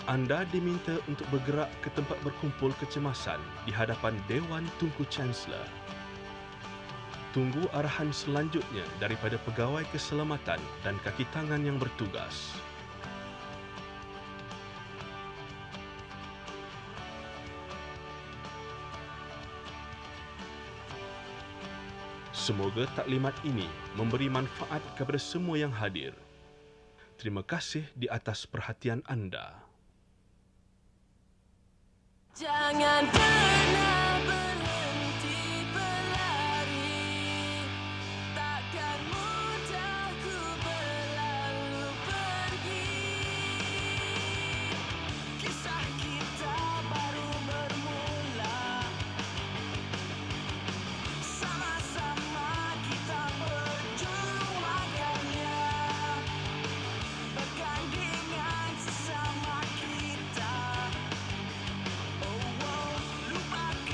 Anda diminta untuk bergerak ke tempat berkumpul kecemasan di hadapan Dewan Tunku Chancellor. Tunggu arahan selanjutnya daripada pegawai keselamatan dan kaki tangan yang bertugas. Semoga taklimat ini memberi manfaat kepada semua yang hadir. Terima kasih di atas perhatian anda. Jangan pernah berhenti berlari, takkan mudah ku berlalu pergi. Kisah kita baru bermula, sama-sama kita perjuangkannya, bergandingan sesama kita. Lupakan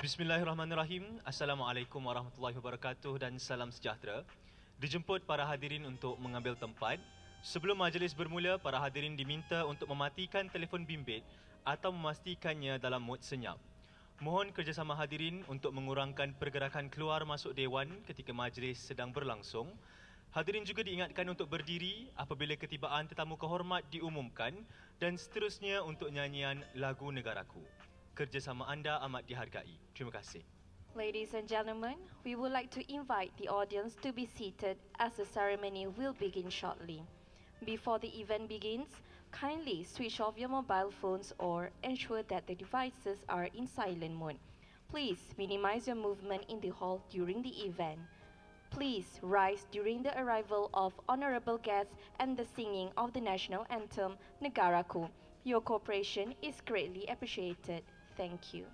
Bismillahirrahmanirrahim. Assalamualaikum warahmatullahi wabarakatuh dan salam sejahtera. Dijemput para hadirin untuk mengambil tempat. Sebelum majlis bermula, para hadirin diminta untuk mematikan telefon bimbit atau memastikannya dalam mod senyap. Mohon kerjasama hadirin untuk mengurangkan pergerakan keluar masuk dewan ketika majlis sedang berlangsung. Hadirin juga diingatkan untuk berdiri apabila ketibaan tetamu kehormat diumumkan dan seterusnya untuk nyanyian lagu negaraku. Kerjasama anda amat dihargai. Terima kasih. Ladies and gentlemen, we would like to invite the audience to be seated as the ceremony will begin shortly. Before the event begins, kindly switch off your mobile phones or ensure that the devices are in silent mode. Please minimize your movement in the hall during the event. Please rise during the arrival of honorable guests and the singing of the national anthem, Negaraku. Your cooperation is greatly appreciated. Thank you.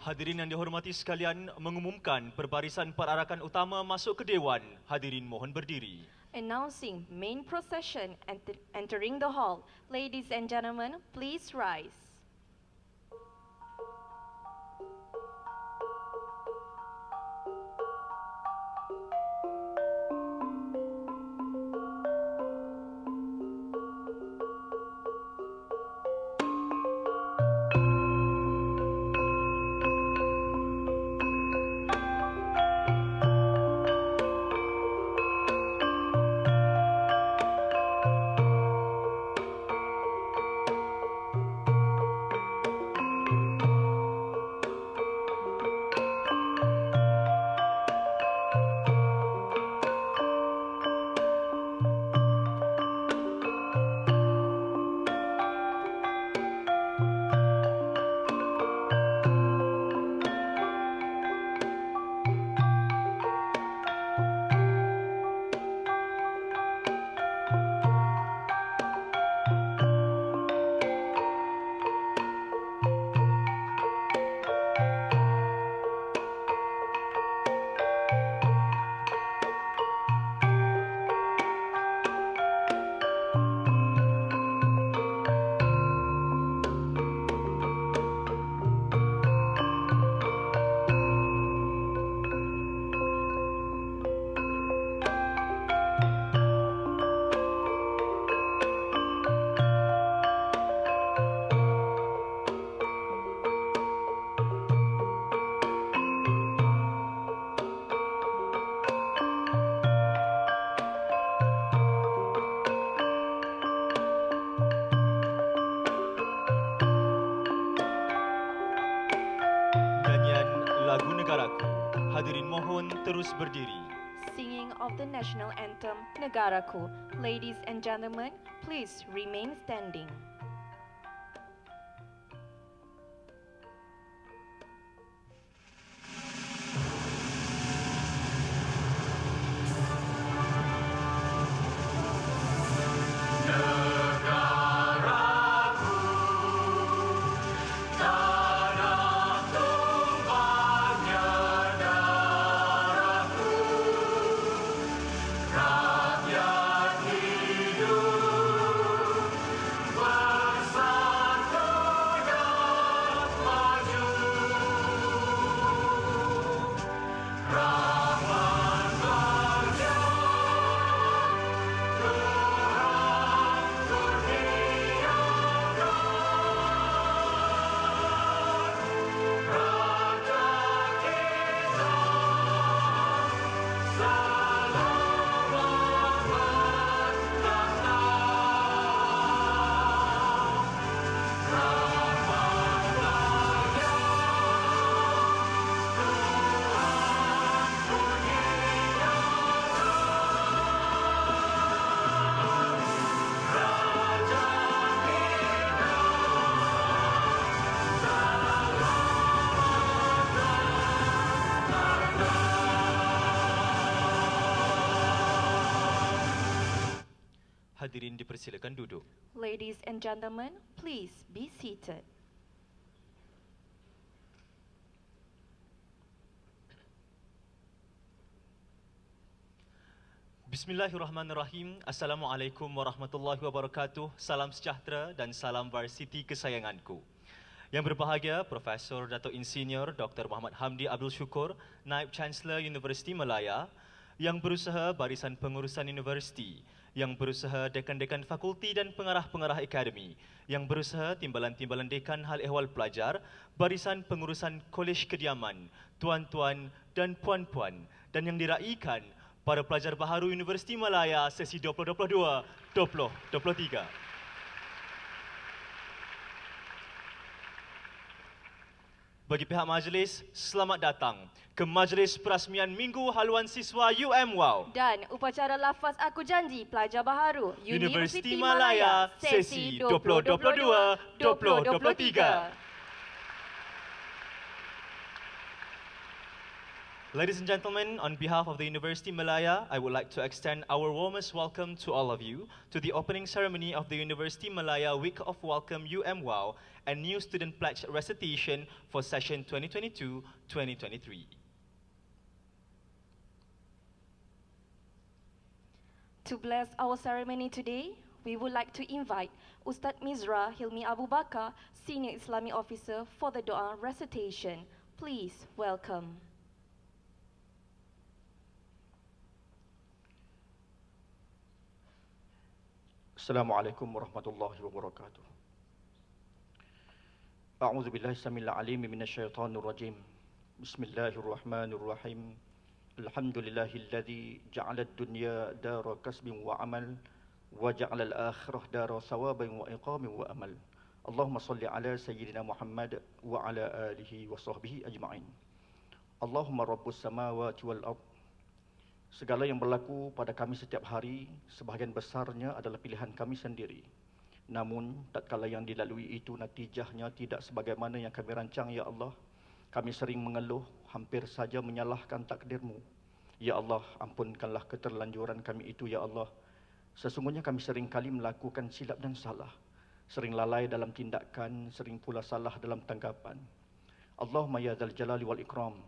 Hadirin yang dihormati sekalian, mengumumkan perbarisan perarakan utama masuk ke Dewan. Hadirin mohon berdiri. Announcing main procession entering the hall. Ladies and gentlemen, please rise. Lagu Negaraku. Hadirin mohon terus berdiri. Singing of the national anthem Negaraku. Ladies and gentlemen, please remain standing. Hadirin dipersilakan duduk. Ladies and gentlemen, please be seated. Bismillahirrahmanirrahim. Assalamualaikum warahmatullahi wabarakatuh. Salam sejahtera dan salam varsity kesayanganku. Yang berbahagia, Profesor Dato' Insinyur Dr. Muhammad Hamdi Abdul Syukur, Naib Chancellor Universiti Malaya, yang berusaha barisan pengurusan universiti, yang berusaha dekan-dekan fakulti dan pengarah-pengarah akademi, yang berusaha timbalan-timbalan dekan hal ehwal pelajar, barisan pengurusan kolej kediaman, tuan-tuan dan puan-puan, dan yang diraikan para pelajar baharu Universiti Malaya sesi 2022-2023. Bagi pihak majlis, selamat datang ke Majlis Perasmian Minggu Haluan Siswa Umwow Dan upacara lafaz aku janji pelajar baharu Universiti Malaya sesi 2022-2023. Ladies and gentlemen, on behalf of the University Malaya, I would like to extend our warmest welcome to all of you to the opening ceremony of the University Malaya Week of Welcome Umwow and New Student Pledge Recitation for session 2022-2023. To bless our ceremony today, we would like to invite Ustaz Mizra Hilmi Abu Bakar, Senior Islamic Officer, for the Doa recitation. Please welcome. Assalamualaikum warahmatullahi wabarakatuh. A'udzu billahi samil alim minasyaitonir rajim. Bismillahirrahmanirrahim. Alhamdulillahilladzi ja'ala ad-dunya dara kasbin wa amal wa ja'ala al-akhirah dara thawabin wa iqamin wa amal. Allahumma salli ala sayyidina Muhammad wa ala alihi wa sahbihi ajma'in. Allahumma rabbus samawati wal ardh. Segala yang berlaku pada kami setiap hari, sebahagian besarnya adalah pilihan kami sendiri. Namun, tatkala yang dilalui itu natijahnya tidak sebagaimana yang kami rancang, Ya Allah, kami sering mengeluh, hampir saja menyalahkan takdir-Mu. Ya Allah, ampunkanlah keterlanjuran kami itu, Ya Allah. Sesungguhnya kami sering kali melakukan silap dan salah. Sering lalai dalam tindakan, sering pula salah dalam tanggapan. Allahumma ya dzal jalali wal ikram.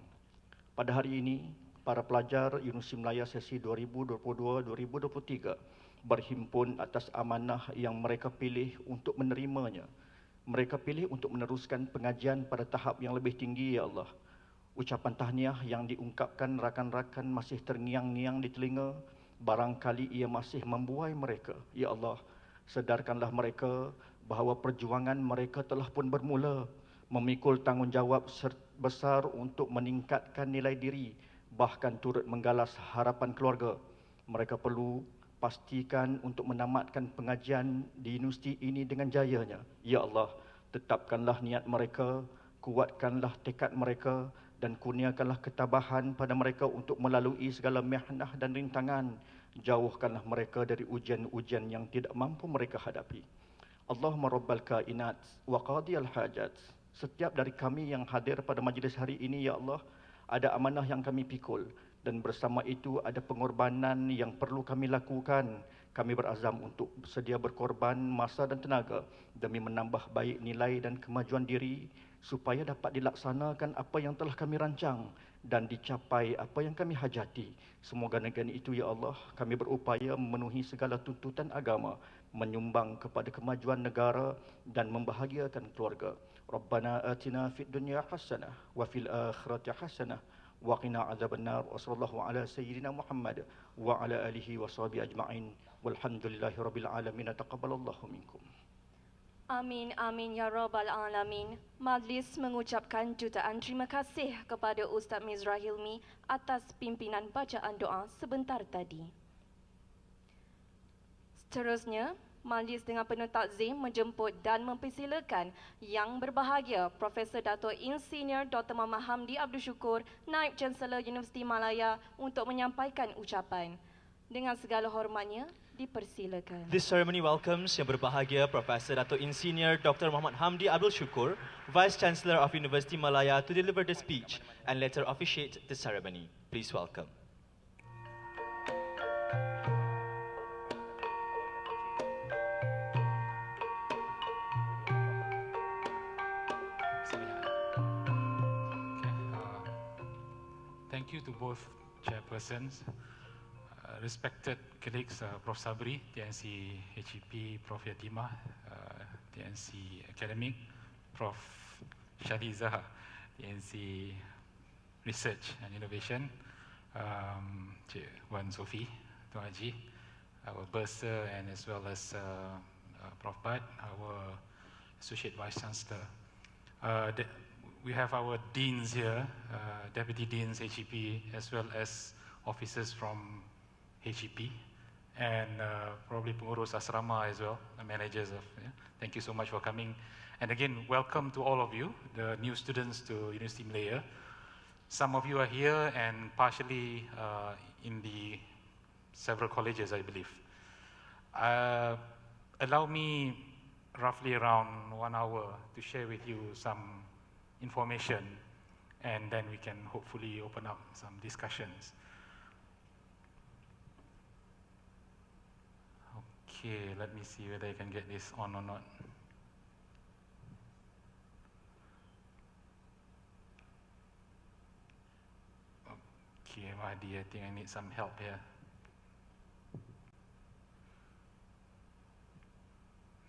Pada hari ini, para pelajar Universiti Malaya sesi 2022-2023 berhimpun atas amanah yang mereka pilih untuk menerimanya. Mereka pilih untuk meneruskan pengajian pada tahap yang lebih tinggi, Ya Allah. Ucapan tahniah yang diungkapkan rakan-rakan masih terngiang-ngiang di telinga, barangkali ia masih membuai mereka. Ya Allah, sedarkanlah mereka bahawa perjuangan mereka telah pun bermula, memikul tanggungjawab besar untuk meningkatkan nilai diri, bahkan turut menggalas harapan keluarga. Mereka perlu pastikan untuk menamatkan pengajian di universiti ini dengan jayanya. Ya Allah, tetapkanlah niat mereka, kuatkanlah tekad mereka dan kurniakanlah ketabahan pada mereka untuk melalui segala mihnah dan rintangan. Jauhkanlah mereka dari ujian-ujian yang tidak mampu mereka hadapi. Allahumma rabbal kainat wa qadiyal hajat. Setiap dari kami yang hadir pada majlis hari ini, Ya Allah, ada amanah yang kami pikul dan bersama itu ada pengorbanan yang perlu kami lakukan. Kami berazam untuk sedia berkorban masa dan tenaga demi menambah baik nilai dan kemajuan diri supaya dapat dilaksanakan apa yang telah kami rancang dan dicapai apa yang kami hajati. Semoga negara itu, Ya Allah, kami berupaya memenuhi segala tuntutan agama, menyumbang kepada kemajuan negara dan membahagiakan keluarga. Rabbana atina fid dunya hasanah wa fil akhirati hasanah wa qina adzabannar. Wa sallallahu ala sayyidina Muhammad wa ala alihi wa sahbihi ajma'in. Walhamdulillahi rabbil alamin. Taqabbalallahu minkum. Amin, amin, ya Rabbal Alamin. Majlis mengucapkan jutaan terima kasih kepada Ustaz Mizra Hilmi atas pimpinan bacaan doa sebentar tadi. Seterusnya, majlis dengan penuh takzim menjemput dan mempersilakan yang berbahagia Profesor Dato' Insinyur Dr. Muhammad Hamdi Abdul Syukur, Naib Chancellor Universiti Malaya untuk menyampaikan ucapan. Dengan segala hormatnya, dipersilakan. This ceremony welcomes yang berbahagia Profesor Dato' Insinyur Dr. Muhammad Hamdi Abdul Syukur, Vice Chancellor of Universiti Malaya, to deliver the speech and later officiate the ceremony. Please welcome. Thank you to both chairpersons, respected colleagues, Prof. Sabri, TNC HEP, Prof. Yatimah, TNC Academic, Prof. Shaliza, TNC Research and Innovation, Cik Wan Sophie, Tuan Haji, our bursar, and as well as Prof. Bad, our Associate Vice Chancellor. We have our deans here, deputy deans HEP, as well as officers from HEP, and probably pengurus asrama as well, the managers of. Yeah. Thank you so much for coming, and again, welcome to all of you, the new students to University Malaya. Some of you are here and partially in the several colleges, I believe. Allow me roughly around 1 hour to share with you some information and then we can hopefully open up some discussions. Okay, let me see whether I can get this on or not. Okay, Mahdi, I think I need some help here.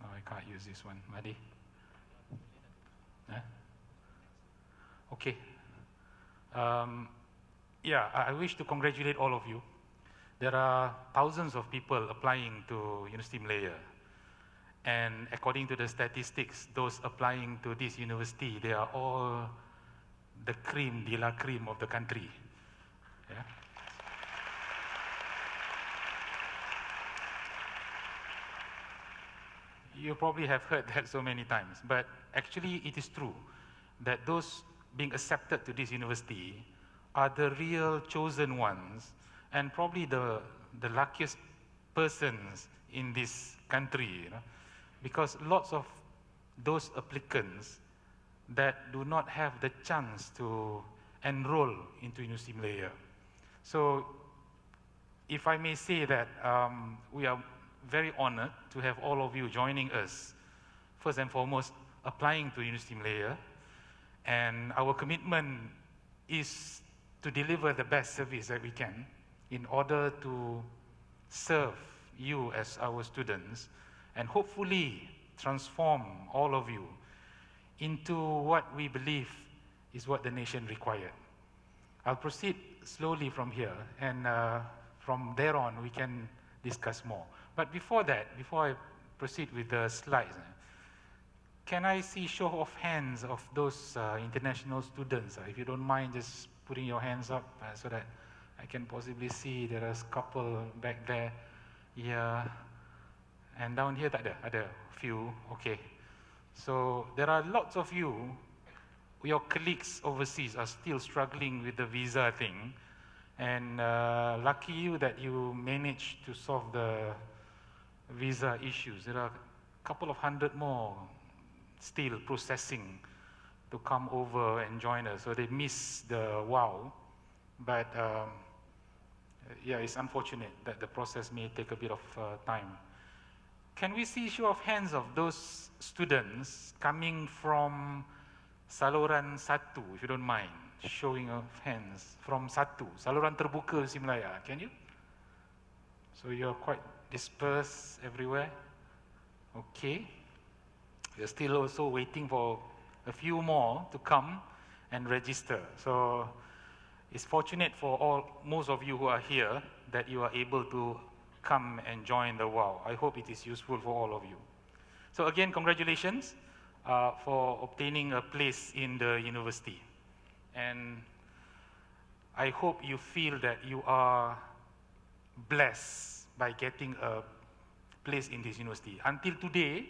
No, I can't use this one. Mahdi? Huh? Okay. Yeah, I wish to congratulate all of you. There are thousands of people applying to University Malaya. And according to the statistics, those applying to this university, they are all the cream de la cream of the country. Yeah? You probably have heard that so many times, but actually it is true that those being accepted to this university are the real chosen ones and probably the luckiest persons in this country, you know, because lots of those applicants that do not have the chance to enroll into University Malaya. So, if I may say that we are very honored to have all of you joining us, first and foremost, applying to University Malaya, and our commitment is to deliver the best service that we can in order to serve you as our students and hopefully transform all of you into what we believe is what the nation required. I'll proceed slowly from here, and from there on we can discuss more. But before that, before I proceed with the slides, can I see show of hands of those international students? If you don't mind just putting your hands up so that I can possibly see there is a couple back there. Yeah. And down here tak ada few, okay. So there are lots of you, your colleagues overseas are still struggling with the visa thing. And lucky you that you managed to solve the visa issues. There are a couple of hundred more still processing to come over and join us. So they miss the wow. But yeah, it's unfortunate that the process may take a bit of time. Can we see show of hands of those students coming from saluran 1, if you don't mind? Showing of hands from 1, saluran terbuka Universiti Malaya, can you? So you're quite dispersed everywhere. Okay. We're still also waiting for a few more to come and register. So it's fortunate for most of you who are here that you are able to come and join the WOW. I hope it is useful for all of you. So again, congratulations for obtaining a place in the university. And I hope you feel that you are blessed by getting a place in this university. Until today,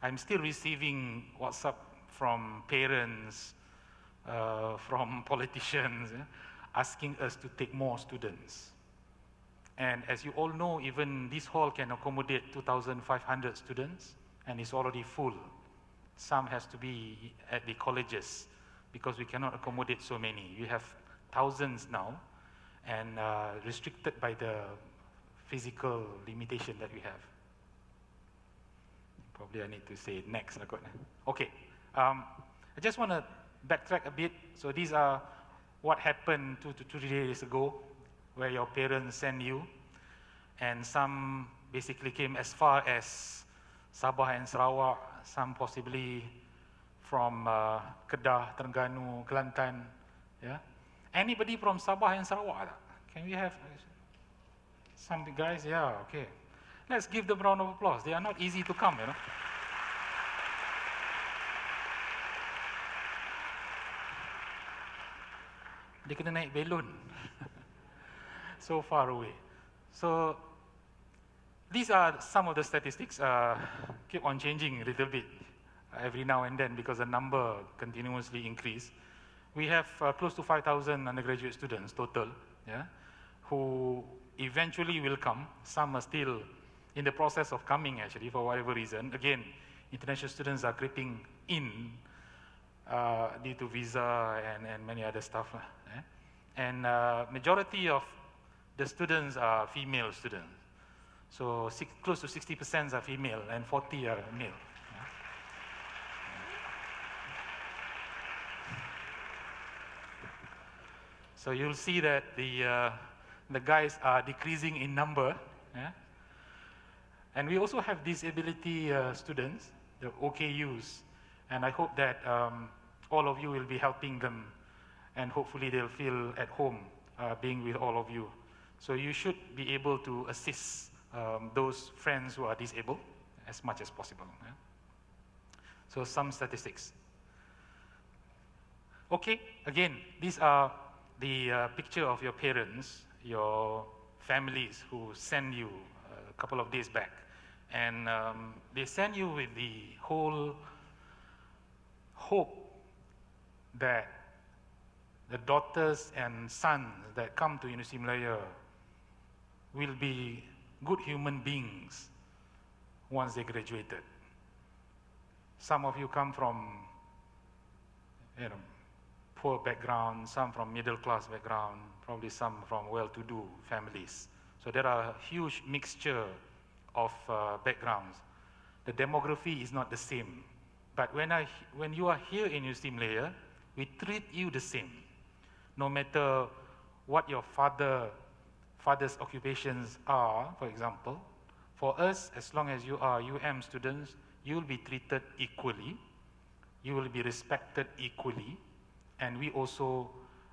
I'm still receiving WhatsApp from parents, from politicians, asking us to take more students. And as you all know, even this hall can accommodate 2,500 students, and it's already full. Some has to be at the colleges, because we cannot accommodate so many. We have thousands now, and restricted by the physical limitation that we have. Probably I need to say it next. Okay, I just want to backtrack a bit. So these are what happened 2 to 3 days ago, where your parents sent you, and some basically came as far as Sabah and Sarawak, some possibly from Kedah, Terengganu, Kelantan. Yeah, anybody from Sabah and Sarawak? Can we have some guys? Yeah, okay. Let's give them a round of applause. They are not easy to come, you know. Dia kena naik belon. So far away. So these are some of the statistics. Keep on changing a little bit every now and then because the number continuously increase. We have close to 5,000 undergraduate students total, yeah, who eventually will come. Some are still in the process of coming, actually, for whatever reason. Again, international students are creeping in due to visa and many other stuff. And majority of the students are female students. So close to 60% are female and 40 are male. So you'll see that the guys are decreasing in number. And we also have disability students, the OKUs, and I hope that all of you will be helping them, and hopefully they'll feel at home being with all of you. So you should be able to assist those friends who are disabled as much as possible. So some statistics. Okay, again, these are the picture of your parents, your families who send you a couple of days back. And they send you with the whole hope that the daughters and sons that come to Universiti Malaya will be good human beings once they graduated. Some of you come from, poor background, some from middle class background, probably some from well-to-do families. So there are a huge mixture of backgrounds. The demography is not the same. But when you are here in Universiti Malaya, we treat you the same. No matter what your father's occupations are, for example, for us, as long as you are students, you will be treated equally, you will be respected equally, and we also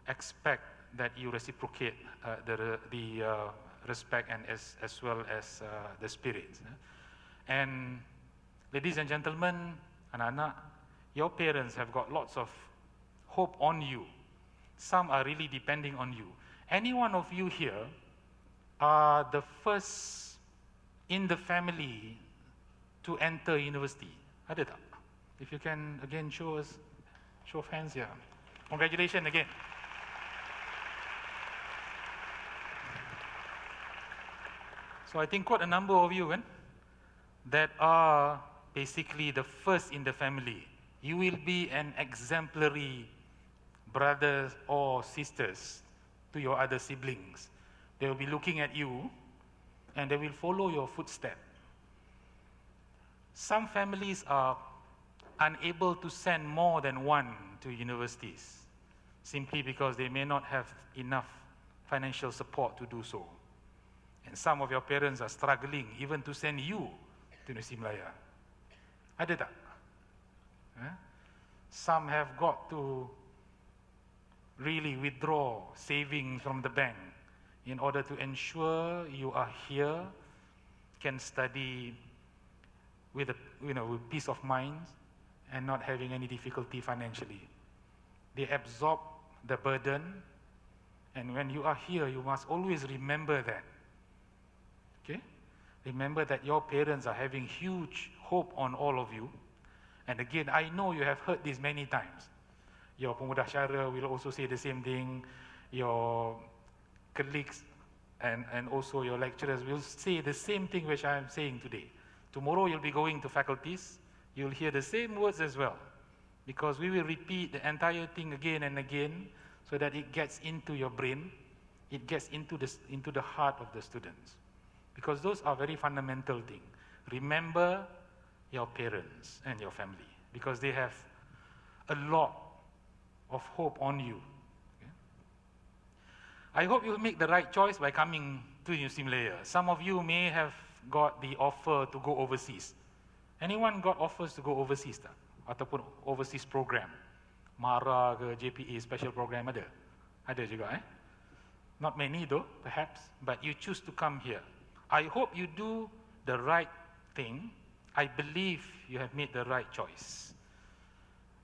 expect that you reciprocate the respect and as well as the spirit. And ladies and gentlemen, anak-anak, your parents have got lots of hope on you. Some are really depending on you. Any one of you here are the first in the family to enter university. Ada tak? If you can again show us, show of hands here. Congratulations again. So I think quite a number of you that are basically the first in the family. You will be an exemplary brothers or sisters to your other siblings. They will be looking at you and they will follow your footsteps. Some families are unable to send more than one to universities simply because they may not have enough financial support to do so. And some of your parents are struggling even to send you to Universiti Malaya. Ada tak? Some have got to really withdraw savings from the bank in order to ensure you are here, can study with with peace of mind and not having any difficulty financially. They absorb the burden, and when you are here, you must always remember that. Okay? Remember that your parents are having huge hope on all of you. And again, I know you have heard this many times. Your pemuda syara will also say the same thing. Your colleagues and also your lecturers will say the same thing which I am saying today. Tomorrow you'll be going to faculties, you'll hear the same words as well. Because we will repeat the entire thing again and again so that it gets into your brain, it gets into the heart of the students. Because those are very fundamental things. Remember your parents and your family, because they have a lot of hope on you. Okay? I hope you'll make the right choice by coming to Universiti Malaya. Some of you may have got the offer to go overseas. Anyone got offers to go overseas tak? Ataupun overseas program? MARA ke JPA special program ada? Ada juga Not many though, perhaps, but you choose to come here. I hope you do the right thing. I believe you have made the right choice.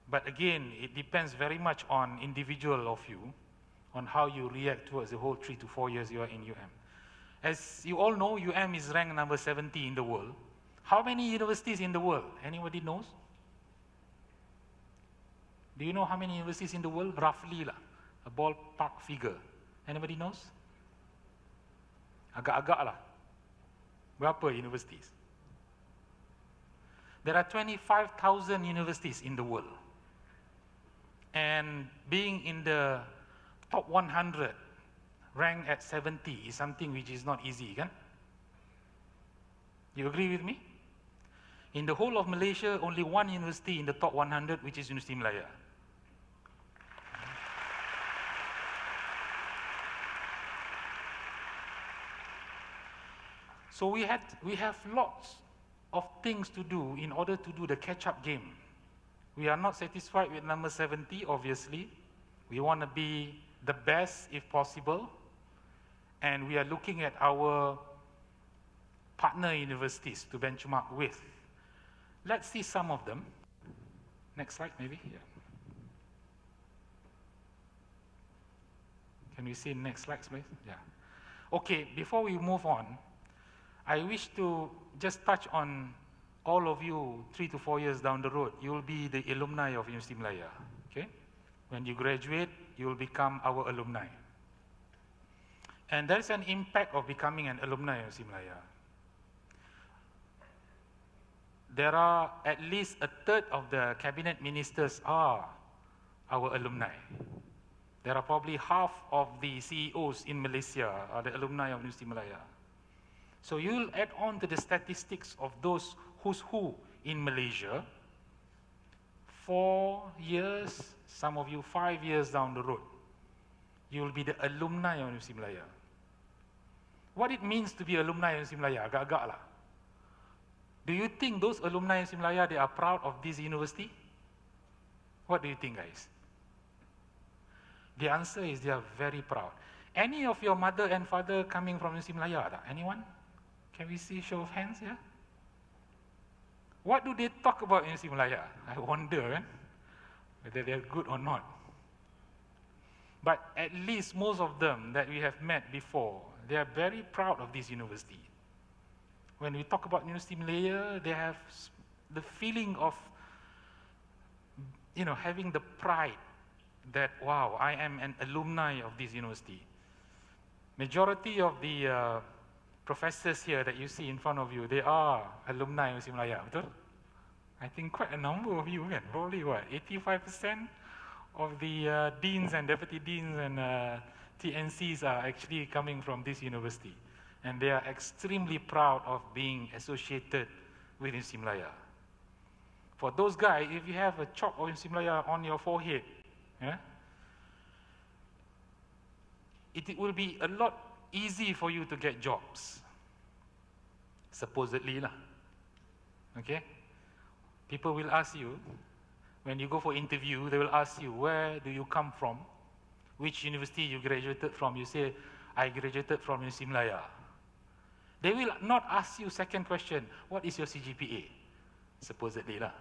But again, it depends very much on individual of you, on how you react towards the whole 3 to 4 years you are in UM. As you all know, UM is ranked number 70 in the world. How many universities in the world? Anybody knows? Do you know how many universities in the world? Roughly lah, a ballpark figure. Anybody knows? Agak-agak lah. Berapa universities? There are 25,000 universities in the world. And being in the top 100, ranked at 70 is something which is not easy, kan? You agree with me? In the whole of Malaysia, only one university in the top 100, which is Universiti Malaya. So we have lots of things to do in order to do the catch-up game. We are not satisfied with number 70, obviously. We want to be the best if possible. And we are looking at our partner universities to benchmark with. Let's see some of them. Next slide, maybe. Yeah. Can we see next slide, please? Yeah. Okay, before we move on, I wish to just touch on all of you 3 to 4 years down the road. You will be the alumni of Universiti Malaya. Okay? When you graduate, you will become our alumni. And there is an impact of becoming an alumni of Universiti Malaya. There are at least a third of the cabinet ministers are our alumni. There are probably half of the CEOs in Malaysia are the alumni of Universiti Malaya. So you'll add on to the statistics of those who's who in Malaysia, 4 years, some of you 5 years down the road, you'll be the alumni of Universiti Malaya. What it means to be alumni of Universiti Malaya, agak-agak lah. Do you think those alumni of Universiti Malaya, they are proud of this university? What do you think, guys? The answer is they are very proud. Any of your mother and father coming from Universiti Malaya? Anyone? Can we see show of hands here? What do they talk about in Universiti Malaya? I wonder, whether they're good or not. But at least most of them that we have met before, they are very proud of this university. When we talk about Universiti Malaya, they have the feeling of, having the pride that, wow, I am an alumni of this university. Majority of the professors here that you see in front of you, they are alumni of Universiti Malaya, betul? I think quite a number of you, kan? Probably what, 85% of the deans and deputy deans and TNCs are actually coming from this university. And they are extremely proud of being associated with Universiti Malaya. For those guys, if you have a chalk of Universiti Malaya on your forehead, it will be a lot easy for you to get jobs. Supposedly lah. Okay? People will ask you, when you go for interview, they will ask you, where do you come from? Which university you graduated from? You say, I graduated from Universiti Malaya. They will not ask you second question, what is your CGPA? Supposedly lah.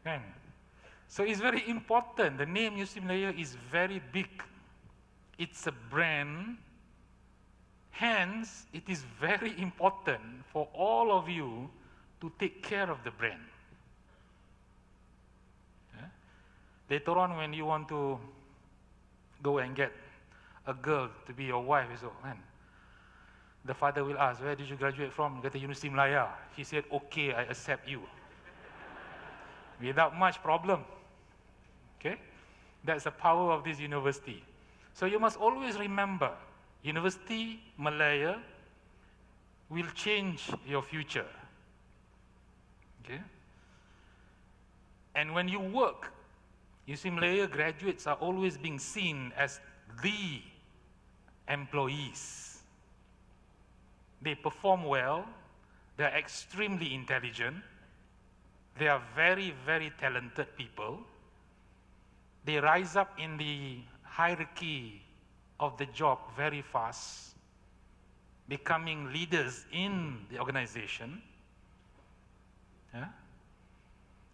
Kan? So it's very important. The name Universiti Malaya is very big. It's a brand. Hence, it is very important for all of you to take care of the brand. Later on, when you want to go and get a girl to be your wife, so, the father will ask, where did you graduate from? Kata Universiti Malaya. He said, okay, I accept you. Without much problem. Okay? That's the power of this university. So you must always remember, Universiti Malaya will change your future. Okay? And when you work, Universiti Malaya graduates are always being seen as the employees. They perform well, they're extremely intelligent, they are very, very talented people. They rise up in the hierarchy of the job very fast, becoming leaders in the organization.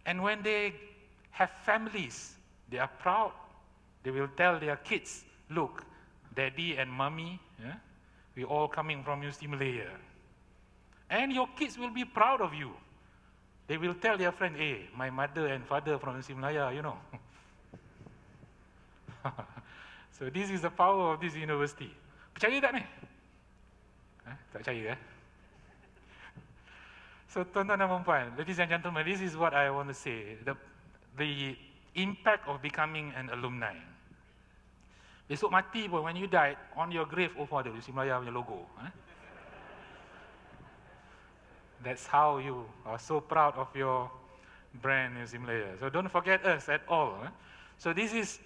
And when they have families, they are proud. They will tell their kids, look, daddy and mommy, we're all coming from Universiti Malaya. And your kids will be proud of you. They will tell their friend, hey, my mother and father from Universiti Malaya, So this is the power of this university. Percaya tak ni? Tak percaya, So, tuan-tuan dan puan, ladies and gentlemen, this is what I want to say. The impact of becoming an alumni. Besok mati pun, when you died, on your grave, oh ada UC Melayu punya logo. That's how you are so proud of your brand UC Melayu. So don't forget us at all. So this is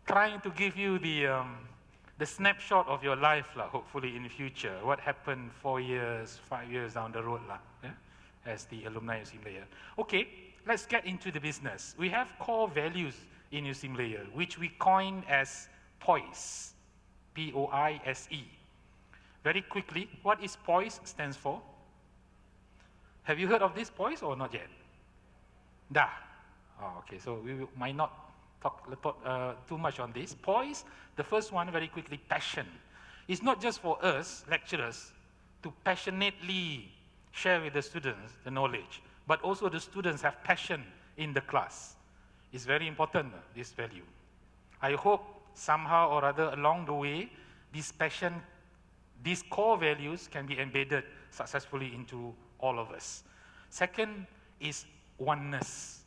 trying to give you the snapshot of your life, hopefully in the future. What happened 4 years, 5 years down the road, as the alumni UC Melayu. Okay, let's get into the business. We have core values in UC Melayu, which we coined as POISE, P-O-I-S-E. Very quickly, what is POISE stands for? Have you heard of this POISE or not yet? Dah. Oh, okay, so we might not talk too much on this. POISE, the first one, very quickly, passion. It's not just for us, lecturers, to passionately share with the students the knowledge, but also the students have passion in the class. It's very important, this value. I hope somehow or other along the way, this passion, these core values can be embedded successfully into all of us. Second is oneness.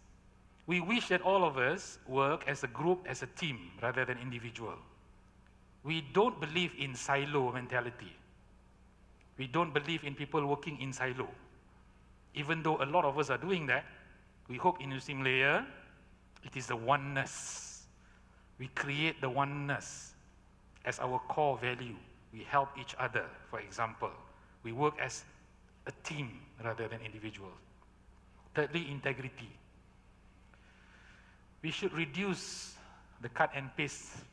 We wish that all of us work as a group, as a team, rather than individual. We don't believe in silo mentality. We don't believe in people working in silo. Even though a lot of us are doing that, we hope in UC Melayu, it is the oneness. We create the oneness as our core value. We help each other, for example. We work as a team rather than individuals. Thirdly, integrity. We should reduce the cut and paste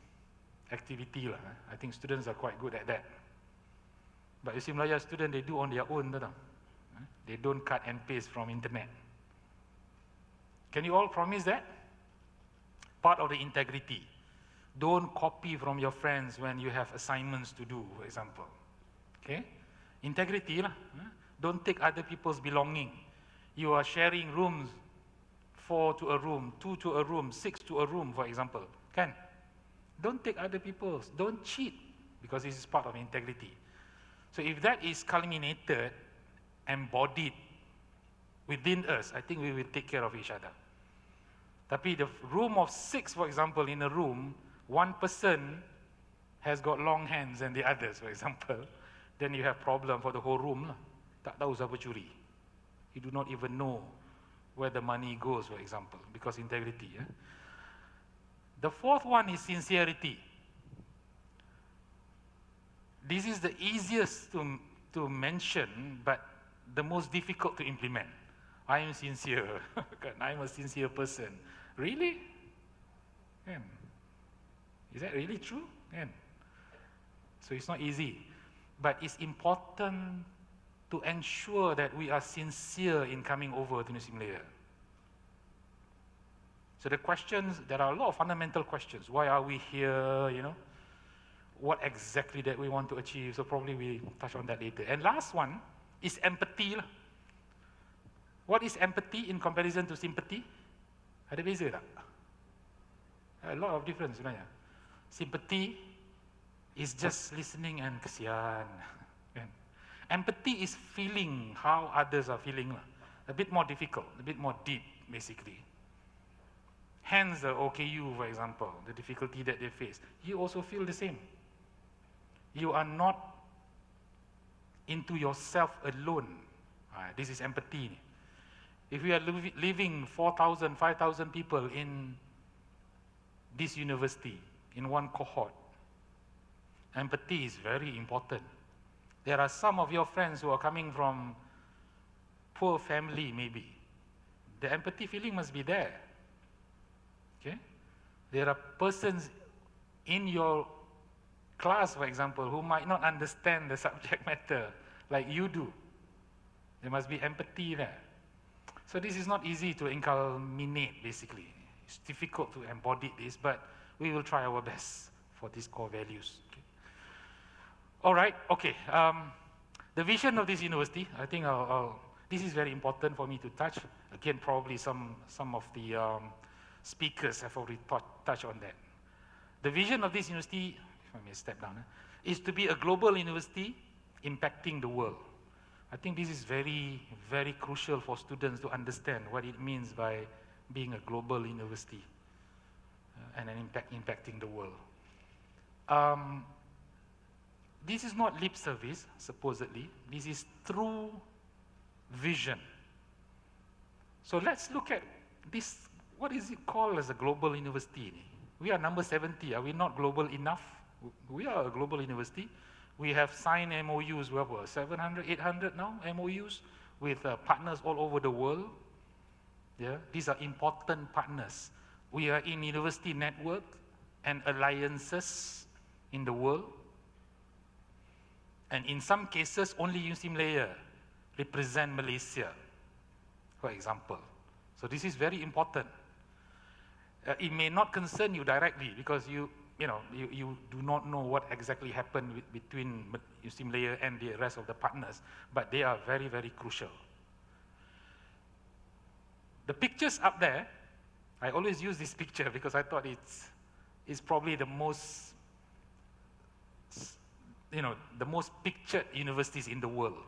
activity. I think students are quite good at that. But UC Melayu students, they do on their own. They don't cut and paste from internet. Can you all promise that? Part of the integrity. Don't copy from your friends when you have assignments to do, for example. Okay? Integrity lah. Don't take other people's belonging. You are sharing rooms, 4 to a room, 2 to a room, 6 to a room, for example. Can? Don't take other people's. Don't cheat, because this is part of integrity. So if that is culminated, embodied within us, I think we will take care of each other. Tapi the room of 6, for example, in a room, one person has got long hands than the others, for example, then you have problem for the whole room. Tak tahu siapa curi. You do not even know where the money goes, for example, because integrity. The fourth one is sincerity. This is the easiest to mention, but the most difficult to implement. I am sincere. I am a sincere person. Really? Is that really true? So it's not easy. But it's important to ensure that we are sincere in coming over to UC Melayu. So the questions, there are a lot of fundamental questions. Why are we here, What exactly that we want to achieve? So probably we touch on that later. And last one is empathy. What is empathy in comparison to sympathy? Ada beza tak? A lot of difference sebenarnya. Sympathy is just listening and kesian. Empathy is feeling how others are feeling. A bit more difficult, a bit more deep, basically. Hence the OKU, for example, the difficulty that they face. You also feel the same. You are not into yourself alone. This is empathy. If we are living 4,000, 5,000 people in this university, in one cohort, empathy is very important. There are some of your friends who are coming from poor family, maybe. The empathy feeling must be there. Okay? There are persons in your class, for example, who might not understand the subject matter like you do. There must be empathy there. So this is not easy to inculminate, basically. It's difficult to embody this, but we will try our best for these core values. Okay. All right, okay. The vision of this university, I think this is very important for me to touch. Again, probably some of the speakers have already touched on that. The vision of this university, if I may step down, is to be a global university impacting the world. I think this is very, very crucial for students to understand what it means by being a global university and an impacting the world. This is not lip service, supposedly. This is true vision. So let's look at this. What is it called as a global university? We are number 70. Are we not global enough? We are a global university. We have signed MOUs, we have 700, 800 now, MOUs, with partners all over the world. Yeah? These are important partners. We are in university network and alliances in the world. And in some cases, only USIM layer represent Malaysia, for example. So this is very important. It may not concern you directly because you do not know what exactly happened between USIM layer and the rest of the partners, but they are very, very crucial. The pictures up there, I always use this picture because I thought it's probably the most, the most pictured universities in the world.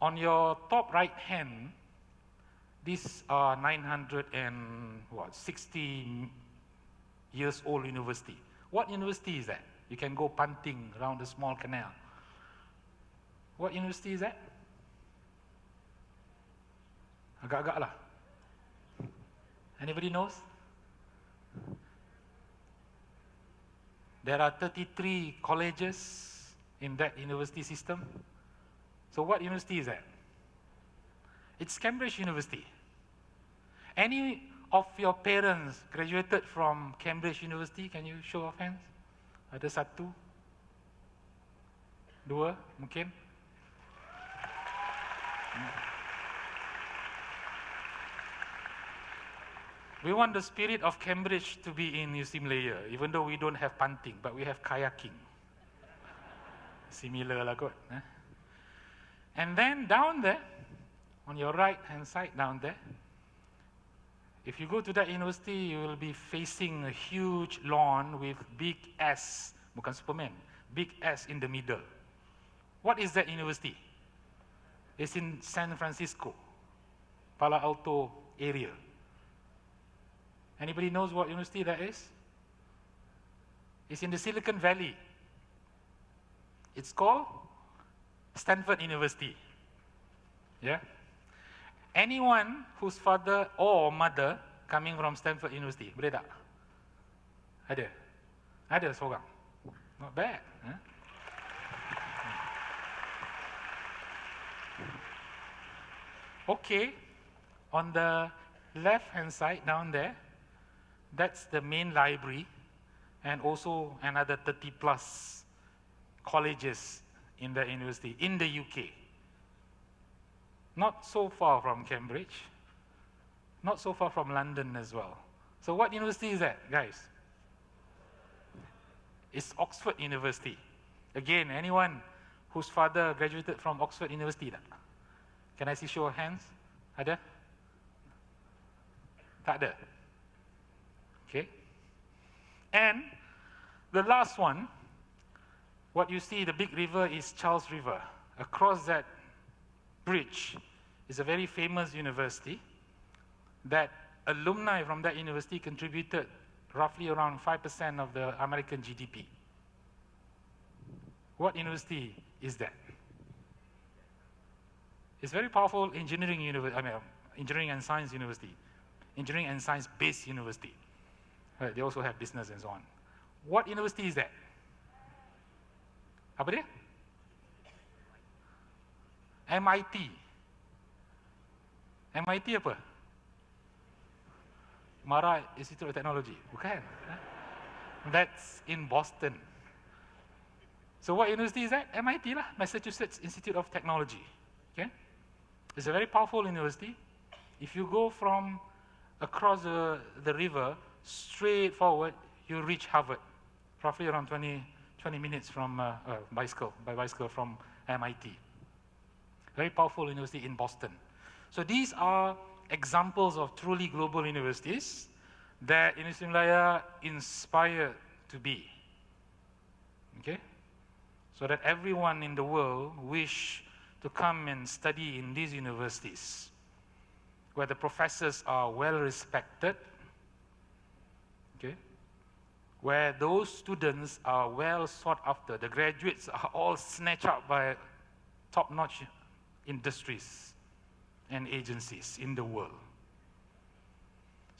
On your top right hand, these are 960 years old university. What university is that? You can go punting around the small canal. What university is that? Agak-agak lah. Anybody knows? There are 33 colleges in that university system. So what university is that? It's Cambridge University. Any of your parents graduated from Cambridge University? Can you show of hands? Ada satu? Dua, mungkin? We want the spirit of Cambridge to be in USIM layer, even though we don't have punting, but we have kayaking. Similar lah kot. And then down there, on your right-hand side down there, if you go to that university, you will be facing a huge lawn with big S, bukan Superman, big S in the middle. What is that university? It's in San Francisco, Palo Alto area. Anybody knows what university that is? It's in the Silicon Valley. It's called Stanford University. Yeah? Anyone whose father or mother coming from Stanford University, boleh tak? Ada? Ada seorang? Not bad. Huh? Okay, on the left-hand side down there, that's the main library and also another 30 plus colleges in the university in the UK. Not so far from Cambridge, not so far from London as well. So what university is that, guys? It's Oxford University. Again, anyone whose father graduated from Oxford University tak? Can I see show of hands? Ada? Tak ada? Okay. And the last one, what you see, the big river is Charles River. Across that bridge is a very famous university that alumni from that university contributed roughly around 5% of the American GDP. What university is that? It's very powerful engineering university, engineering and science university, engineering and science-based university. They also have business and so on. What university is that? Apa dia? MIT. MIT apa? Mara Institute of Technology. Bukan. That's in Boston. So what university is that? MIT lah, Massachusetts Institute of Technology. Okay? It's a very powerful university. If you go from across the river, straight forward, you reach Harvard, roughly around 20 minutes from by bicycle from MIT. Very powerful university in Boston. So these are examples of truly global universities that Universiti Malaya inspired to be. Okay? So that everyone in the world wish to come and study in these universities, where the professors are well respected, okay, where those students are well sought after, the graduates are all snatched up by top-notch industries and agencies in the world.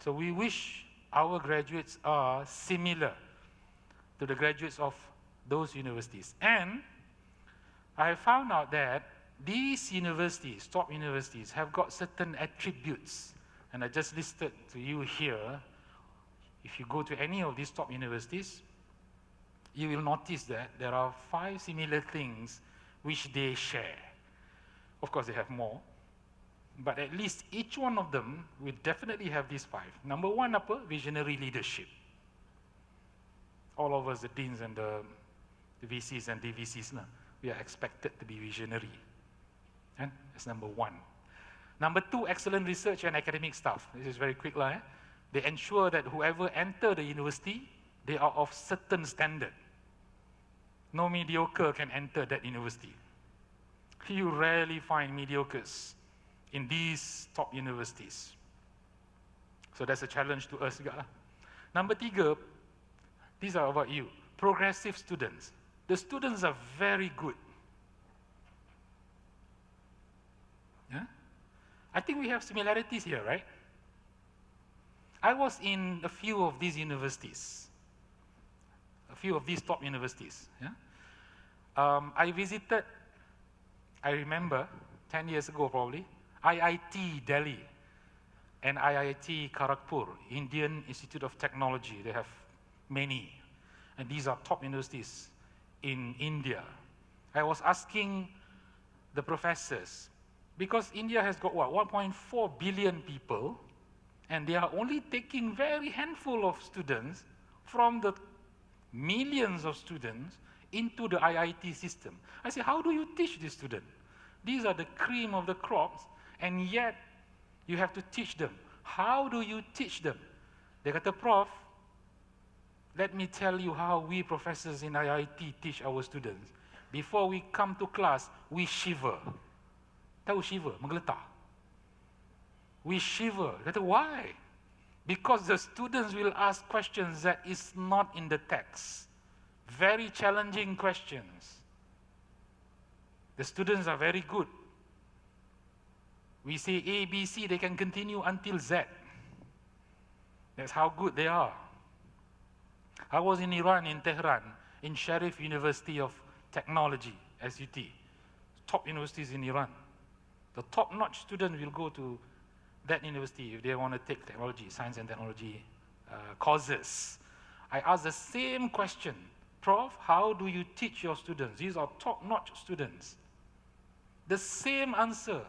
So we wish our graduates are similar to the graduates of those universities. And I found out that these universities, top universities, have got certain attributes, and I just listed to you here. If you go to any of these top universities, you will notice that there are 5 similar things which they share. Of course, they have more, but at least each one of them will definitely have these 5. Number 1, apa? Visionary leadership. All of us, the deans and the VCs and DVCs, we are expected to be visionary. And that's number 1. Number 2, excellent research and academic staff. This is very quick, eh? They ensure that whoever enter the university, they are of certain standard. No mediocre can enter that university. You rarely find mediocres in these top universities. So that's a challenge to us juga lah. Number 3, these are about you. Progressive students. The students are very good. Yeah? I think we have similarities here, right? I was in a few of these universities, a few of these top universities. Yeah? I visited, I remember, 10 years ago probably, IIT Delhi and IIT Kharagpur, Indian Institute of Technology. They have many, and these are top universities in India. I was asking the professors, because India has got what, 1.4 billion people, and they are only taking very handful of students from the millions of students into the IIT system. I say, how do you teach these students? These are the cream of the crops, and yet you have to teach them. How do you teach them? They kata, Prof, let me tell you how we professors in IIT teach our students. Before we come to class, we shiver. Tahu shiver? Menggeletar. We shiver. Kata, why? Because the students will ask questions that is not in the text. Very challenging questions. The students are very good. We say A, B, C, they can continue until Z. That's how good they are. I was in Iran, in Tehran, in Sharif University of Technology, SUT. Top universities in Iran. The top-notch students will go to that university if they want to take technology, science and technology courses. I asked the same question, Prof, how do you teach your students? These are top-notch students. The same answer.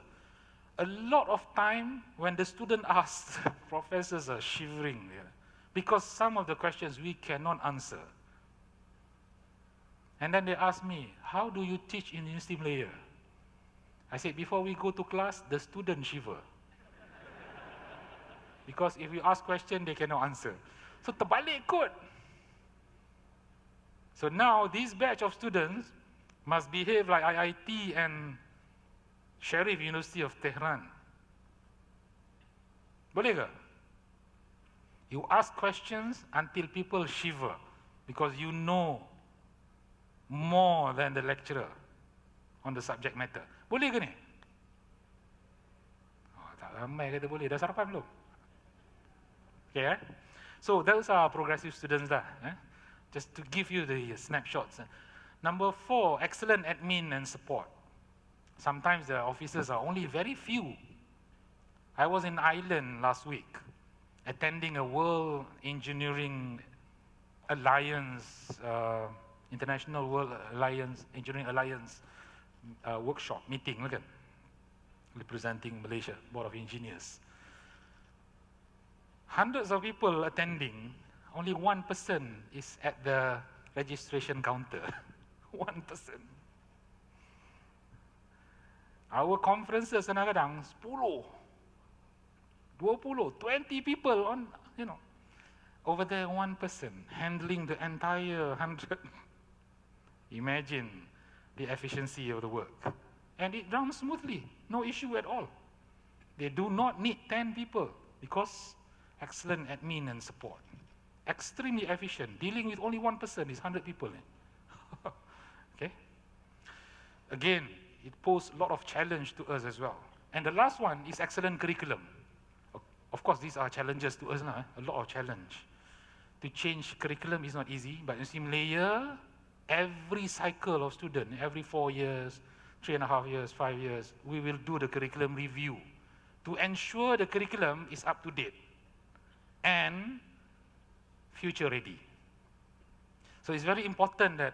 A lot of time when the student asks, professors are shivering there, because some of the questions we cannot answer. And then they ask me, how do you teach in University Malaya? I said, before we go to class, the student shiver. Because if you ask question, they cannot answer. So terbalik kot. So now this batch of students must behave like IIT and Sharif University of Tehran. Boleh ke? You ask questions until people shiver because you know more than the lecturer on the subject matter. Boleh ke ni? Oh, tak ramai kata boleh. Dah sarapan belum? Okay, eh? So those are progressive students lah. Just to give you the snapshots. Number 4, excellent admin and support. Sometimes the officers are only very few. I was in Ireland last week, attending a World Engineering Alliance, International World Alliance, Engineering Alliance workshop meeting, kan? Representing Malaysia, Board of Engineers. Hundreds of people attending, only 1 person is at the registration counter. 1 person. Our conferences kadang-kadang 10, 20, 20 people on, over there 1 person handling the entire 100. Imagine the efficiency of the work. and it runs smoothly, no issue at all. They do not need 10 people because excellent admin and support. Extremely efficient. Dealing with only one person is 100 people. Okay? Again, it poses a lot of challenge to us as well. And the last one is excellent curriculum. Of course, these are challenges to us, a lot of challenge. To change curriculum is not easy, but in sim layer, every cycle of student, every 4 years, 3.5 years, 5 years, we will do the curriculum review to ensure the curriculum is up to date and future ready. So it's very important that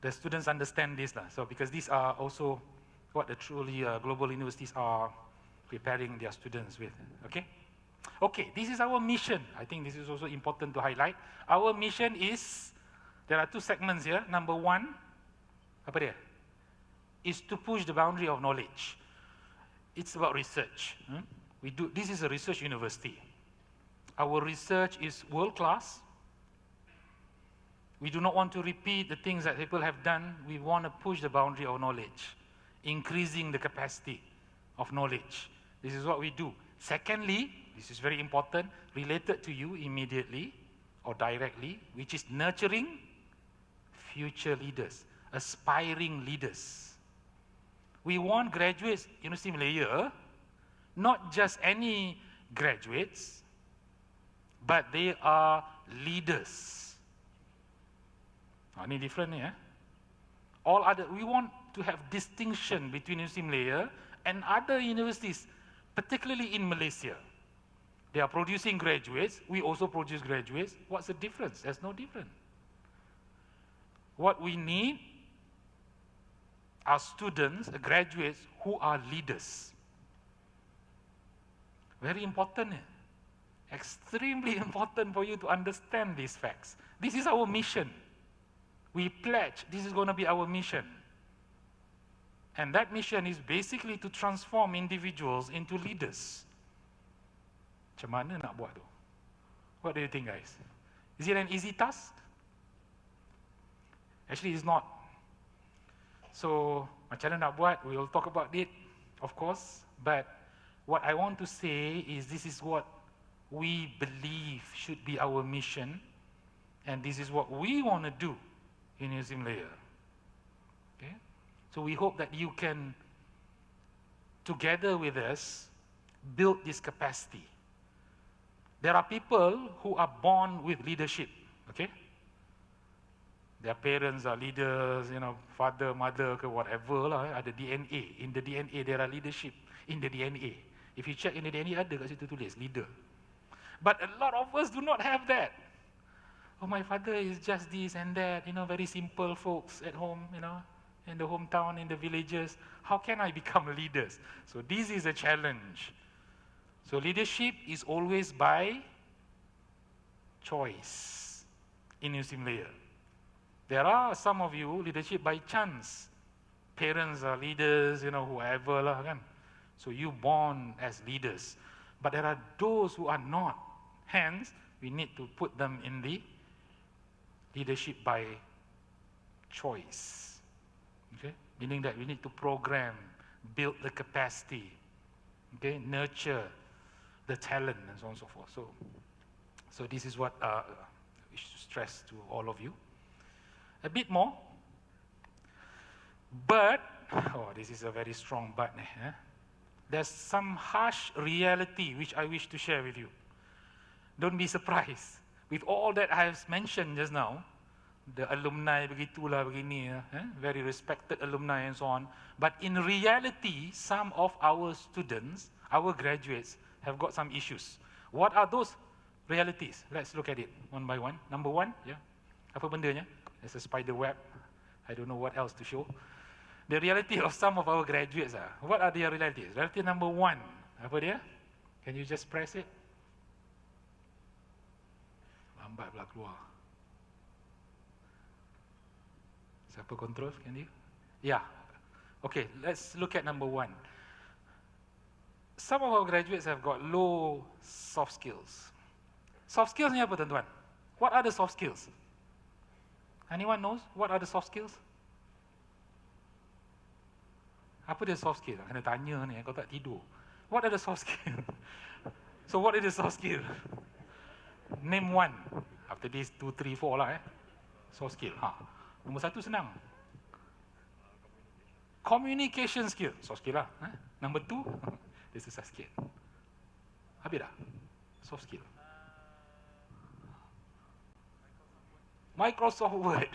the students understand this. So because these are also what the truly global universities are preparing their students with, okay? Okay, this is our mission. I think this is also important to highlight. Our mission is, there are 2 segments here. Number 1, apa dia? Is to push the boundary of knowledge. It's about research. This is a research university. Our research is world-class. We do not want to repeat the things that people have done. We want to push the boundary of knowledge, increasing the capacity of knowledge. This is what we do. Secondly, this is very important, related to you immediately or directly, which is nurturing future leaders, aspiring leaders. We want graduates, University Malaya, not just any graduates, but they are leaders. Ini different ni, All other, we want to have distinction between University Malaya and other universities, particularly in Malaysia. They are producing graduates, we also produce graduates. What's the difference? There's no difference. What we need are students, graduates who are leaders. Very important. Extremely important for you to understand these facts. This is our mission. We pledge, this is going to be our mission. And that mission is basically to transform individuals into leaders. Macam mana nak buat tu? What do you think, guys? Is it an easy task? Actually, it's not. So, macam mana nak buat? We will talk about it, of course. But what I want to say is this is what we believe should be our mission. And this is what we want to do in University Malaya. Okay? So we hope that you can, together with us, build this capacity. There are people who are born with leadership, okay? Their parents are leaders, father, mother, whatever lah, ada DNA. In the DNA, there are leadership in the DNA. If you check in the DNA, ada kat situ tulis, leader. But a lot of us do not have that. Oh, my father is just this and that, very simple folks at home, in the hometown, in the villages. How can I become leaders? So this is a challenge. So leadership is always by choice in University Malaya. There are some of you, leadership by chance. Parents are leaders, whoever lah kan. So you born as leaders. But there are those who are not. Hence, we need to put them in the leadership by choice. Okay? Meaning that we need to program, build the capacity, okay? Nurture the talent and so on and so forth. So this is what we should stress to all of you. A bit more. But, this is a very strong but. There's some harsh reality which I wish to share with you. Don't be surprised. With all that I have mentioned just now, the alumni begitulah begini, very respected alumni and so on. But in reality, some of our students, our graduates, have got some issues. What are those realities? Let's look at it one by one. Number 1, apa bendanya? There's a spider web. I don't know what else to show. The reality of some of our graduates. What are their realities? Reality number 1. Apa dia? Can you just press it? Lambat pula keluar. Siapa control? Can you? Yeah. Okay, let's look at number 1. Some of our graduates have got low soft skills. Soft skills ni apa, tuan-tuan? What are the soft skills? Anyone knows what are the soft skills? Apa dia soft skill? Kena tanya ni, kau tak tidur. What are the soft skill? So what are the soft skill? Name one. After this 2, 3, 4 lah soft skill. Nombor 1 senang. Communication skill. Soft skill lah. Number 2, dia susah sikit. Habis dah? Soft skill. Microsoft Word.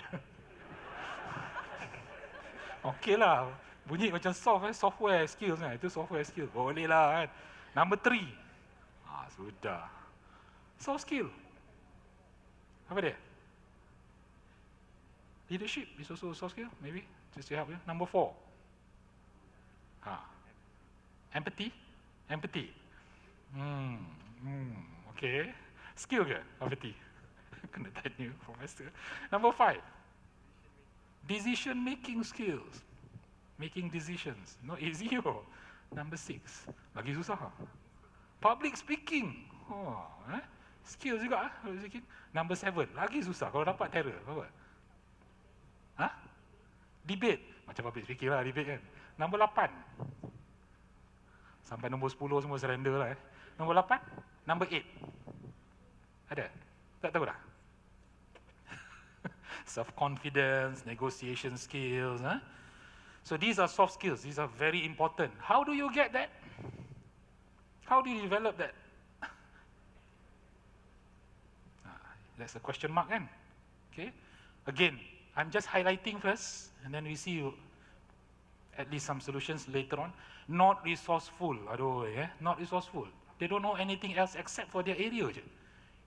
Okey lah. Bunyi macam software skills kan. Itu software skill. Boleh lah kan. Number 3. Sudah. Soft skill. Apa dia? Leadership is also a soft skill, maybe. Just to help you. Number 4. Empathy. Empathy. Okay. Skill ke? Empathy. Kena tanya Professor. Number 5. Decision making skills. Making decisions. Not easy. Number 6. Lagi susah. Public speaking. Skill juga. Number 7. Lagi susah. Kalau dapat terror. Apa? Debate. Macam public speaking lah, debate kan. Number 8. Sampai nombor 10 semua surrender lah. Nombor 8. Number 8. Ada? Tak tahu dah? Self-confidence, negotiation skills. So these are soft skills. These are very important. How do you get that? How do you develop that? That's a question mark kan? Okay. Again, I'm just highlighting first, and then we see at least some solutions later on. Not resourceful. Aduh, not resourceful. They don't know anything else except for their area je.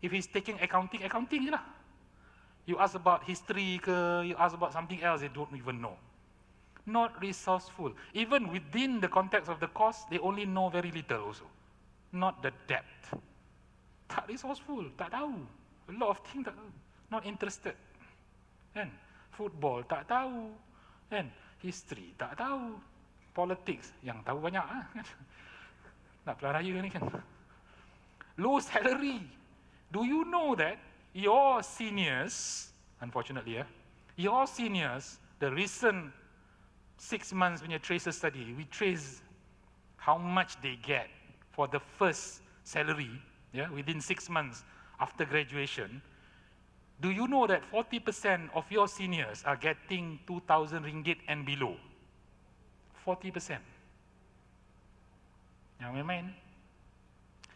If he's taking accounting, accounting je lah. You ask about history ke, you ask about something else, they don't even know. Not resourceful. Even within the context of the course, they only know very little also. Not the depth. Tak resourceful, tak tahu. A lot of things tak tahu. Not interested. Kan? Football tak tahu. Kan? History tak tahu. Politics yang tahu banyak kan? Nak pilihan raya ni kan. Low salary. Do you know that your seniors, unfortunately your seniors, the recent 6 months punya tracer study, we trace how much they get for the first salary within 6 months after graduation. Do you know that 40% of your seniors are getting 2,000 ringgit and below? 40%. Yang main-main.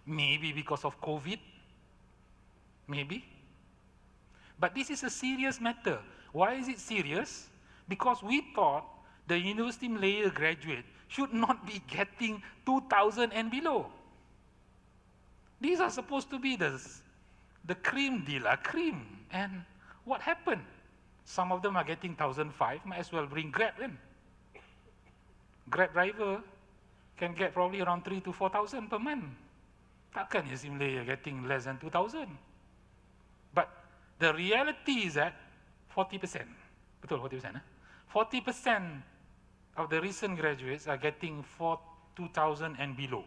Maybe because of COVID. Maybe. But this is a serious matter. Why is it serious? Because we thought the University Malaya graduate should not be getting 2,000 and below. These are supposed to be the cream de la cream. And what happened? Some of them are getting 1,500, might as well bring Grab in. Grab driver can get probably around 3,000 to 4,000 per month. Takkan University Malaya getting less than 2,000? But the reality is that 40%, betul 40%, 40% of the recent graduates are getting 2,000 and below.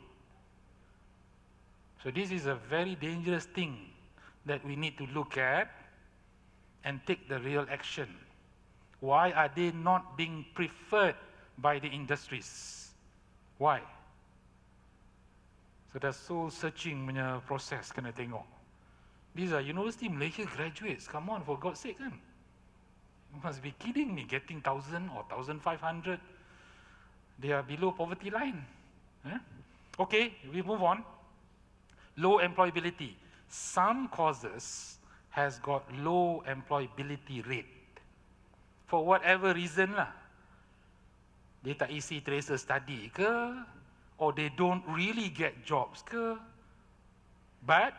So this is a very dangerous thing that we need to look at and take the real action. Why are they not being preferred by the industries? Why? So that's soul searching punya proses kena tengok. These are University Malaysia graduates. Come on, for God's sake kan. You must be kidding me, getting 1,000 or 1,500. They are below poverty line. Okay, we move on. Low employability. Some courses has got low employability rate. For whatever reason lah. Dia tak isi tracer study ke, or they don't really get jobs ke. But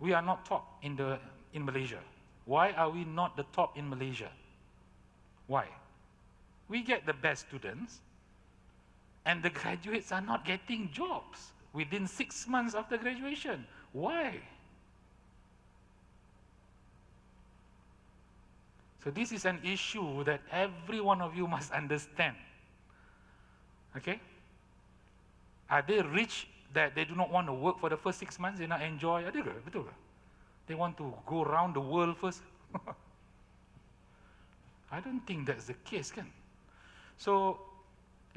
we are not top in Malaysia. Why are we not the top in Malaysia? Why? We get the best students, and the graduates are not getting jobs within 6 months after graduation. Why? So this is an issue that every one of you must understand. Okay? Are they rich that they do not want to work for the first 6 months, they not enjoy? Ada ke? Betul ke? They want to go around the world first? I don't think that's the case kan? So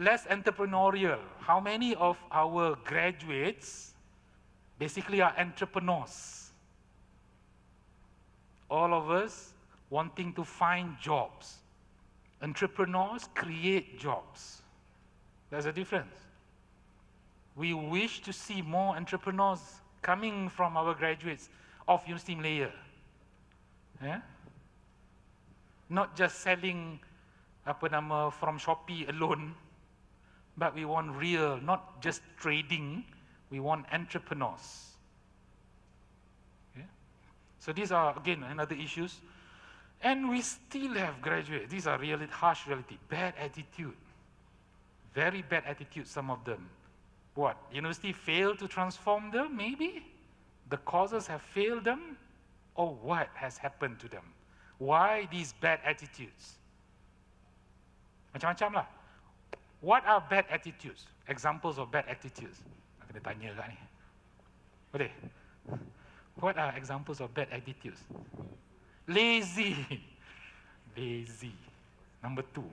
less entrepreneurial. How many of our graduates basically are entrepreneurs? All of us wanting to find jobs. Entrepreneurs create jobs. There's a difference. We wish to see more entrepreneurs coming from our graduates of Universiti Malaya. Yeah? Not just selling from Shopee alone, but we want real, not just trading, we want entrepreneurs. Yeah? So these are, again, another issues. And we still have graduates. These are really harsh reality. Bad attitude. Very bad attitude, some of them. What? University failed to transform them, maybe? The causes have failed them? Or what has happened to them? Why these bad attitudes? Macam-macam lah. What are bad attitudes? Examples of bad attitudes. Nak kena tanya kat ni. Boleh? What are examples of bad attitudes? Lazy. Lazy. Number 2.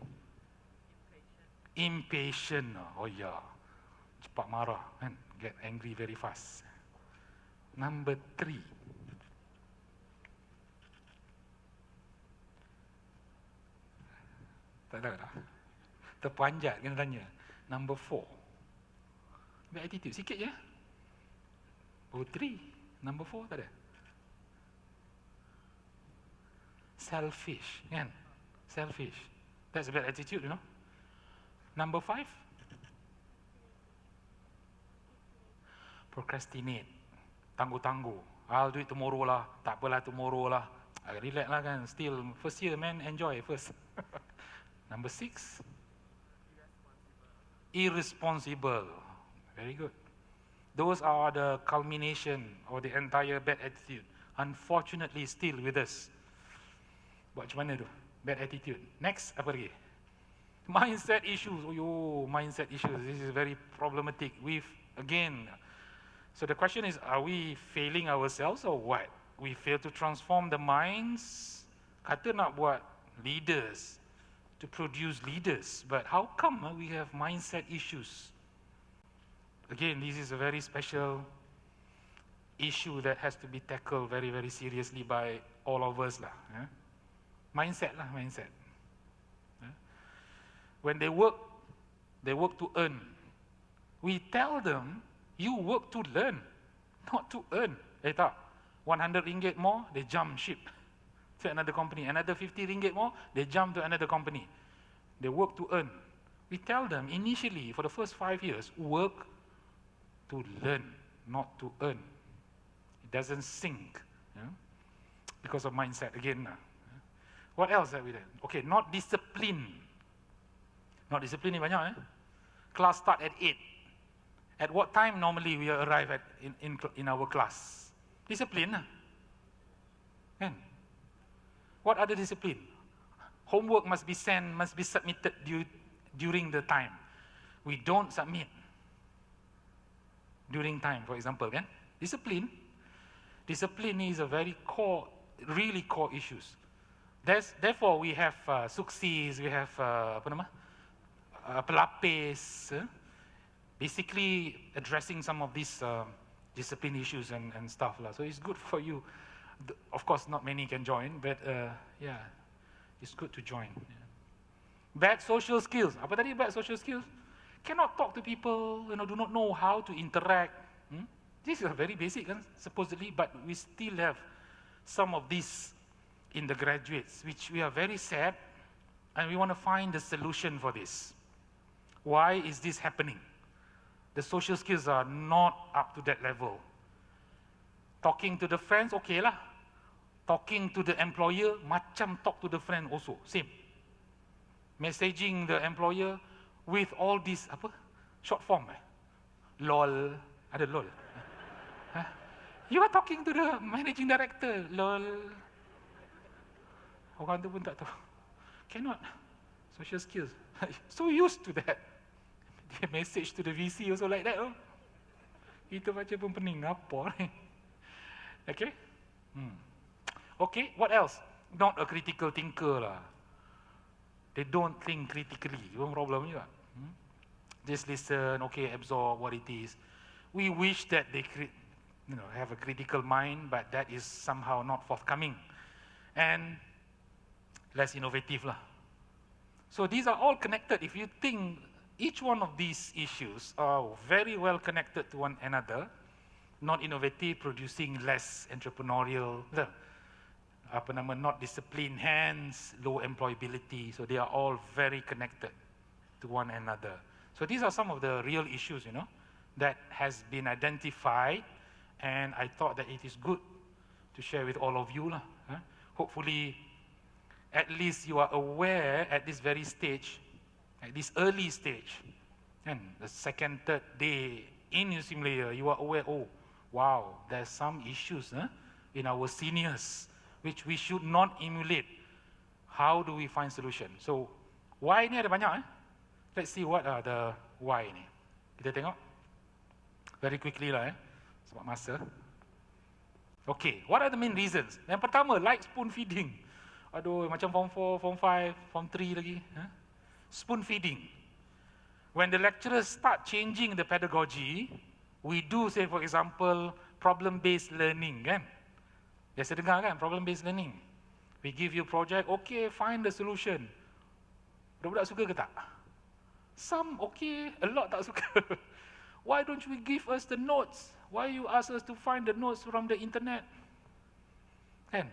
Impatient. Oh ya. Cepat marah kan? Get angry very fast. Number 3. Tak tahu dah. Terpanjat kena tanya. Number 4. Bad attitude sikit je. Oh 3. Number 4 tak ada. Selfish kan? Selfish. That's a bad attitude, you know. Number 5. Procrastinate. Tangguh-tangguh. I'll do it tomorrow lah. Tak apalah tomorrow lah. Relax lah kan. Still first year man, enjoy first. Number 6. Irresponsible. Very good. Those are the culmination of the entire bad attitude. Unfortunately, still with us. Buat macam mana tu? Bad attitude. Next, apa lagi? Mindset issues. Oh yo, mindset issues. This is very problematic. So the question is, are we failing ourselves or what? We fail to transform the minds. Kata nak buat leaders, to produce leaders. But how come we have mindset issues? Again, this is a very special issue that has to be tackled very, very seriously by all of us lah. Mindset lah, mindset. When they work to earn. We tell them, you work to learn, not to earn. Tak, 100 ringgit more, they jump ship to another company. Another 50 ringgit more, they jump to another company. They work to earn. We tell them initially, for the first 5 years, work to learn, not to earn. It doesn't sink because of mindset again. What else have we done? Okay, not discipline. Not discipline ni banyak. Class start at 8. At what time normally we arrive in our class? Discipline lah. Kan? What other discipline? Homework must be sent, must be submitted during the time. We don't submit during time, for example, kan? Discipline. Discipline is a very core, really core issues. Therefore, we have suksis, we have pelapis, basically addressing some of these discipline issues and stuff lah. So it's good for you. Of course, not many can join, but yeah, it's good to join. Yeah. Bad social skills. Apa tadi bad social skills? Cannot talk to people, do not know how to interact. This is very basic, supposedly, but we still have some of these in the graduates, which we are very sad, and we want to find the solution for this. Why is this happening? The social skills are not up to that level. Talking to the friends, okay lah. Talking to the employer, macam talk to the friend also, same. Messaging the employer with all this, short form LOL, ada LOL. You are talking to the managing director, LOL. Orang tu pun tak tahu. Cannot. Social skills. So used to that. Dia message to the VC also like that. Kita baca pun pening, apa ni? Okay? Okay, what else? Not a critical thinker lah. They don't think critically. Itu problem juga. just listen, okay, absorb what it is. We wish that they have a critical mind, but that is somehow not forthcoming. And less innovative lah. So these are all connected. If you think each one of these issues are very well connected to one another, not innovative, producing less entrepreneurial, not disciplined hands, low employability. So they are all very connected to one another. So these are some of the real issues, that has been identified, and I thought that it is good to share with all of you. Hopefully, at least you are aware at this very stage, at this early stage, and the second, third day in New Simlayer, you are aware, oh, wow, there's some issues in our seniors, which we should not emulate. How do we find solution? So, why ni ada banyak. Let's see what are the why ni. Kita tengok. Very quickly lah sebab masa. Okay, what are the main reasons? Yang pertama, like spoon feeding. Aduh, macam form 4, form 5, form 3 lagi. Spoon feeding. When the lecturers start changing the pedagogy, we do say, for example, problem-based learning, kan? Biasa dengar kan, problem-based learning. We give you project, okay, find the solution. Budak-budak suka ke tak? Some okay, a lot tak suka. Why don't you give us the notes? Why you ask us to find the notes from the internet? Kan?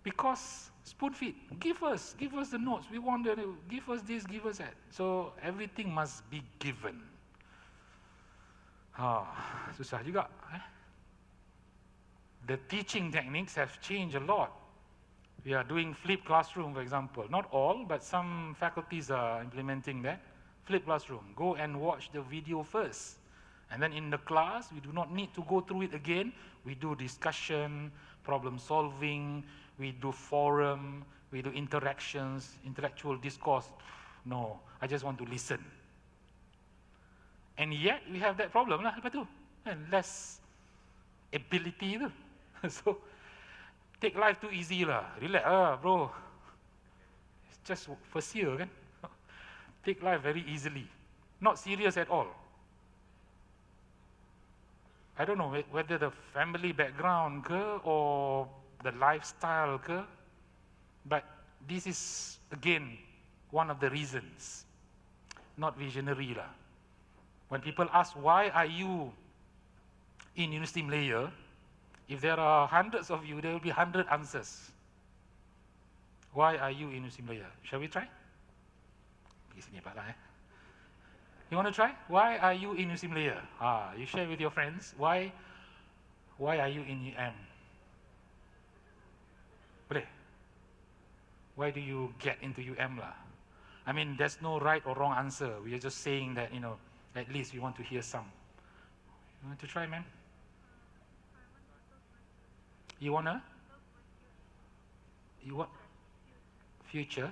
Because spoon feed, give us the notes. We want to give us this, give us that. So everything must be given. Susah juga. The teaching techniques have changed a lot. We are doing flipped classroom, for example. Not all, but some faculties are implementing that. Flipped classroom. Go and watch the video first. And then in the class, we do not need to go through it again. We do discussion, problem solving, we do forum, we do interactions, intellectual discourse. No, I just want to listen. And yet, we have that problem lah, lepas tu. And less ability tu. So, take life too easy lah. Relax bro. It's just first year kan. Take life very easily. Not serious at all. I don't know whether the family background ke or the lifestyle ke, but this is again one of the reasons. Not visionary lah. When people ask why are you in University Malaya, if there are hundreds of you, there will be 100 answers. Why are you in University Malaya? Shall we try? Pergi sini Pak lah You want to try? Why are you in University Malaya? You share with your friends. Why are you in UM? Boleh? Why do you get into UM lah? I mean, there's no right or wrong answer. We are just saying that, at least we want to hear some. You want to try, man? You want future?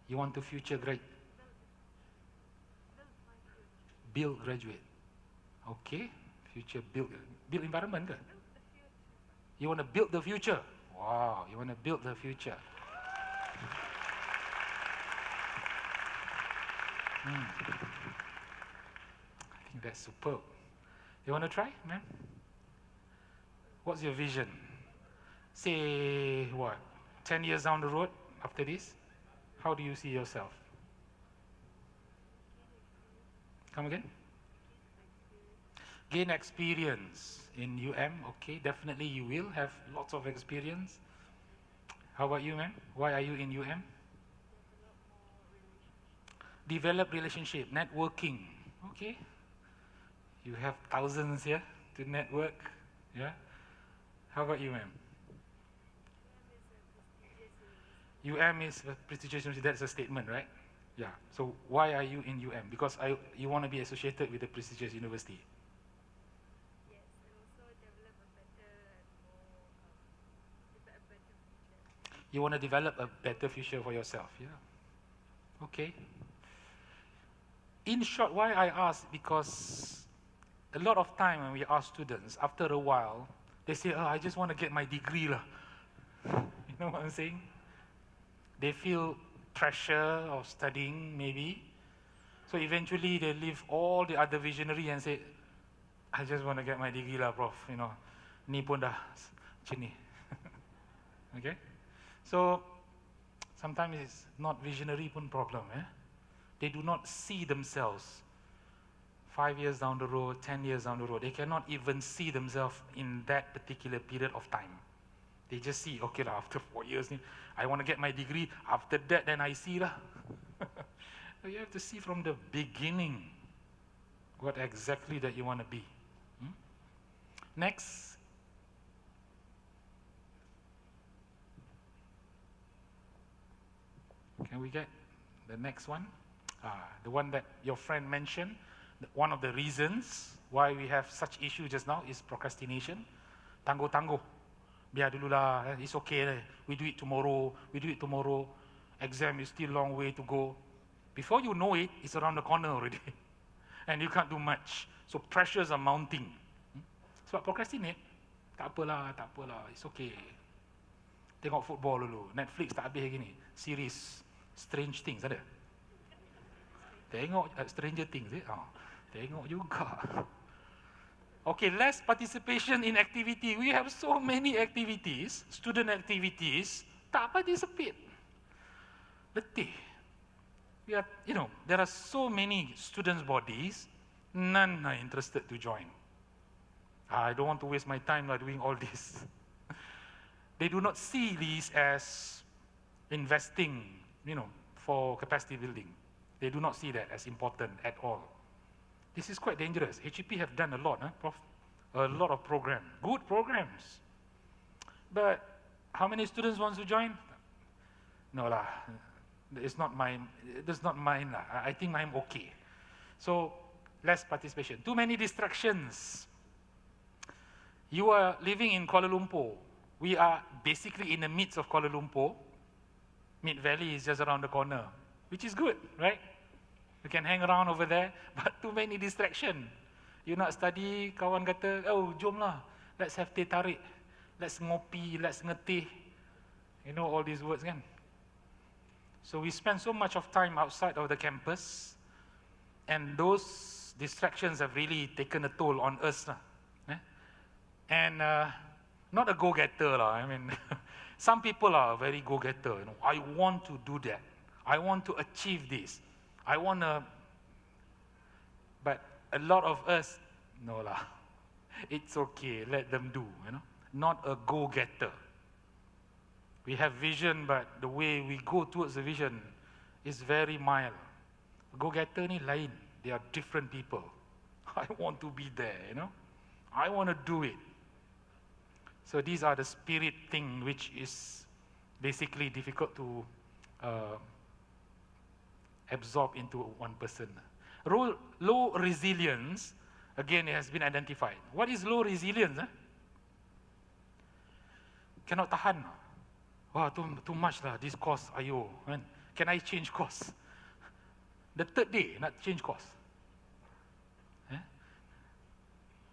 You want to future build graduate. Okay, future build environment ke? You want to build the future. Wow, you want to build the future. I think that's superb. You want to try, man? What's your vision? Say, 10 years down the road after this? How do you see yourself? Come again? Gain experience in okay, definitely you will have lots of experience. How about you, man? Why are you in Develop relationship, networking, okay. You have thousands here to network, yeah. How about you, ma'am? Is a prestigious university, that's a statement, right? Yeah, so why are you in Because you want to be associated with a prestigious university. Yes, and also develop a better future. You want to develop a better future for yourself, yeah. Okay. In short, why I ask, because a lot of time when we ask students, after a while, they say, I just want to get my degree lah. You know what I'm saying? They feel pressure of studying, maybe. So eventually they leave all the other visionary and say, I just want to get my degree lah, Prof. You know, ni pun dah macam ni. Okay? So sometimes it's not visionary pun problem. They do not see themselves 5 years down the road, 10 years down the road. They cannot even see themselves in that particular period of time. They just see, okay lah, after 4 years, I want to get my degree. After that, then I see lah. You have to see from the beginning what exactly that you want to be. Next. Can we get the next one? The one that your friend mentioned. One of the reasons why we have such issue just now is procrastination. Tangguh-tangguh. Biar dulu lah, it's okay. We do it tomorrow. We do it tomorrow. Exam is still long way to go. Before you know it, it's around the corner already. And you can't do much. So pressures are mounting. Sebab procrastinate, tak apalah, it's okay. Tengok football dulu. Netflix tak habis lagi ni. Series Strange Things ada? Tengok Stranger Things tengok juga. Okay, less participation in activity. We have so many activities, student activities, tak participate. Letih. There are so many students' bodies, none are interested to join. I don't want to waste my time doing all this. They do not see these as investing, for capacity building. They do not see that as important at all. This is quite dangerous. HEP have done a lot, Prof. A lot of programs, good programs. But how many students want to join? No lah, it's not mine. That's not mine lah. I think I'm okay. So less participation. Too many distractions. You are living in Kuala Lumpur. We are basically in the midst of Kuala Lumpur. Mid Valley is just around the corner, which is good, right? You can hang around over there, but too many distraction. You nak study, kawan kata, oh, jom lah, let's have teh tarik, let's ngopi, let's ngeteh. You know all these words, kan? So we spend so much of time outside of the campus, and those distractions have really taken a toll on us. And not a go-getter. I mean, some people are very go-getter. I want to do that. I want to achieve this. I want to, but a lot of us, no lah. It's okay, let them do, Not a go-getter. We have vision, but the way we go towards the vision is very mild. Go-getter ni lain. They are different people. I want to be there, I want to do it. So these are the spirit thing which is basically difficult to absorb into one person. Low resilience, again, it has been identified. What is low resilience? Cannot tahan. Wow, too much lah, this course, ayo. Can I change course? The third day, not change course.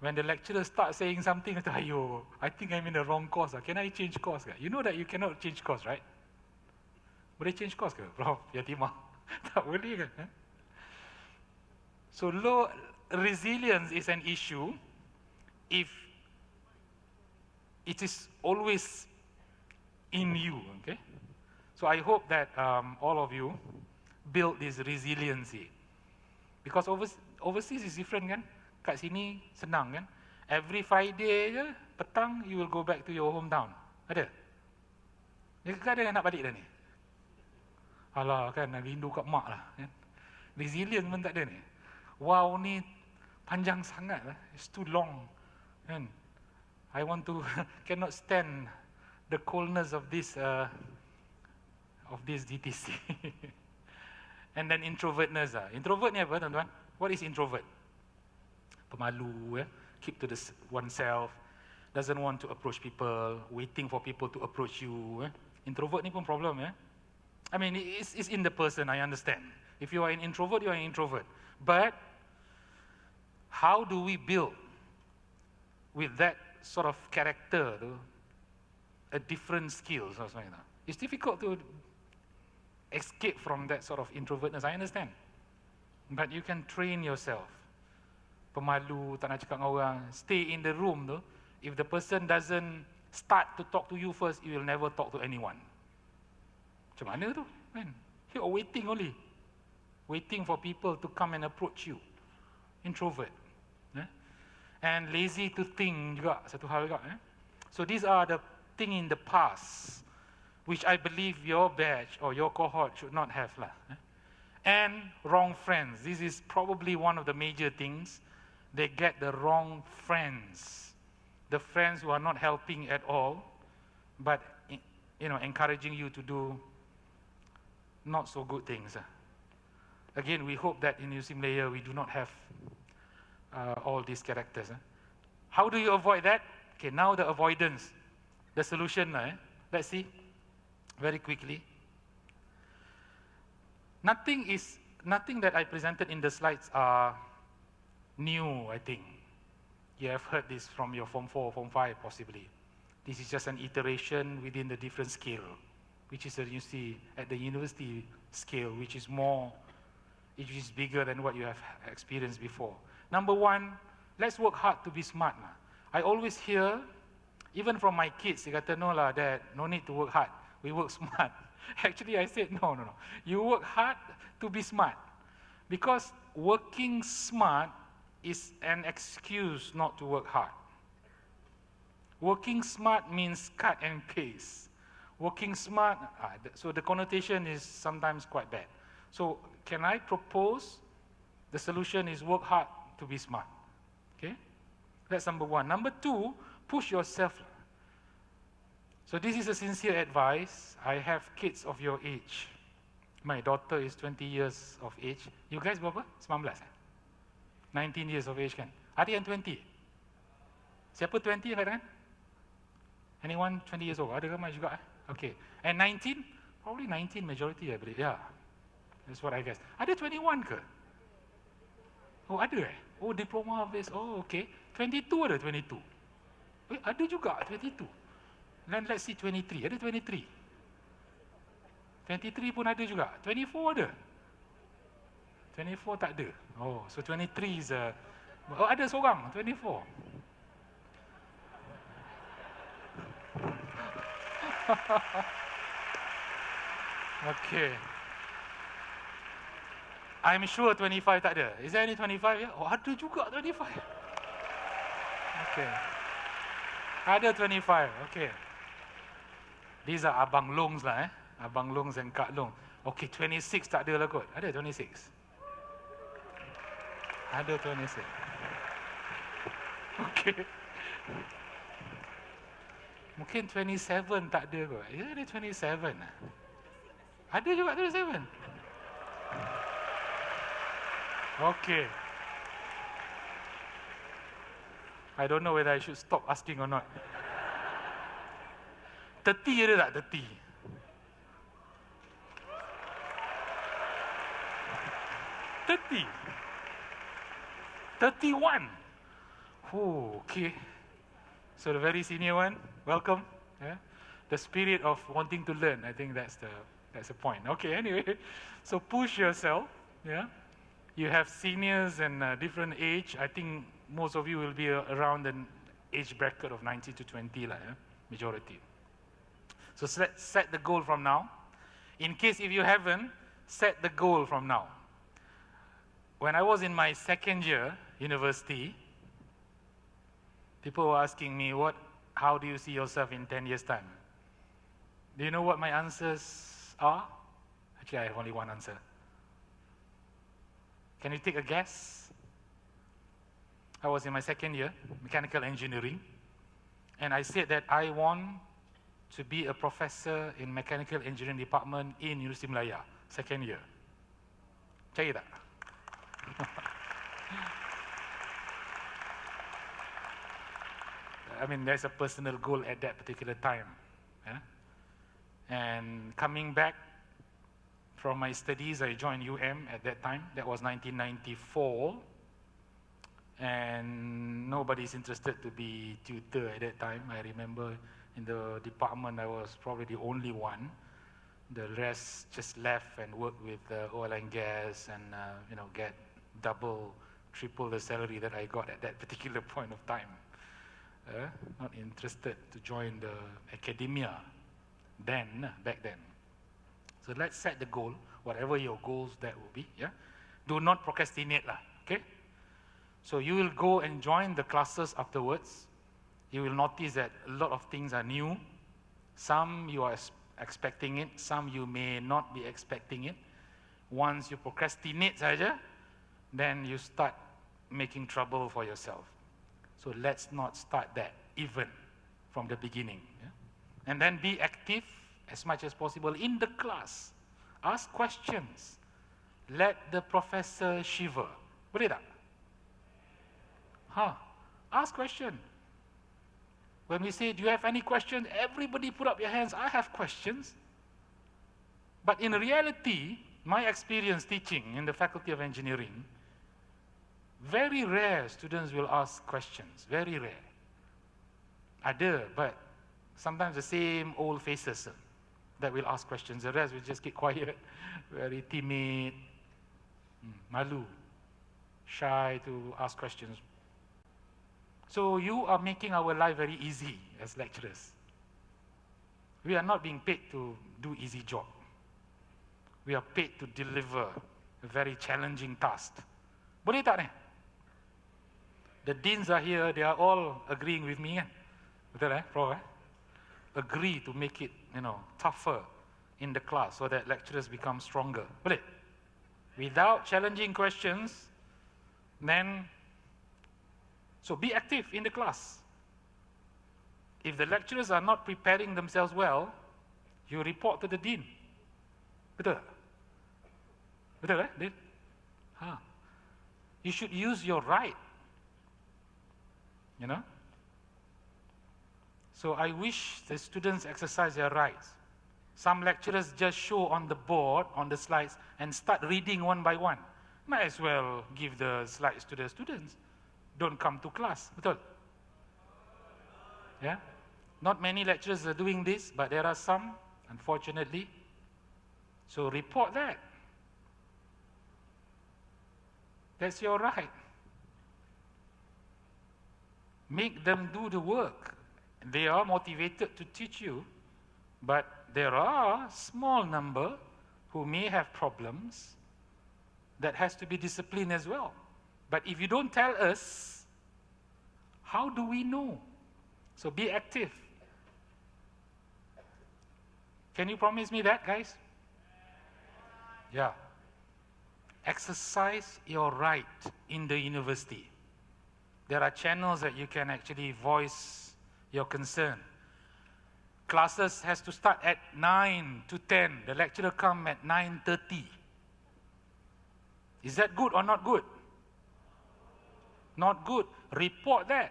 When the lecturer starts saying something, ayo, I think I'm in the wrong course. Can I change course? You know that you cannot change course, right? Boleh change course ke, Prof. Yatimah? Tak boleh kan? So low resilience is an issue if it is always in you, okay? So I hope that all of you build this resiliency. Because overseas is different kan? Kat sini senang kan? Every Friday je, petang, you will go back to your hometown. Ada? Dekat ada yang nak balik dah ni? Alah kan, rindu kat mak lah. Kan? Resilient pun tak ada ni. Wow ni panjang sangat lah. It's too long. Kan? I want to, cannot stand the coldness of this DTC. And then introvertness. Introvert ni apa tuan-tuan? What is introvert? Pemalu, keep to oneself, doesn't want to approach people, waiting for people to approach you. Introvert ni pun problem. I mean, it's in the person, I understand. If you are an introvert, you are an introvert. But how do we build with that sort of character a different skills? It's difficult to escape from that sort of introvertness, I understand. But you can train yourself. Pemalu, tak nak cakap dengan orang, stay in the room tu. If the person doesn't start to talk to you first, you will never talk to anyone. Macam mana tu? Kan? You're waiting only. Waiting for people to come and approach you. Introvert. And lazy to think juga, satu hal juga. So these are the thing in the past, which I believe your batch or your cohort should not have lah. And wrong friends. This is probably one of the major things. They get the wrong friends. The friends who are not helping at all, but encouraging you to do not so good things. Again, we hope that in UC Malaya we do not have all these characters. How do you avoid that? Okay, now the avoidance, the solution. Let's see, very quickly. Nothing that I presented in the slides are new, I think. You have heard this from your Form 4 or Form 5, possibly. This is just an iteration within the different scale, which is, you see, at the university scale, which is bigger than what you have experienced before. Number one, let's work hard to be smart. I always hear, even from my kids, they kata, no lah, Dad, no need to work hard. We work smart. Actually, I said, no. You work hard to be smart. Because working smart is an excuse not to work hard. Working smart means cut and paste. Working smart, so the connotation is sometimes quite bad. So can I propose the solution is work hard to be smart? Okay? That's number one. Number two, push yourself. So this is a sincere advice. I have kids of your age. My daughter is 20 years of age. You guys berapa? 19 19 years of age kan? Ada yang 20? Siapa 20 yang katakan? Anyone 20 years old? Ada ramai juga. Okay. And 19? Probably 19 majority I believe. Yeah. That's what I guess. Ada 21 ke? Oh ada Oh diploma base. Oh okay. 22 ada 22. Ada juga 22. Then let's see 23. Ada 23. 23 pun ada juga. 24 ada. 24 tak ada. Oh, so 23 is oh ada seorang 24. Okay. I'm sure 25 tak ada. Is there any 25 here? Oh, ada juga 25. Okay. Ada 25. Okay. These are abang longs lah Abang longs and kak long. Okay, 26 tak ada lah kot. Ada 26. Ada 26. Okay. Mungkin 27 tak ada kot. Ya, ada 27. Ada juga 27. Okay. I don't know whether I should stop asking or not. 30 ada tak? 30. 30. 31. Oh, okay. So the very senior one, welcome. Yeah? The spirit of wanting to learn, I think that's the point. Okay, anyway, so push yourself. Yeah, you have seniors and different age. I think most of you will be around the age bracket of 19 to 20 lah, majority. So set the goal from now. In case if you haven't, set the goal from now. When I was in my second year university, people were asking me, how do you see yourself in 10 years' time? Do you know what my answers are? Actually, I have only one answer. Can you take a guess? I was in my second year, mechanical engineering, and I said that I want to be a professor in mechanical engineering department in University Malaya, second year. Percaya tak? I mean, there's a personal goal at that particular time. Yeah? And coming back from my studies, I joined at that time. That was 1994. And nobody's interested to be tutor at that time. I remember in the department, I was probably the only one. The rest just left and worked with oil and gas and get double, triple the salary that I got at that particular point of time. Not interested to join the academia back then. So let's set the goal, whatever your goals that will be. Yeah, do not procrastinate lah. Okay. So you will go and join the classes afterwards. You will notice that a lot of things are new. Some you are expecting it, some you may not be expecting it. Once you procrastinate saja, then you start making trouble for yourself. So let's not start that even from the beginning. Yeah? And then be active as much as possible in the class. Ask questions. Let the professor shiver. Boleh tak? Ask question. When we say, do you have any questions? Everybody put up your hands. I have questions. But in reality, my experience teaching in the Faculty of Engineering, very rare students will ask questions. Very rare. Ada, but sometimes the same old faces that will ask questions. The rest will just keep quiet, very timid, malu, shy to ask questions. So you are making our life very easy as lecturers. We are not being paid to do easy job. We are paid to deliver a very challenging task. Boleh tak ni? The deans are here, they are all agreeing with me kan? Betul Prof? Agree to make it, tougher in the class so that lecturers become stronger. Boleh? Without challenging questions, then so be active in the class. If the lecturers are not preparing themselves well, you report to the dean. Betul? Betul Dean? You should use your right. So I wish the students exercise their rights. Some lecturers just show on the board, on the slides, and start reading one by one. Might as well give the slides to the students. Don't come to class. Betul? Yeah? Not many lecturers are doing this, but there are some, unfortunately. So report that. That's your right. Make them do the work. They are motivated to teach you, but there are a small number who may have problems that has to be disciplined as well. But if you don't tell us, how do we know? So be active. Can you promise me that, guys? Yeah. Exercise your right in the university. There are channels that you can actually voice your concern. Classes has to start at 9 to 10. The lecturer come at 9:30. Is that good or not good? Not good. Report that.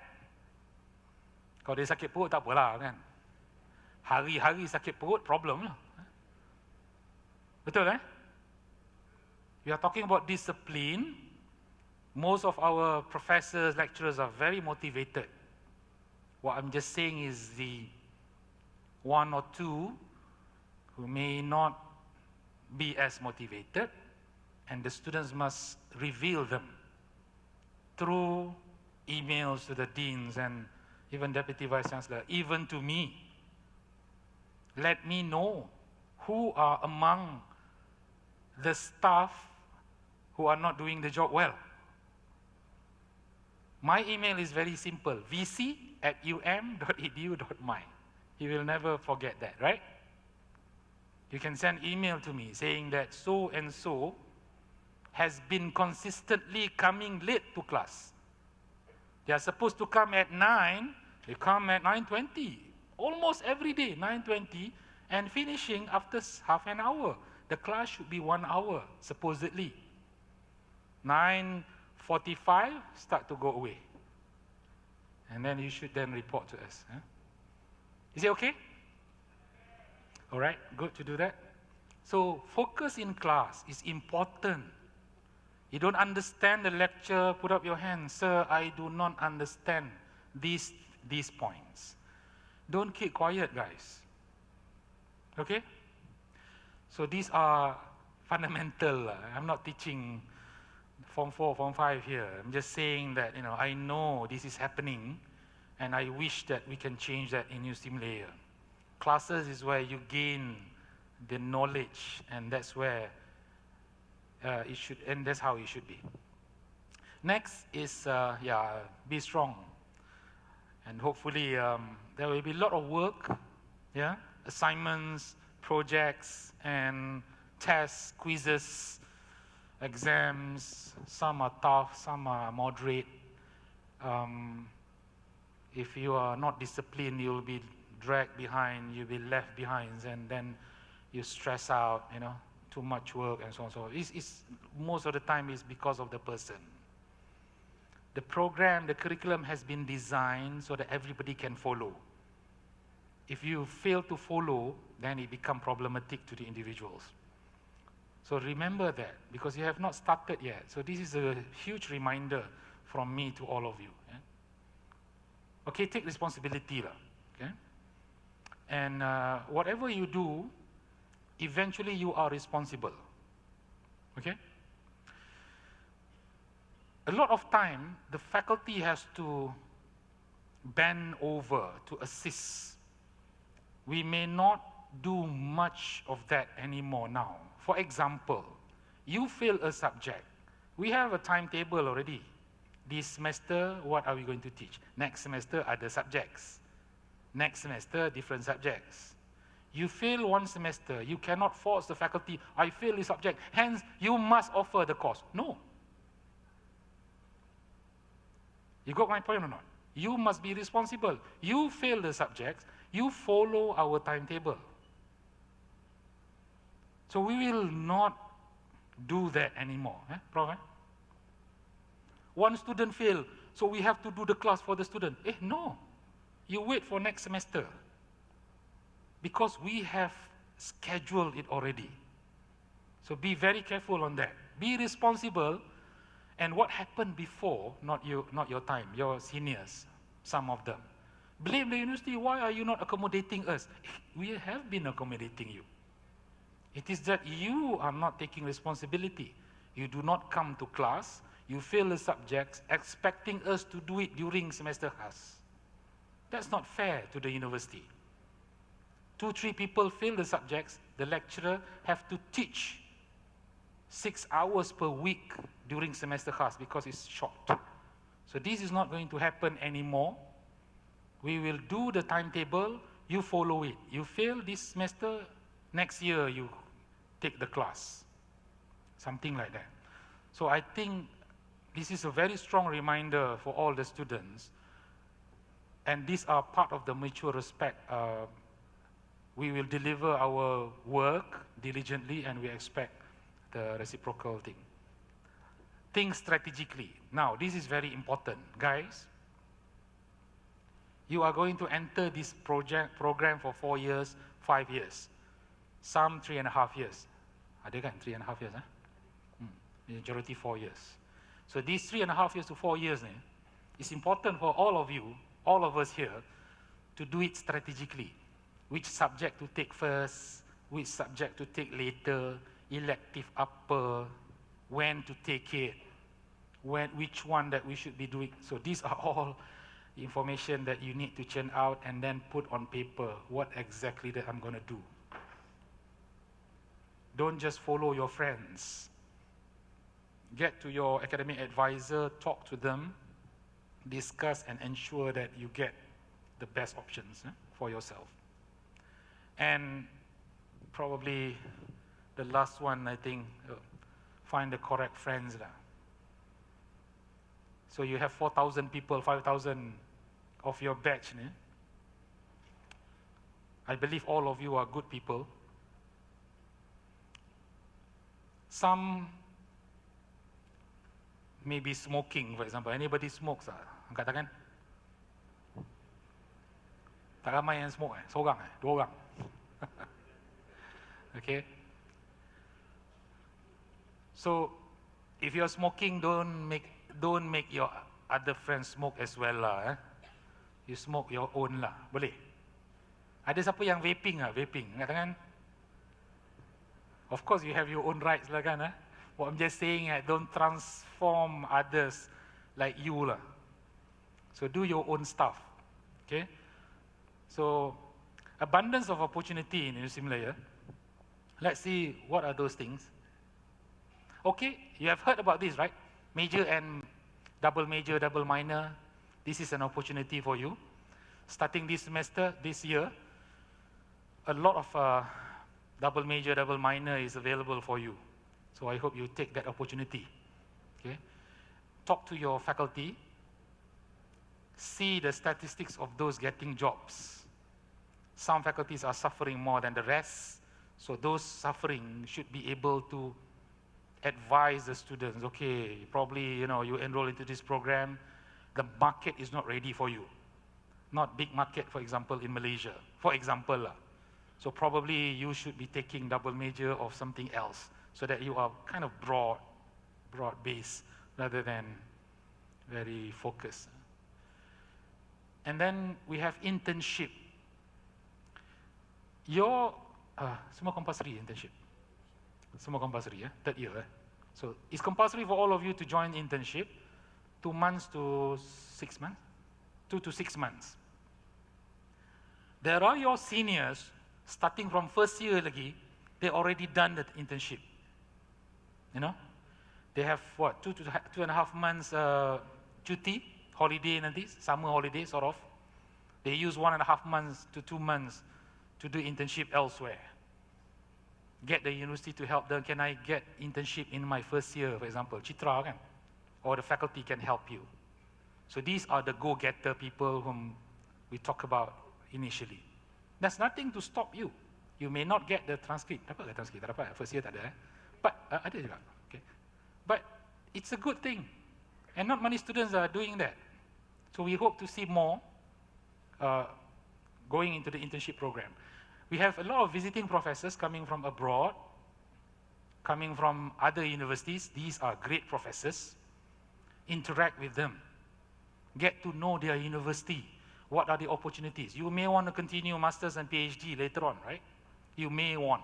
Kalau dia sakit perut, tak apalah kan. Hari-hari sakit perut, problem lah. Betul We are talking about discipline. Most of our professors, lecturers are very motivated. What I'm just saying is the one or two who may not be as motivated, and the students must reveal them through emails to the deans and even Deputy Vice Chancellor, even to me. Let me know who are among the staff who are not doing the job well. My email is very simple, vc@um.edu.my. You will never forget that, right? You can send email to me saying that so and so has been consistently coming late to class. They are supposed to come at 9, they come at 9:20. Almost every day, 9:20, and finishing after half an hour. The class should be 1 hour, supposedly. 9:45, start to go away. And then you should then report to us. Is it okay? All right, good to do that. So focus in class is important. You don't understand the lecture, put up your hand. Sir, I do not understand these points. Don't keep quiet, guys. Okay? So these are fundamental. I'm not teaching Form 4, Form 5 here. I'm just saying that, I know this is happening, and I wish that we can change that in New Steam Layer. Classes is where you gain the knowledge, and that's where it should, and that's how it should be. Next is, be strong. And hopefully there will be a lot of work, assignments, projects, and tests, quizzes, exams. Some are tough, some are moderate. If you are not disciplined, you'll be dragged behind, you'll be left behind, and then you stress out, too much work and so on. So it's most of the time is because of the person. The program, the curriculum has been designed so that everybody can follow. If you fail to follow, then it becomes problematic to the individuals. So remember that, because you have not started yet. So this is a huge reminder from me to all of you. Okay, take responsibility. Okay? And whatever you do, eventually you are responsible. Okay? A lot of time, the faculty has to bend over to assist. We may not do much of that anymore now. For example, you fail a subject. We have a timetable already. This semester, what are we going to teach? Next semester, other subjects. Next semester, different subjects. You fail one semester, you cannot force the faculty, I fail this subject, hence you must offer the course. No. You got my point or not? You must be responsible. You fail the subjects, you follow our timetable. So we will not do that anymore, Prof? One student failed, so we have to do the class for the student. No. You wait for next semester. Because we have scheduled it already. So be very careful on that. Be responsible. And what happened before, not your time, your seniors, some of them. Blame the university, why are you not accommodating us? We have been accommodating you. It is that you are not taking responsibility. You do not come to class, you fail the subjects, expecting us to do it during semester class. That's not fair to the university. 2-3 people fail the subjects, the lecturer have to teach 6 hours per week during semester class because it's short. So this is not going to happen anymore. We will do the timetable, you follow it. You fail this semester, next year you take the class. Something like that. So I think this is a very strong reminder for all the students. And these are part of the mutual respect. We will deliver our work diligently and we expect the reciprocal thing. Think strategically. Now, this is very important. Guys, you are going to enter this program for 4 years, 5 years. Some 3.5 years. Ada kan 3.5 years? Majority 4 years. So these 3.5 years to 4 years, it's important for all of you, all of us here, to do it strategically. Which subject to take first, which subject to take later, elective upper, when to take it, which one that we should be doing. So these are all information that you need to churn out and then put on paper what exactly that I'm going to do. Don't just follow your friends. Get to your academic advisor, talk to them, discuss and ensure that you get the best options for yourself. And probably the last one, I think, find the correct friends. So you have 4,000 people, 5,000 of your batch. I believe all of you are good people. Some may be smoking, for example. Anybody smokes? Angkat tangan. Tak ramai yang smoke, seorang, 2 orang. Okay. So, if you're smoking, don't make your other friends smoke as well lah. You smoke your own lah, boleh? Ada siapa yang vaping Vaping, angkat tangan. Of course, you have your own rights lah kan. What I'm just saying, don't transform others like you lah. So do your own stuff, okay? So abundance of opportunity in University Malaya. Let's see what are those things. Okay, you have heard about this, right? Major and double major, double minor. This is an opportunity for you. Starting this semester, this year, a lot of double major, double minor is available for you. So I hope you take that opportunity. Okay? Talk to your faculty. See the statistics of those getting jobs. Some faculties are suffering more than the rest. So those suffering should be able to advise the students, okay, probably you enroll into this program, the market is not ready for you. Not big market, for example, in Malaysia, for example. So probably you should be taking double major or something else so that you are kind of broad base rather than very focused. And then we have internship. Your, semua compulsory internship. Semua compulsory, third year. So it's compulsory for all of you to join internship, 2 months to 6 months, 2 to 6 months. There are your seniors, starting from first year lagi, they already done the internship. They have what, 2.5 months cuti, holiday nanti, summer holiday sort of. They use 1.5 months to 2 months to do internship elsewhere. Get the university to help them. Can I get internship in my first year, for example, Citra kan? Or the faculty can help you. So these are the go-getter people whom we talk about initially. There's nothing to stop you. You may not get the transcript. Dapat ke transcript? Tak dapat. First year tak ada. But ada juga. Okay. But it's a good thing. And not many students are doing that. So we hope to see more going into the internship program. We have a lot of visiting professors coming from abroad, coming from other universities. These are great professors. Interact with them. Get to know their university. What are the opportunities? You may want to continue masters and PhD later on, right? You may want.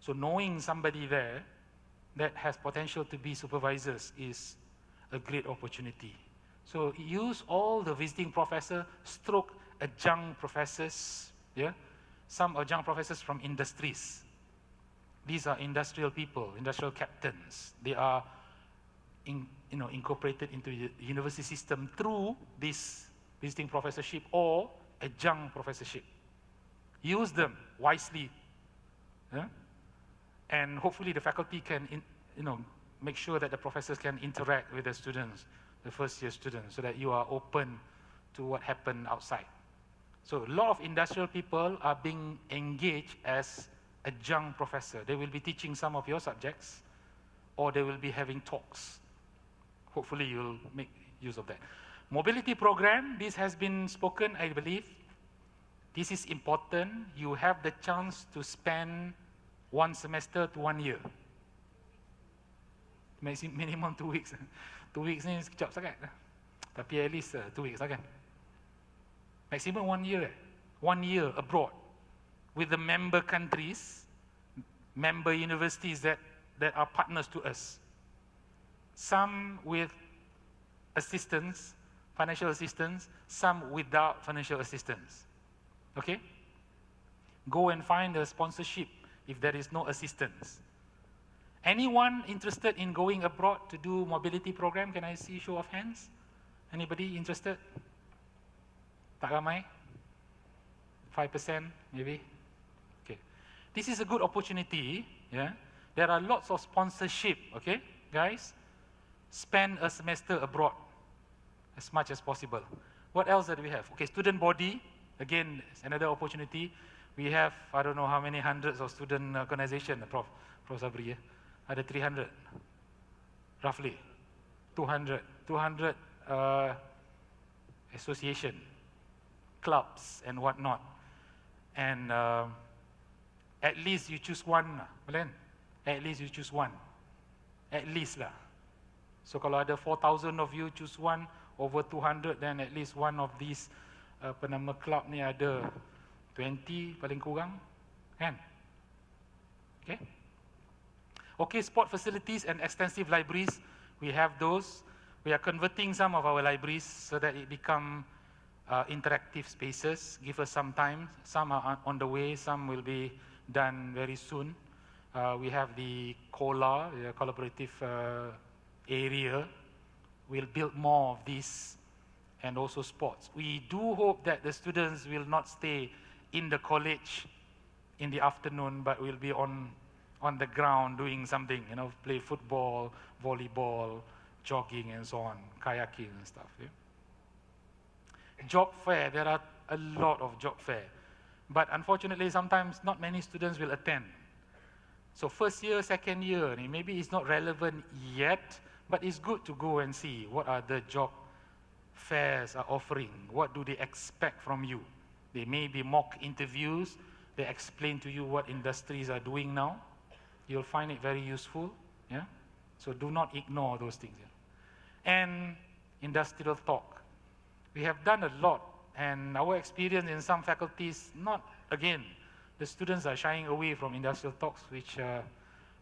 So knowing somebody there that has potential to be supervisors is a great opportunity. So use all the visiting professor, stroke adjunct professors, yeah? Some adjunct professors from industries. These are industrial people, industrial captains. They are incorporated into the university system through this visiting professorship or adjunct professorship. Use them wisely. Yeah? And hopefully the faculty can make sure that the professors can interact with the students, the first year students, so that you are open to what happened outside. So a lot of industrial people are being engaged as adjunct professor. They will be teaching some of your subjects, or they will be having talks. Hopefully you'll make use of that. Mobility program, this has been spoken, I believe. This is important. You have the chance to spend 1 semester to 1 year. Minimum 2 weeks. 2 weeks ni sekejap sangat. Tapi at least 2 weeks lah kan. Maximum 1 year. 1 year abroad with the member countries, member universities that are partners to us. Some with assistance, financial assistance, some without financial assistance. Okay? Go and find a sponsorship if there is no assistance. Anyone interested in going abroad to do mobility program? Can I see show of hands? Anybody interested? Tak ramai? 5% maybe? Okay. This is a good opportunity. Yeah? There are lots of sponsorship, okay, guys? Spend a semester abroad as much as possible. What else that we have? Okay, student body, again, another opportunity. We have, I don't know how many hundreds of student organization, Prof. Sabri, ada 300, roughly, 200 association, clubs and whatnot. And at least you choose one, Malen? At least you choose one. At least lah. So kalau ada 4,000 of you choose one, over 200, then at least one of these penama club ni ada 20 paling kurang, kan? Okay? Okay, sport facilities and extensive libraries, we have those. We are converting some of our libraries so that it become interactive spaces. Give us some time. Some are on the way, some will be done very soon. We have the COLA, the collaborative area. We'll build more of these, and also sports. We do hope that the students will not stay in the college in the afternoon, but will be on the ground doing something, you know, play football, volleyball, jogging and so on, kayaking and stuff. Yeah? Job fair, there are a lot of job fair. But unfortunately, sometimes not many students will attend. So first year, second year, maybe it's not relevant yet, but it's good to go and see what are the job fairs are offering. What do they expect from you? They may be mock interviews. They explain to you what industries are doing now. You'll find it very useful. Yeah? So do not ignore those things. Yeah? And industrial talk. We have done a lot, and our experience in some faculties, not, again, the students are shying away from industrial talks, which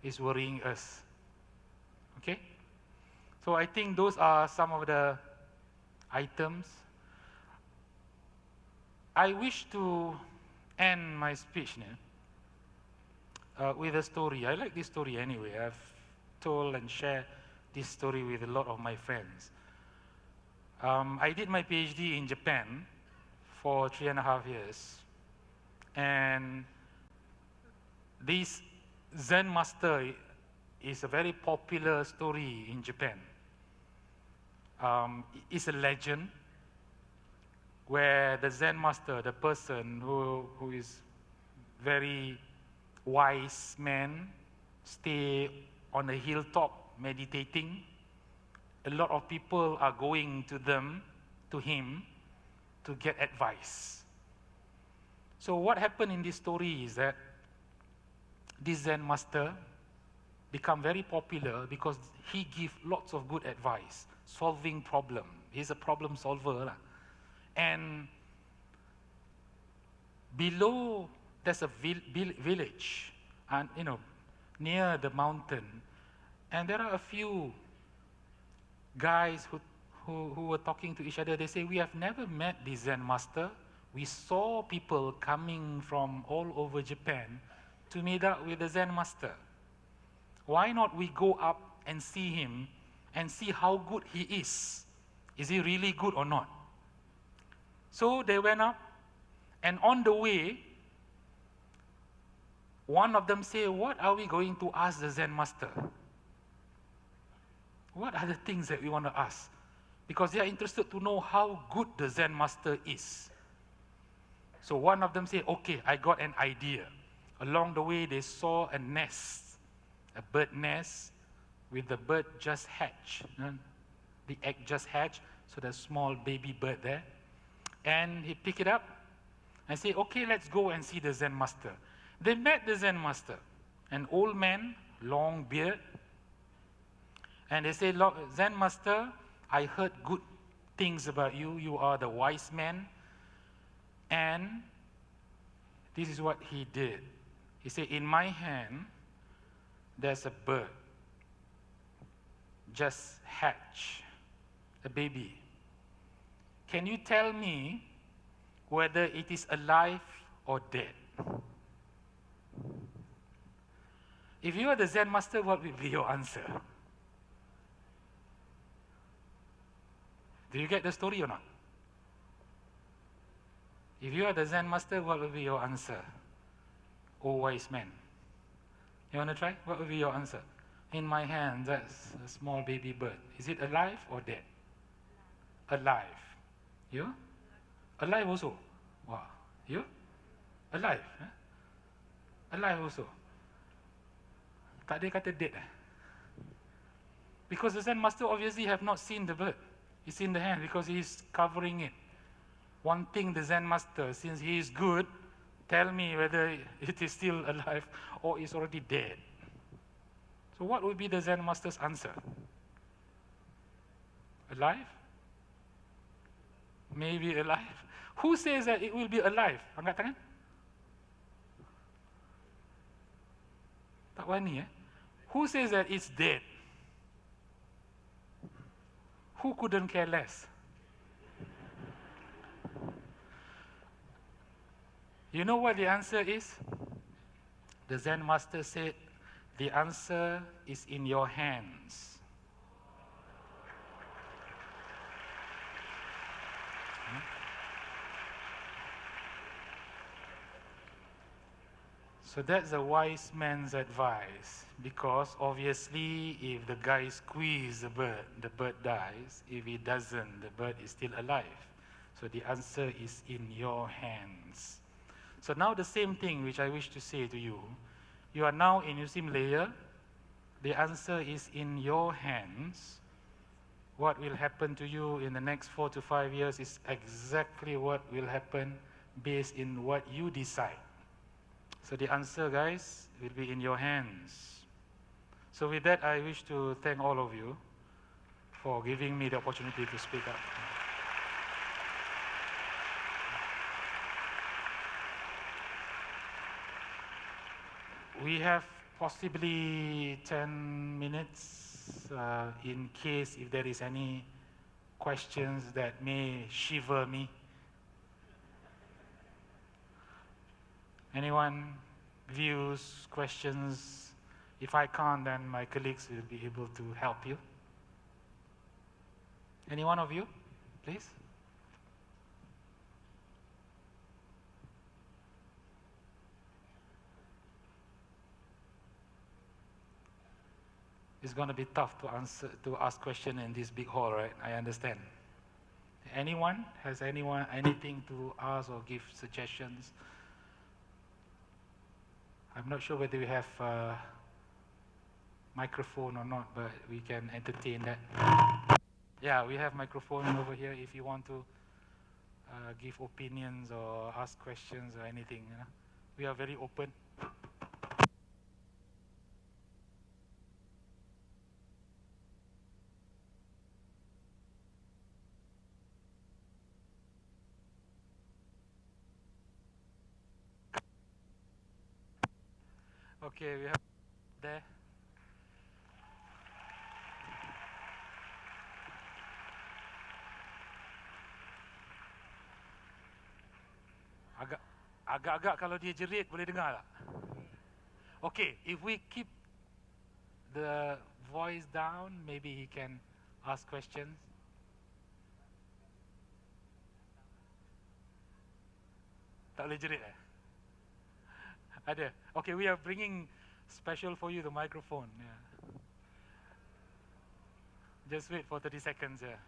is worrying us. Okay? So I think those are some of the items. I wish to end my speech now with a story. I like this story anyway. I've told and shared this story with a lot of my friends. I did my PhD in Japan for 3.5 years. And this Zen master is a very popular story in Japan. It's a legend where the Zen master, the person who is very wise man, stay on a hilltop meditating. A lot of people are going to him to get advice. So what happened in this story is that this Zen master become very popular because he gives lots of good advice, solving problem. He's a problem solver. And below, there's a village, and near the mountain, and there are a few guys who were talking to each other. They say, we have never met the Zen master. We saw people coming from all over Japan to meet up with the Zen master. Why not we go up and see him and see how good he is? Is he really good or not? So they went up, and on the way, one of them said, what are we going to ask the Zen master? What are the things that we want to ask? Because they are interested to know how good the Zen master is. So one of them said, okay, I got an idea. Along the way, they saw a nest, a bird nest, with the bird just hatched. The egg just hatched, so there's a small baby bird there. And he picked it up and said, okay, let's go and see the Zen master. They met the Zen master, an old man, long beard. And they say, Zen master, I heard good things about you. You are the wise man. And this is what he did. He said, in my hand, there's a bird, just hatch, a baby. Can you tell me whether it is alive or dead? If you are the Zen master, what will be your answer? Do you get the story or not? If you are the Zen master, what will be your answer? O wise man. You want to try? What will be your answer? In my hand, that's a small baby bird. Is it alive or dead? Alive. You? Alive also. Wow. You? Alive. Alive also. Tak ada kata dead. Because the Zen master obviously have not seen the bird. It's in the hand because he's covering it. One thing the Zen master, since he is good, tell me whether it is still alive or is already dead. So what would be the Zen master's answer? Alive? Maybe alive? Who says that it will be alive? Angkat tangan. Tak wani Who says that it's dead? Who couldn't care less? You know what the answer is? The Zen master said, the answer is in your hands. So that's a wise man's advice, because obviously if the guy squeezes the bird dies. If he doesn't, the bird is still alive. So the answer is in your hands. So now the same thing which I wish to say to you, you are now in Muslim layer, the answer is in your hands. What will happen to you in the next 4 to 5 years is exactly what will happen based in what you decide. So the answer, guys, will be in your hands. So with that, I wish to thank all of you for giving me the opportunity to speak up. We have possibly 10 minutes in case if there is any questions that may shiver me. Anyone, views, questions? If I can't, then my colleagues will be able to help you. Any one of you, please? It's going to be tough to ask questions in this big hall, right? I understand. Anyone? Has anyone anything to ask or give suggestions? I'm not sure whether we have a microphone or not, but we can entertain that. Yeah, we have microphone over here if you want to give opinions or ask questions or anything. You know? We are very open. Okay, we have there. Agak-agak kalau dia jerit boleh dengar tak? Okay, if we keep the voice down, maybe he can ask questions. Tak boleh jerit eh? Ada. Okay, we are bringing special for you the microphone. Yeah. Just wait for 30 seconds. Yeah.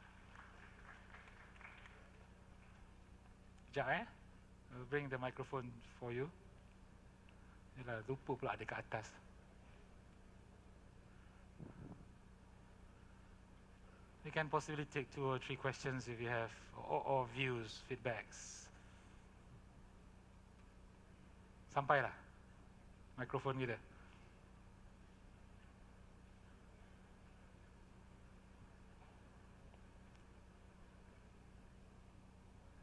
Sekejap eh. We'll bring the microphone for you. Yalah, lupa pula ada kat atas. We can possibly take 2 or 3 questions if you have, or views, feedbacks. Sampailah mikrofon kita.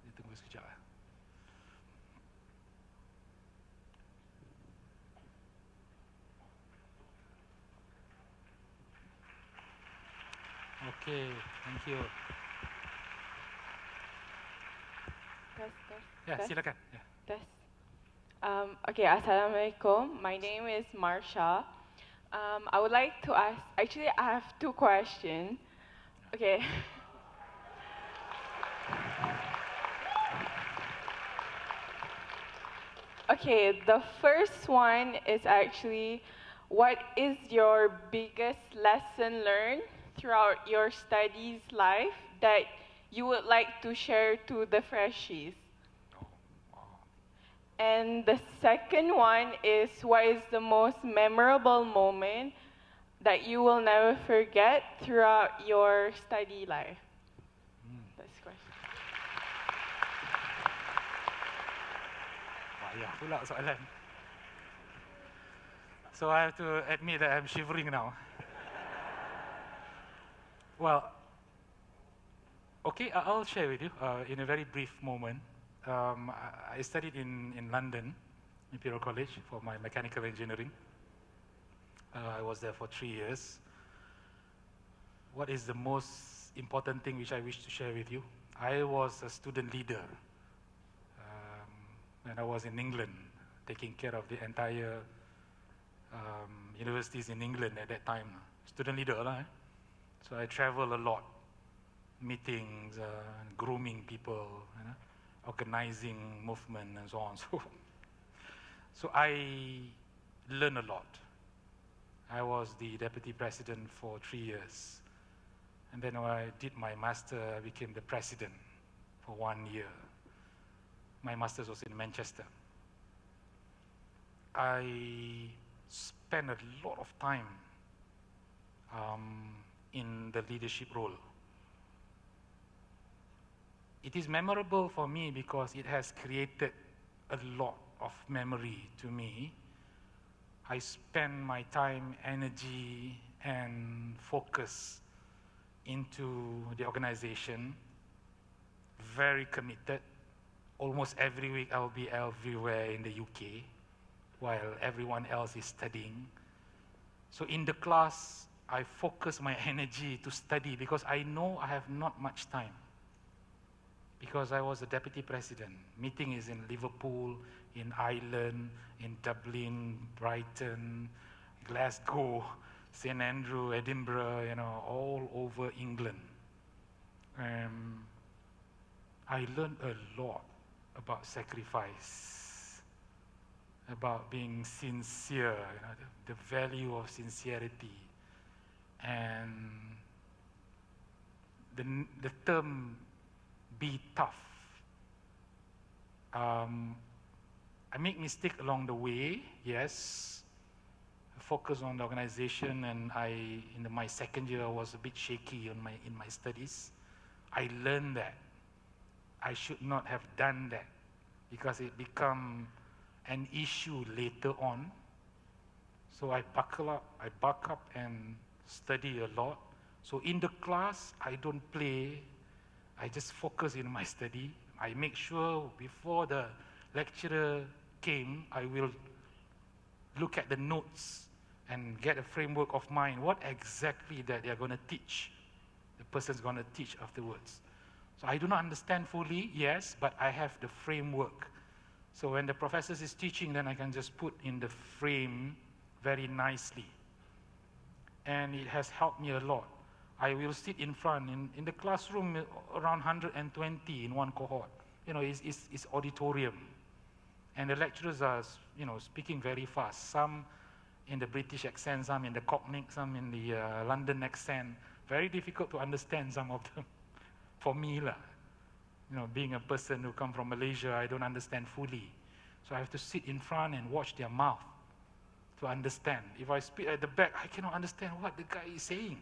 Kita tunggu sekejap lah. Okay, thank you. Ya, silakan. Ya. Okay, Assalamualaikum. My name is Marsha. I would like to ask, actually I have 2 questions. Okay. Okay, the first one is actually, what is your biggest lesson learned throughout your studies life that you would like to share to the freshies? And the second one is, what is the most memorable moment that you will never forget throughout your study life? That's the question. Payah pula soalan. So I have to admit that I'm shivering now. Well, okay, I'll share with you in a very brief moment. I studied in London, Imperial College, for my mechanical engineering. I was there for 3 years. What is the most important thing which I wish to share with you? I was a student leader when I was in England, taking care of the entire universities in England at that time. Student leader lah. So I travel a lot, meetings, grooming people, organizing movement and so on. So I learned a lot. I was the deputy president for 3 years. And then when I did my master, I became the president for 1 year. My master's was in Manchester. I spent a lot of time in the leadership role. It is memorable for me because it has created a lot of memory to me. I spend my time, energy, and focus into the organization, very committed. Almost every week I'll be everywhere in the UK while everyone else is studying. So in the class, I focus my energy to study because I know I have not much time. Because I was the deputy president. Meeting is in Liverpool, in Ireland, in Dublin, Brighton, Glasgow, St. Andrew, Edinburgh, all over England. I learned a lot about sacrifice, about being sincere, the value of sincerity. And the term be tough. I make mistakes along the way, yes. I focus on the organization, and in my second year I was a bit shaky in my studies. I learned that I should not have done that because it became an issue later on. So I buck up and study a lot. So in the class, I don't play. I just focus in my study. I make sure before the lecturer came, I will look at the notes and get a framework of mind, what exactly that they're going to teach, the person's going to teach afterwards. So I do not understand fully, yes, but I have the framework. So when the professor is teaching, then I can just put in the frame very nicely. And it has helped me a lot. I will sit in front, in the classroom, around 120 in one cohort. It's auditorium. And the lecturers are, speaking very fast. Some in the British accent, some in the Cockney, some in the London accent. Very difficult to understand some of them. For me, being a person who come from Malaysia, I don't understand fully. So I have to sit in front and watch their mouth to understand. If I speak at the back, I cannot understand what the guy is saying.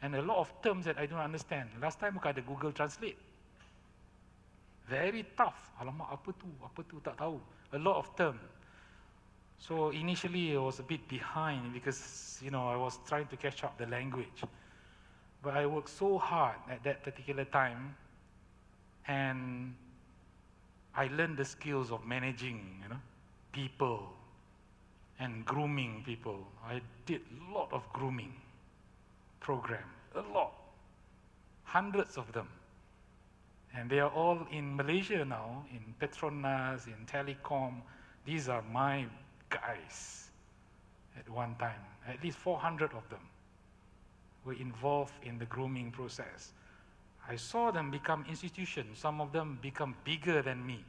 And a lot of terms that I don't understand. Last time I had Google Translate. Very tough. Alamak, apa tu, tak tahu. A lot of terms. So initially I was a bit behind because, I was trying to catch up the language. But I worked so hard at that particular time, and I learned the skills of managing, people and grooming people. I did a lot of grooming program, a lot, hundreds of them. And they are all in Malaysia now, in Petronas, in Telecom. These are my guys at one time, at least 400 of them were involved in the grooming process. I saw them become institutions. Some of them become bigger than me.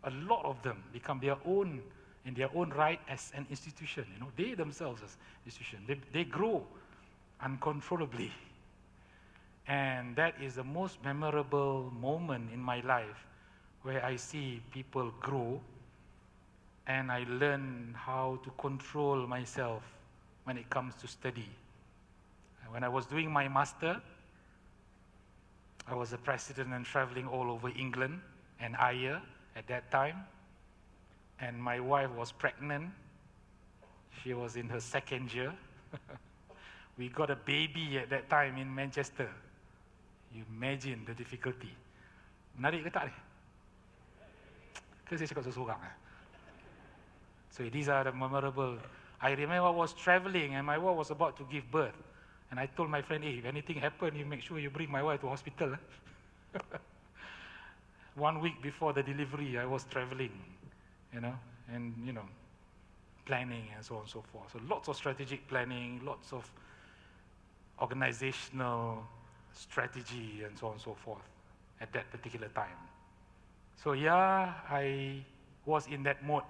A lot of them become their own, in their own right as an institution. They themselves as institution. They grow uncontrollably. And that is the most memorable moment in my life where I see people grow and I learn how to control myself when it comes to study. When I was doing my master, I was a president and traveling all over England and Ireland at that time. And my wife was pregnant. She was in her second year. We got a baby at that time in Manchester. You imagine the difficulty. Menarik ke tak ni? Ke saya cakap seorang? So these are the memorable. I remember I was traveling and my wife was about to give birth. And I told my friend, hey, if anything happens, you make sure you bring my wife to hospital. 1 week before the delivery, I was traveling, and planning and so on and so forth. So lots of strategic planning, lots of organizational strategy and so on and so forth at that particular time. So yeah, I was in that mode,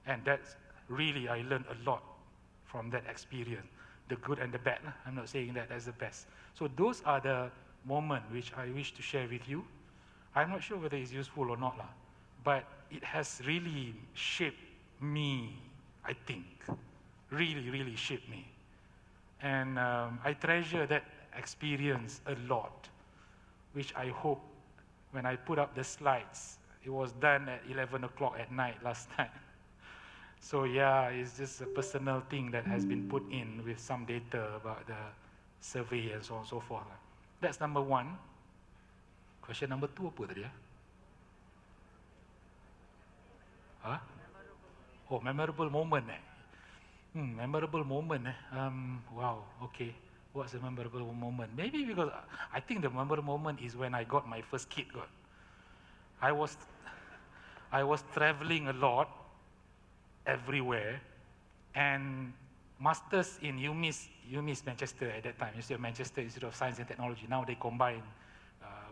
and that's really, I learned a lot from that experience, the good and the bad. I'm not saying that as the best. So those are the moments which I wish to share with you. I'm not sure whether it's useful or not, but it has really shaped me, I think. Really, really shaped me. And I treasure that experience a lot, which I hope when I put up the slides, it was done at 11 o'clock at night last night. So yeah, it's just a personal thing that has been put in with some data about the survey and so on and so forth. That's number one. Question number two apa tadi ya? Huh? Oh, memorable moment memorable moment wow, okay. What's a memorable moment? Maybe because I think the memorable moment is when I got my first kid. I was traveling a lot, everywhere, and masters in UMIS Manchester at that time, University of Manchester Institute of Science and Technology. Now they combine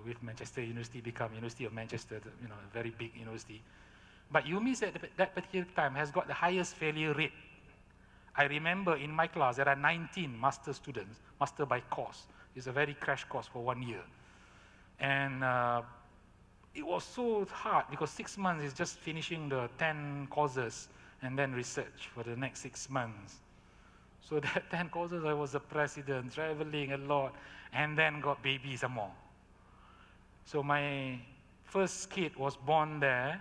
with Manchester University, become University of Manchester, a very big university. But UMIS at that particular time has got the highest failure rate. I remember in my class there are 19 master students, master by course. It's a very crash course for 1 year. And it was so hard because 6 months is just finishing the 10 courses and then research for the next 6 months. So that 10 courses, I was the president, traveling a lot, and then got baby some more. So my first kid was born there.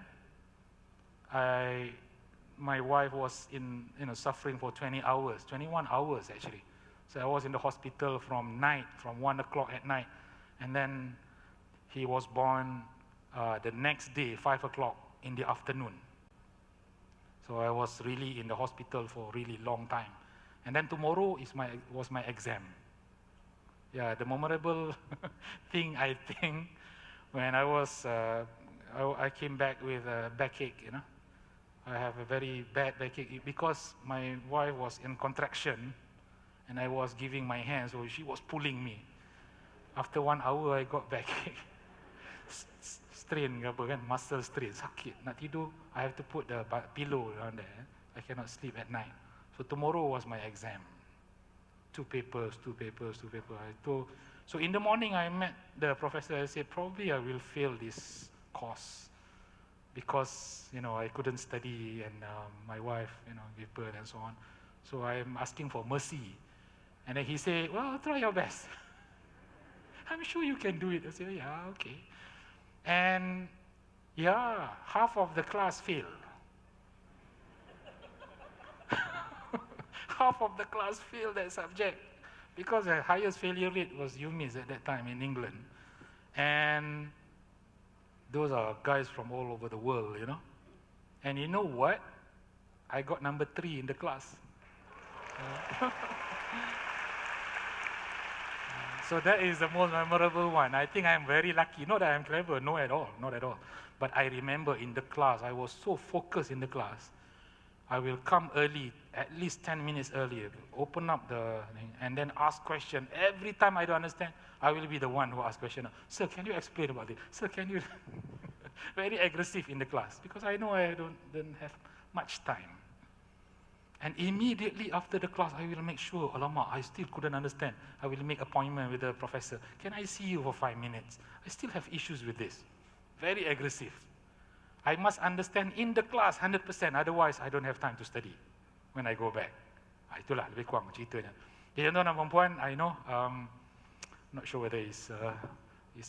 My wife was suffering for 20 hours, 21 hours actually. So I was in the hospital from 1 o'clock at night, and then he was born the next day, 5 o'clock in the afternoon. So I was really in the hospital for a really long time. And then tomorrow was my exam. Yeah, the memorable thing, I think, when I came back with a backache, I have a very bad backache because my wife was in contraction and I was giving my hand, so she was pulling me. After 1 hour, I got backache. Strain, muscle strain, sakit. Nak tidur, I have to put the pillow down there. I cannot sleep at night. So tomorrow was my exam. 2 papers. So in the morning, I met the professor. I said, probably I will fail this course because I couldn't study, and my wife gave birth and so on. So I'm asking for mercy. And then he said, well, try your best. I'm sure you can do it. I said, yeah, okay. And yeah, half of the class failed. Half of the class failed that subject because the highest failure rate was UMIS at that time in England. And those are guys from all over the world, And you know what? I got number 3 in the class. So that is the most memorable one. I think I'm very lucky. Not that I'm clever, no at all, not at all. But I remember in the class, I was so focused in the class. I will come early, at least 10 minutes earlier, open up the thing, and then ask question. Every time I don't understand, I will be the one who asks question. Sir, can you explain about it? Sir, can you? Very aggressive in the class because I know I don't have much time. And immediately after the class, I will make sure, alamak, I still couldn't understand. I will make appointment with the professor. Can I see you for 5 minutes? I still have issues with this. Very aggressive. I must understand in the class 100%, otherwise I don't have time to study when I go back. Itulah lebih kurang ceritanya. Jadi tuan dan puan, I know, not sure whether it's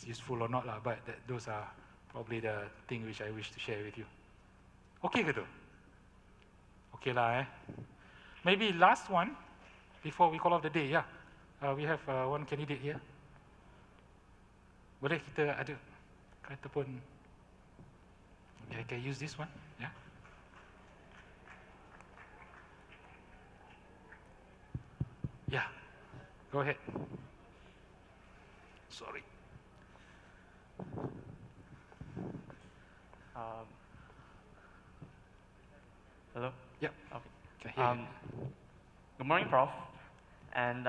useful or not, but those are probably the thing which I wish to share with you. Okay ke tu? Okay lah Maybe last one, before we call off the day, yeah. We have one candidate here. Boleh kita ada, ataupun, okay, I can use this one, yeah. Yeah, go ahead. Sorry. Hello? Yeah. Okay. Can hear you. Good morning, Prof. And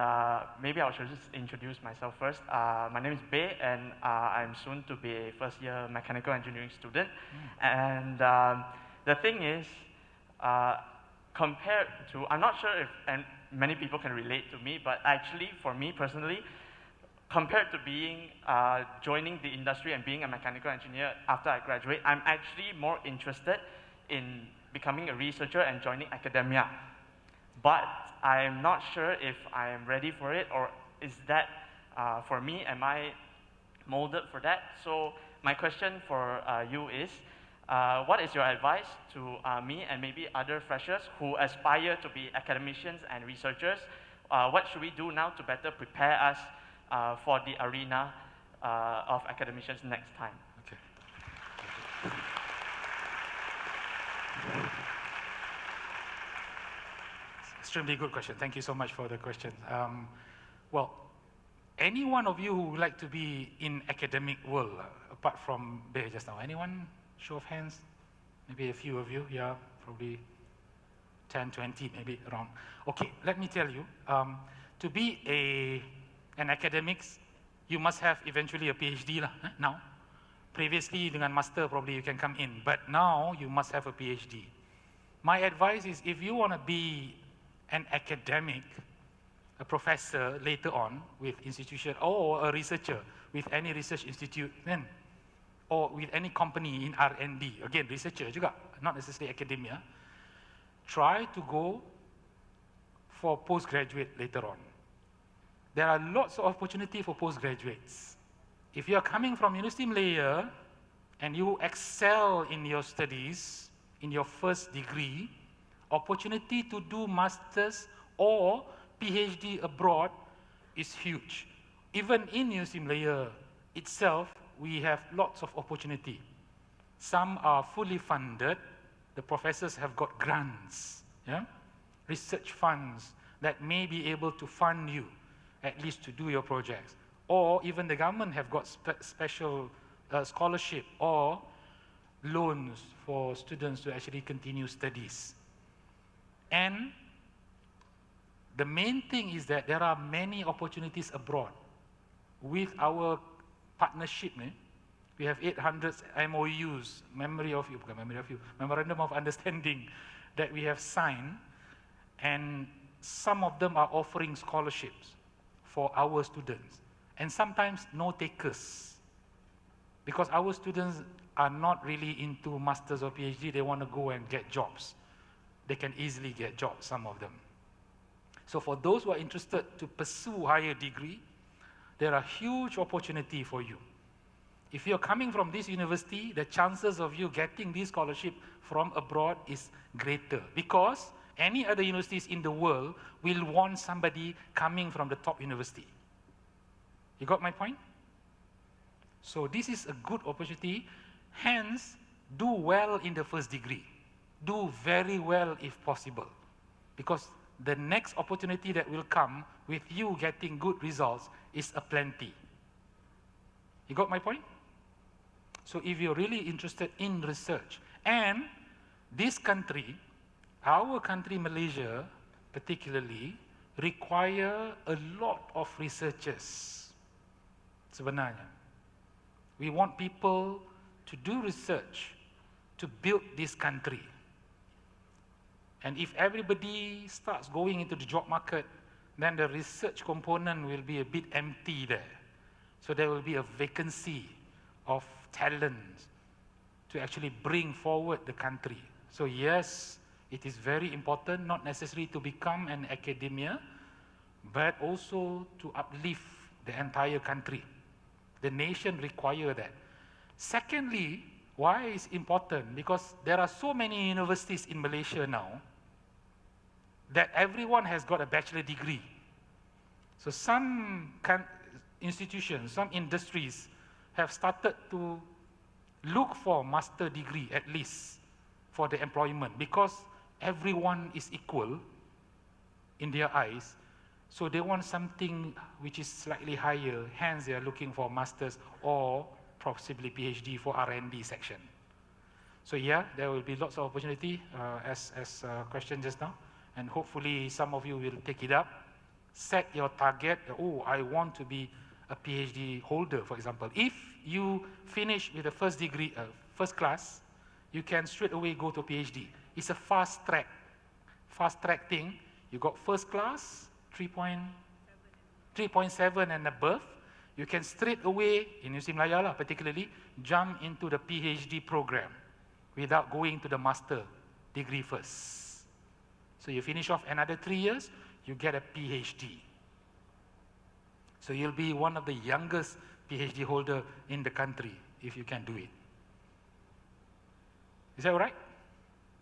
maybe I should just introduce myself first. My name is Bei, and I'm soon to be a first-year mechanical engineering student. And the thing is, compared to, I'm not sure if and many people can relate to me, but actually, for me personally, compared to being joining the industry and being a mechanical engineer after I graduate, I'm actually more interested in becoming a researcher and joining academia. But I'm not sure if I am ready for it, or is that for me, am I molded for that? So my question for you is, what is your advice to me and maybe other freshers who aspire to be academicians and researchers? What should we do now to better prepare us for the arena of academicians next time? Okay. Extremely good question. Thank you so much for the question. Well, any one of you who would like to be in academic world, apart from Bei just now? Anyone? Show of hands? Maybe a few of you. Yeah, probably 10, 20, maybe around. Okay, let me tell you. To be an academics, you must have eventually a PhD lah, now. Previously, dengan master, probably you can come in. But now, you must have a PhD. My advice is, if you want to be an academic, a professor later on with institution, or a researcher with any research institute, then, or with any company in R&D, again, researcher juga, not necessarily academia, try to go for postgraduate later on. There are lots of opportunity for postgraduates. If you are coming from University Malaya and you excel in your studies, in your first degree, opportunity to do masters or PhD abroad is huge. Even in University Malaya itself, we have lots of opportunity. Some are fully funded. The professors have got grants, yeah? Research funds that may be able to fund you, at least to do your projects. Or even the government have got special scholarship or loans for students to actually continue studies. And the main thing is that there are many opportunities abroad. With our partnership, we have 800 MOUs, Memorandum of Understanding that we have signed, and some of them are offering scholarships for our students, and sometimes no takers. Because our students are not really into masters or PhD, they want to go and get jobs. They can easily get jobs, some of them. So for those who are interested to pursue higher degree, there are huge opportunity for you. If you're coming from this university, the chances of you getting this scholarship from abroad is greater, because any other universities in the world will want somebody coming from the top university. You got my point? So this is a good opportunity. Hence, do well in the first degree. Do very well if possible, because the next opportunity that will come with you getting good results is aplenty. You got my point? So if you're really interested in research, and this country, our country Malaysia particularly, require a lot of researchers sebenarnya. We want people to do research to build this country. And if everybody starts going into the job market, then the research component will be a bit empty there. So there will be a vacancy of talent to actually bring forward the country. So yes, it is very important, not necessarily to become an academia, but also to uplift the entire country. The nation require that. Secondly, why is important? Because there are so many universities in Malaysia now that everyone has got a bachelor degree. So some institutions, some industries have started to look for master degree at least for the employment, because everyone is equal in their eyes. So they want something which is slightly higher, hence they are looking for masters or possibly PhD for R&D section. So yeah, there will be lots of opportunity as question just now, and hopefully some of you will take it up. Set your target. Oh, I want to be a PhD holder, for example. If you finish with the first degree, first class, you can straight away go to PhD. It's a fast track thing. You got first class, 3.7 and above. You can straight away, in USI Melayu lah particularly, jump into the PhD program without going to the master degree first. So you finish off another 3 years, you get a PhD. So you'll be one of the youngest PhD holder in the country if you can do it. Is that all right?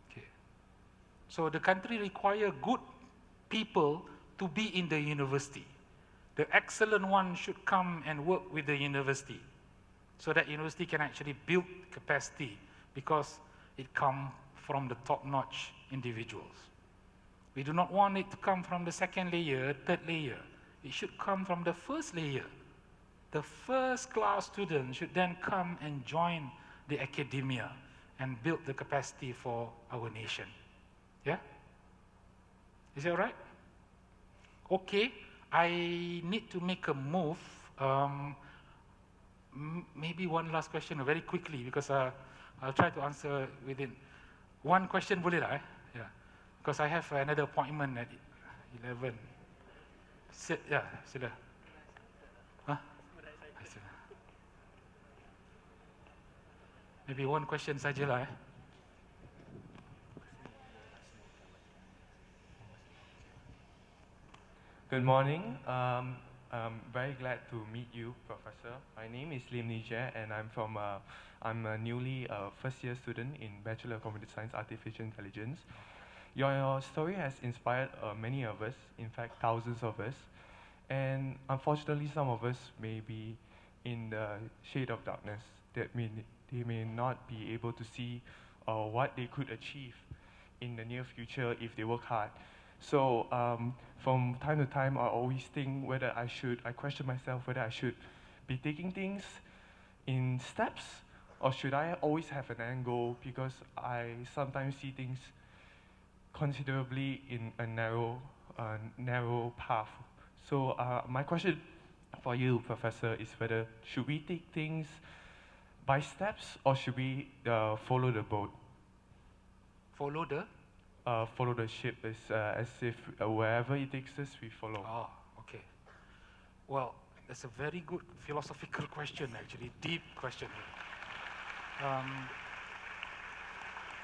Okay. So the country require good people to be in the university. The excellent one should come and work with the university so that university can actually build capacity because it comes from the top-notch individuals. We do not want it to come from the second layer, third layer. It should come from the first layer. The first-class student should then come and join the academia and build the capacity for our nation. Yeah? Is that all right? Okay, I need to make a move. Maybe one last question very quickly because I'll try to answer within one question boleh lah Yeah. Because I have another appointment at 11. Yeah, sila. Huh? Maybe one question sajalah Good morning. I'm very glad to meet you, Professor. My name is Lim Nije, and I'm a newly first-year student in Bachelor of Computer Science, Artificial Intelligence. Your story has inspired many of us, in fact, thousands of us. And unfortunately, some of us may be in the shade of darkness that they may not be able to see what they could achieve in the near future if they work hard. So from time to time, I always think I question myself whether I should be taking things in steps or should I always have an end goal, because I sometimes see things considerably in a narrow path. So my question for you, Professor, is whether should we take things by steps or should we follow the boat? Follow the? Follow the ship, as if wherever it takes us, we follow. Oh, okay. Well, that's a very good philosophical question, actually, deep question.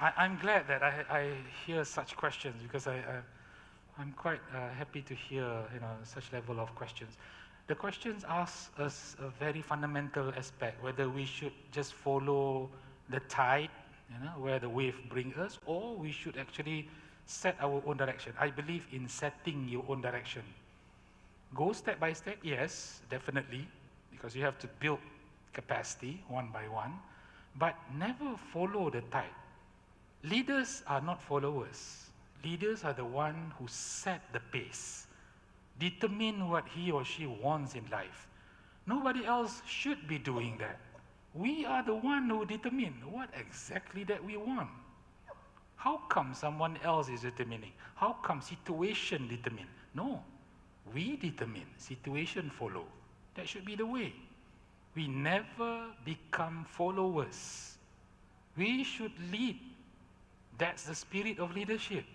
I'm glad that I hear such questions because I'm quite happy to hear such level of questions. The questions ask us a very fundamental aspect, whether we should just follow the tide, where the wave brings us, or we should actually set our own direction. I believe in setting your own direction. Go step by step, yes, definitely, because you have to build capacity one by one, but never follow the tide. Leaders are not followers. Leaders are the one who set the pace, determine what he or she wants in life. Nobody else should be doing that. We are the one who determine what exactly that we want. How come someone else is determining? How come situation determine? No, we determine, situation follow. That should be the way. We never become followers. We should lead. That's the spirit of leadership.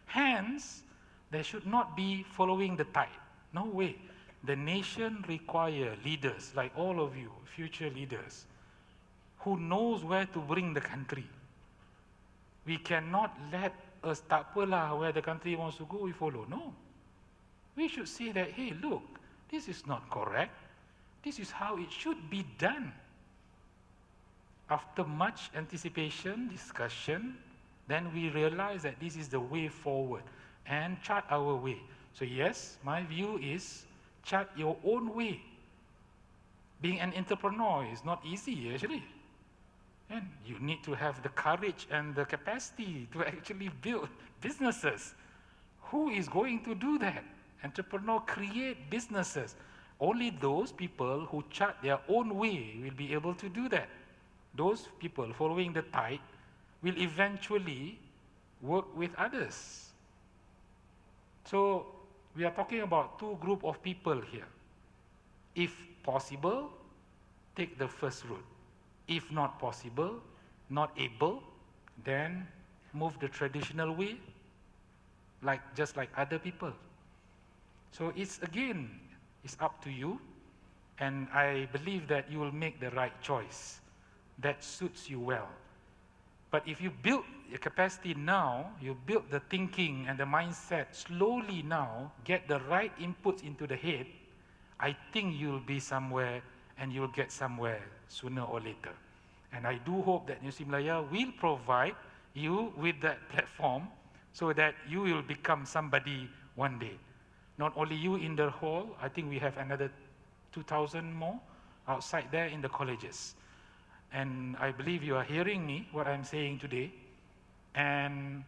Hence, there should not be following the tide. No way. The nation requires leaders like all of you, future leaders, who knows where to bring the country. We cannot let us tak apalah where the country wants to go, we follow. No. We should say that, hey, look, this is not correct. This is how it should be done. After much anticipation, discussion, then we realize that this is the way forward and chart our way. So yes, my view is chart your own way. Being an entrepreneur is not easy, actually. And you need to have the courage and the capacity to actually build businesses. Who is going to do that? Entrepreneur create businesses. Only those people who chart their own way will be able to do that. Those people following the tide will eventually work with others. So we are talking about two groups of people here. If possible, take the first route. If not possible, not able, then move the traditional way, just like other people. So it's up to you, and I believe that you will make the right choice that suits you well. But if you build your capacity now, you build the thinking and the mindset slowly now, get the right inputs into the head, I think you'll be somewhere and you'll get somewhere sooner or later. And I do hope that Universiti Malaya will provide you with that platform so that you will become somebody one day. Not only you in the hall, I think we have another 2,000 more outside there in the colleges. And I believe you are hearing me, what I'm saying today. And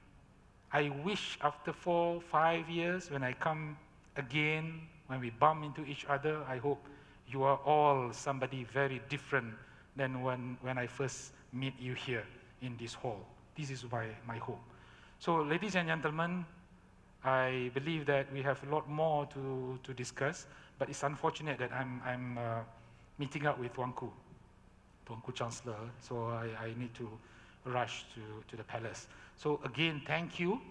I wish after 4, 5 years, when I come again, when we bump into each other, I hope you are all somebody very different than when I first meet you here in this hall. This is my hope. So, ladies and gentlemen, I believe that we have a lot more to discuss, but it's unfortunate that I'm meeting up with Tuanku Chancellor, so I need to rush to the palace. So again, thank you.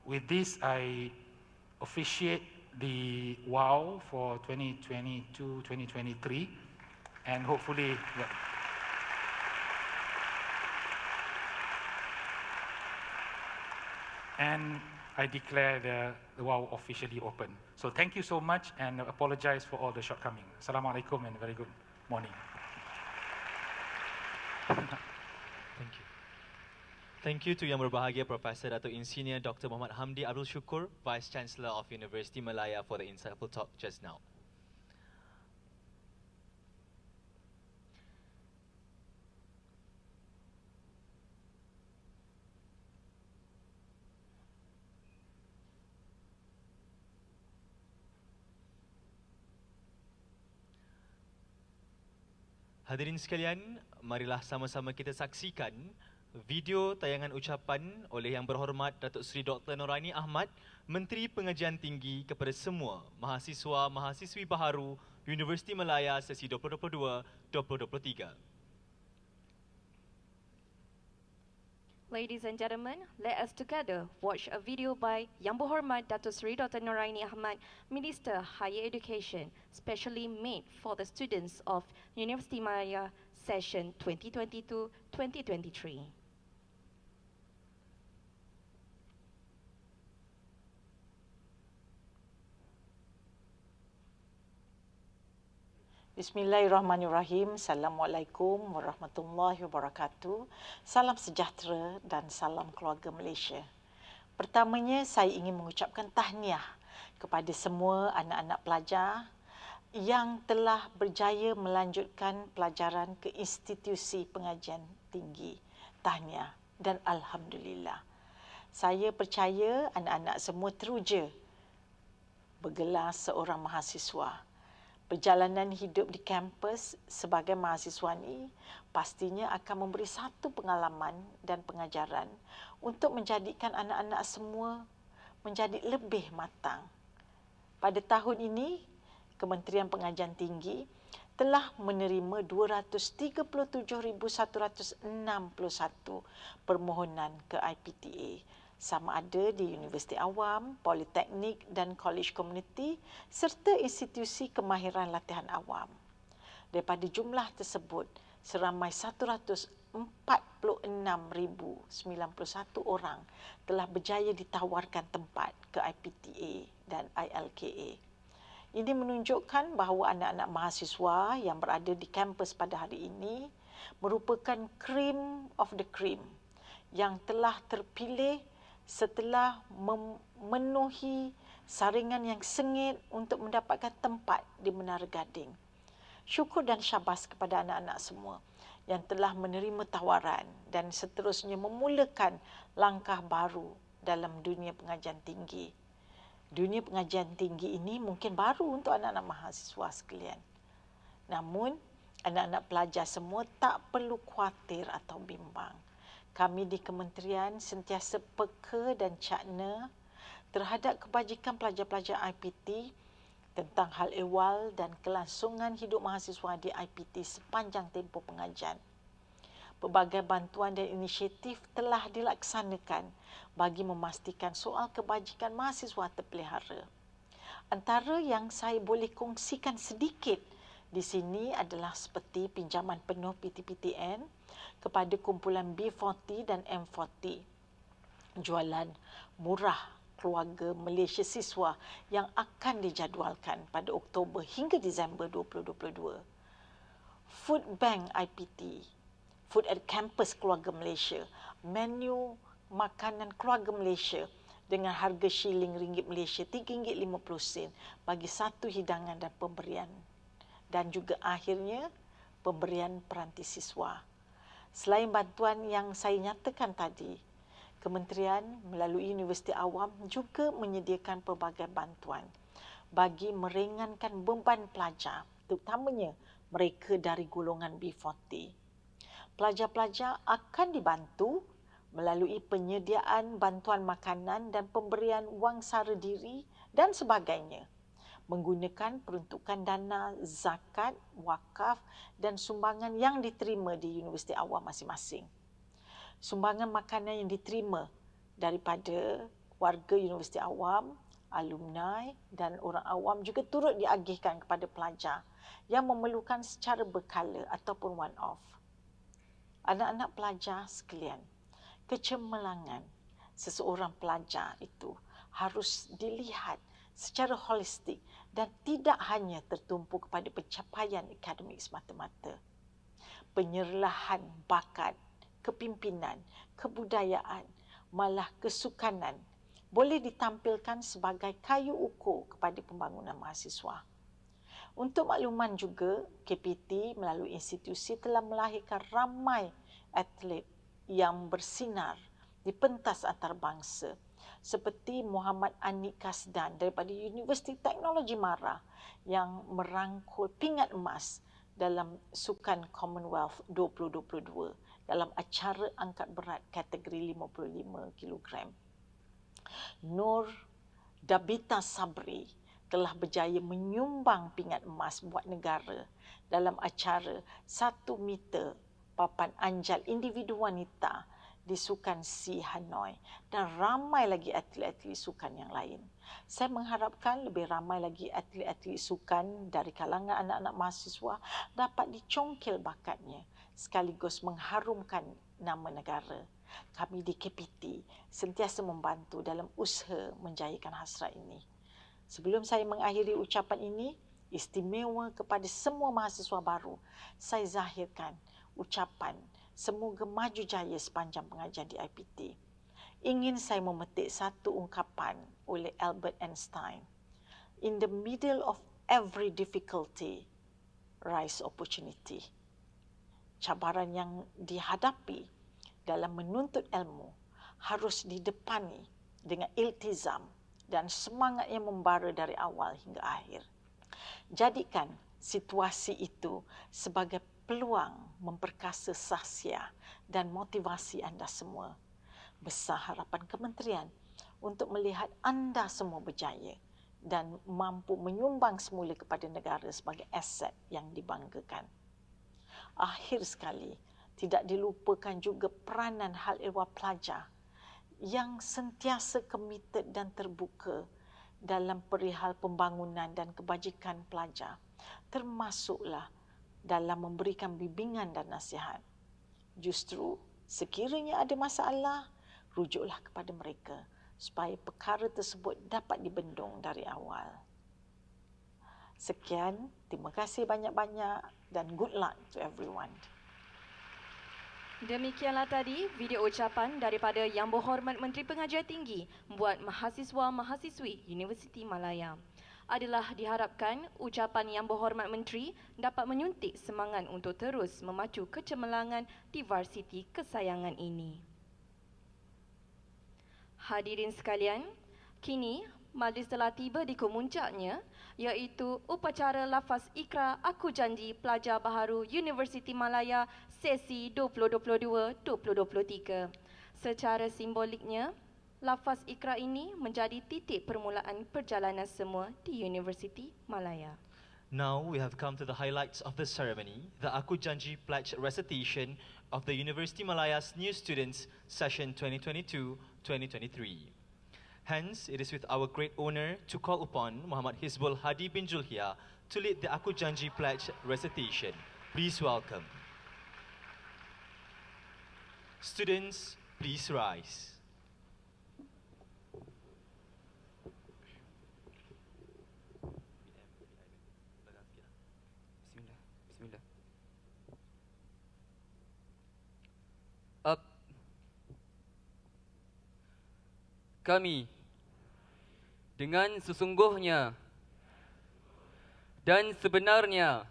With this, I officiate the Umwow for 2022-2023, and hopefully, yeah. And I declare the Umwow officially open. So thank you so much, and apologize for all the shortcomings. Assalamualaikum and very good morning. Thank you. Thank you to Yang Berbahagia Profesor Dato' Insinyur Dr. Muhammad Hamdi Abdul Syukur, Vice Chancellor of Universiti Malaya, for the insightful talk just now. Hadirin sekalian, marilah sama-sama kita saksikan video tayangan ucapan oleh Yang Berhormat Datuk Seri Dr. Noraini Ahmad, Menteri Pengajian Tinggi, kepada semua mahasiswa-mahasiswi baharu Universiti Malaya sesi 2022-2023. Ladies and gentlemen, let us together watch a video by Yang Berhormat Datuk Seri Dr. Noraini Ahmad, Minister Higher Education, specially made for the students of Universiti Malaya session 2022-2023. Bismillahirrahmanirrahim. Assalamualaikum warahmatullahi wabarakatuh. Salam sejahtera dan salam keluarga Malaysia. Pertamanya, saya ingin mengucapkan tahniah kepada semua anak-anak pelajar yang telah berjaya melanjutkan pelajaran ke institusi pengajian tinggi. Tahniah dan alhamdulillah. Saya percaya anak-anak semua teruja bergelar seorang mahasiswa. Perjalanan hidup di kampus sebagai mahasiswa ini pastinya akan memberi satu pengalaman dan pengajaran untuk menjadikan anak-anak semua menjadi lebih matang. Pada tahun ini, Kementerian Pengajian Tinggi telah menerima 237,161 permohonan ke IPTA, sama ada di Universiti Awam, Politeknik dan College Community serta institusi kemahiran latihan awam. Daripada jumlah tersebut, seramai 146,091 orang telah berjaya ditawarkan tempat ke IPTA dan ILKA. Ini menunjukkan bahawa anak-anak mahasiswa yang berada di kampus pada hari ini merupakan cream of the cream yang telah terpilih setelah memenuhi saringan yang sengit untuk mendapatkan tempat di Menara Gading. Syukur dan syabas kepada anak-anak semua yang telah menerima tawaran dan seterusnya memulakan langkah baru dalam dunia pengajian tinggi. Dunia pengajian tinggi ini mungkin baru untuk anak-anak mahasiswa sekalian. Namun, anak-anak pelajar semua tak perlu khawatir atau bimbang. Kami di kementerian sentiasa peka dan cakna terhadap kebajikan pelajar-pelajar IPT tentang hal ehwal dan kelangsungan hidup mahasiswa di IPT sepanjang tempoh pengajian. Pelbagai bantuan dan inisiatif telah dilaksanakan bagi memastikan soal kebajikan mahasiswa terpelihara. Antara yang saya boleh kongsikan sedikit di sini adalah seperti pinjaman penuh PTPTN kepada kumpulan B40 dan M40, jualan murah keluarga Malaysia siswa yang akan dijadualkan pada Oktober hingga Disember 2022. Food Bank IPT, Food at Campus Keluarga Malaysia, menu makanan keluarga Malaysia dengan harga shilling ringgit Malaysia RM3.50 bagi satu hidangan dan pemberian. Dan juga akhirnya pemberian peranti siswa. Selain bantuan yang saya nyatakan tadi, Kementerian melalui Universiti Awam juga menyediakan pelbagai bantuan bagi meringankan beban pelajar, terutamanya mereka dari golongan B40. Pelajar-pelajar akan dibantu melalui penyediaan bantuan makanan dan pemberian wang sara diri dan sebagainya, menggunakan peruntukan dana zakat, wakaf dan sumbangan yang diterima di Universiti Awam masing-masing. Sumbangan makanan yang diterima daripada warga Universiti Awam, alumni dan orang awam juga turut diagihkan kepada pelajar yang memerlukan secara berkala ataupun one-off. Anak-anak pelajar sekalian, kecemerlangan seseorang pelajar itu harus dilihat secara holistik dan tidak hanya tertumpu kepada pencapaian akademik semata-mata. Penyerlahan bakat, kepimpinan, kebudayaan, malah kesukanan boleh ditampilkan sebagai kayu ukur kepada pembangunan mahasiswa. Untuk makluman juga, KPT melalui institusi telah melahirkan ramai atlet yang bersinar di pentas antarabangsa seperti Muhammad Anik Kasdan daripada Universiti Teknologi Mara yang merangkul pingat emas dalam Sukan Commonwealth 2022 dalam acara angkat berat kategori 55 kg. Nur Dabita Sabri telah berjaya menyumbang pingat emas buat negara dalam acara 1 meter papan anjal individu wanita di Sukan C Hanoi dan ramai lagi atlet-atlet sukan yang lain. Saya mengharapkan lebih ramai lagi atlet-atlet sukan dari kalangan anak-anak mahasiswa dapat dicongkil bakatnya sekaligus mengharumkan nama negara. Kami di KPT sentiasa membantu dalam usaha menjayakan hasrat ini. Sebelum saya mengakhiri ucapan ini, istimewa kepada semua mahasiswa baru, saya zahirkan ucapan semoga maju jaya sepanjang pengajian di IPT. Ingin saya memetik satu ungkapan oleh Albert Einstein. In the middle of every difficulty, rise opportunity. Cabaran yang dihadapi dalam menuntut ilmu harus didepani dengan iltizam dan semangat yang membara dari awal hingga akhir. Jadikan situasi itu sebagai peluang memperkasa sahsia dan motivasi anda semua. Besar harapan kementerian untuk melihat anda semua berjaya dan mampu menyumbang semula kepada negara sebagai aset yang dibanggakan. Akhir sekali, tidak dilupakan juga peranan hal ehwal pelajar yang sentiasa komited dan terbuka dalam perihal pembangunan dan kebajikan pelajar, termasuklah dalam memberikan bimbingan dan nasihat. Justru, sekiranya ada masalah, rujuklah kepada mereka supaya perkara tersebut dapat dibendung dari awal. Sekian, terima kasih banyak-banyak dan good luck to everyone. Demikianlah tadi video ucapan daripada Yang Berhormat Menteri Pengajian Tinggi buat mahasiswa-mahasiswi Universiti Malaya. Adalah diharapkan ucapan Yang Berhormat Menteri dapat menyuntik semangat untuk terus memacu kecemerlangan di varsiti kesayangan ini. Hadirin sekalian, kini majlis telah tiba di kemuncaknya, iaitu upacara lafaz Ikra Aku Janji Pelajar Baharu Universiti Malaya sesi 2022-2023. Secara simboliknya, lafaz Ikra ini menjadi titik permulaan perjalanan semua di Universiti Malaya. Now we have come to the highlights of the ceremony, the Aku Janji Pledge recitation of the University Malaya's new students session 2022-2023. Hence, it is with our great honor to call upon Muhammad Hizbul Hadi bin Julhia to lead the Aku Janji Pledge recitation. Please welcome. Students, please rise. Up. Kami dengan sesungguhnya dan sebenarnya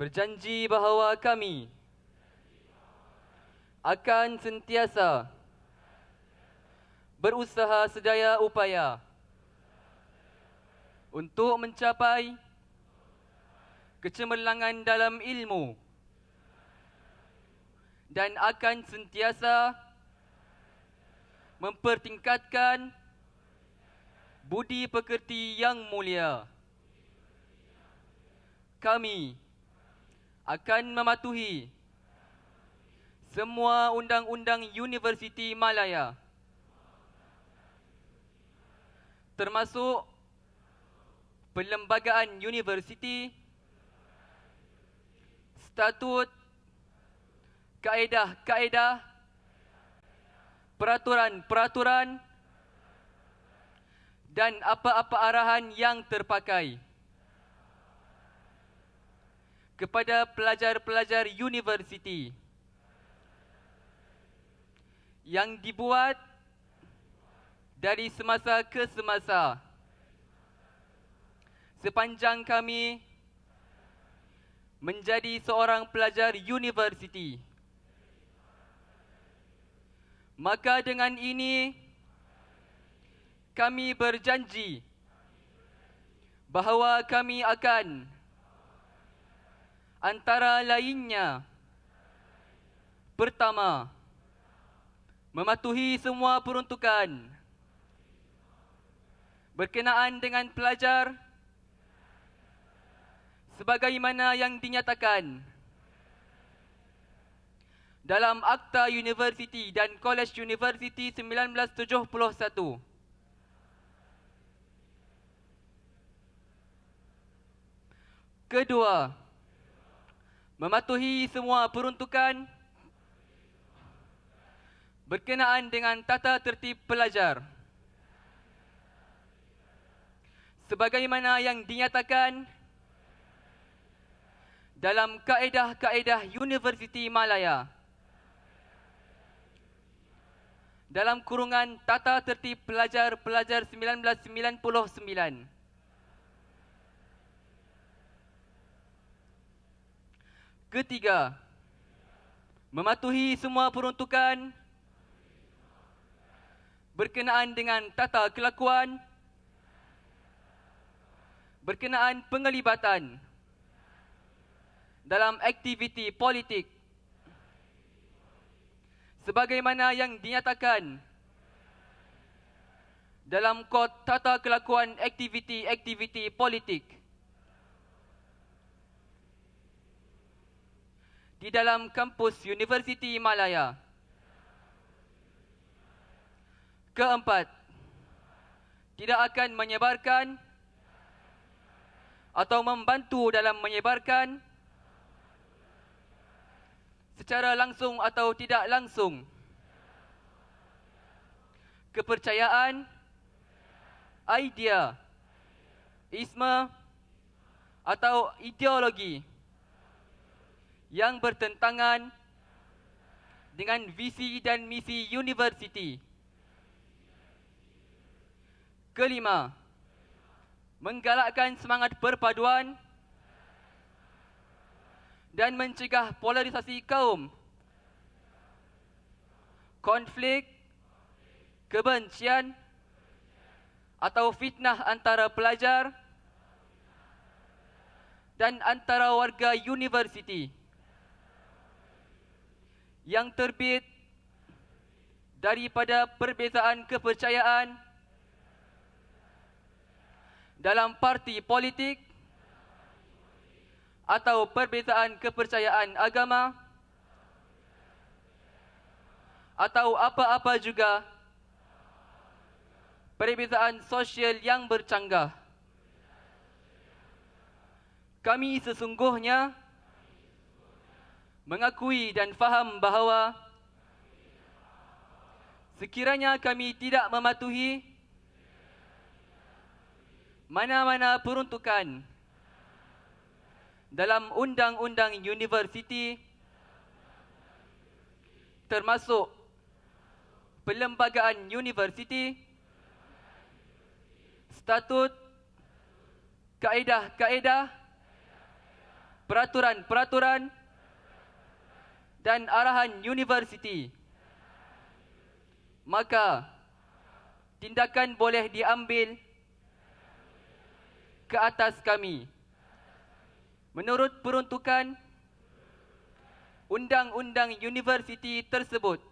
berjanji bahawa kami akan sentiasa berusaha sedaya upaya untuk mencapai kecemerlangan dalam ilmu dan akan sentiasa mempertingkatkan budi pekerti yang mulia. Kami akan mematuhi semua undang-undang Universiti Malaya, termasuk perlembagaan universiti, statut, kaedah-kaedah, peraturan-peraturan dan apa-apa arahan yang terpakai kepada pelajar-pelajar universiti yang dibuat dari semasa ke semasa sepanjang kami menjadi seorang pelajar universiti. Maka dengan ini kami berjanji bahawa kami akan antara lainnya, pertama, mematuhi semua peruntukan berkenaan dengan pelajar sebagaimana yang dinyatakan dalam Akta Universiti dan Kolej Universiti 1971. Kedua, mematuhi semua peruntukan berkenaan dengan tata tertib pelajar sebagaimana yang dinyatakan dalam kaedah-kaedah Universiti Malaya dalam kurungan Tata Tertib Pelajar-Pelajar 1999. Ketiga, mematuhi semua peruntukan berkenaan dengan tata kelakuan berkenaan penglibatan dalam aktiviti politik sebagaimana yang dinyatakan dalam Kod Tata Kelakuan Aktiviti Politik di dalam kampus Universiti Malaya. Keempat, tidak akan menyebarkan atau membantu dalam menyebarkan secara langsung atau tidak langsung kepercayaan, idea, isme atau ideologi yang bertentangan dengan visi dan misi universiti. Kelima, menggalakkan semangat perpaduan dan mencegah polarisasi kaum, konflik, kebencian, atau fitnah antara pelajar dan antara warga universiti yang terbit daripada perbezaan kepercayaan dalam parti politik atau perbezaan kepercayaan agama atau apa-apa juga perbezaan sosial yang bercanggah. Kami sesungguhnya mengakui dan faham bahawa sekiranya kami tidak mematuhi mana-mana peruntukan dalam undang-undang universiti termasuk perlembagaan universiti, statut, kaedah-kaedah, peraturan-peraturan dan arahan universiti, maka tindakan boleh diambil ke atas kami menurut peruntukan undang-undang universiti tersebut,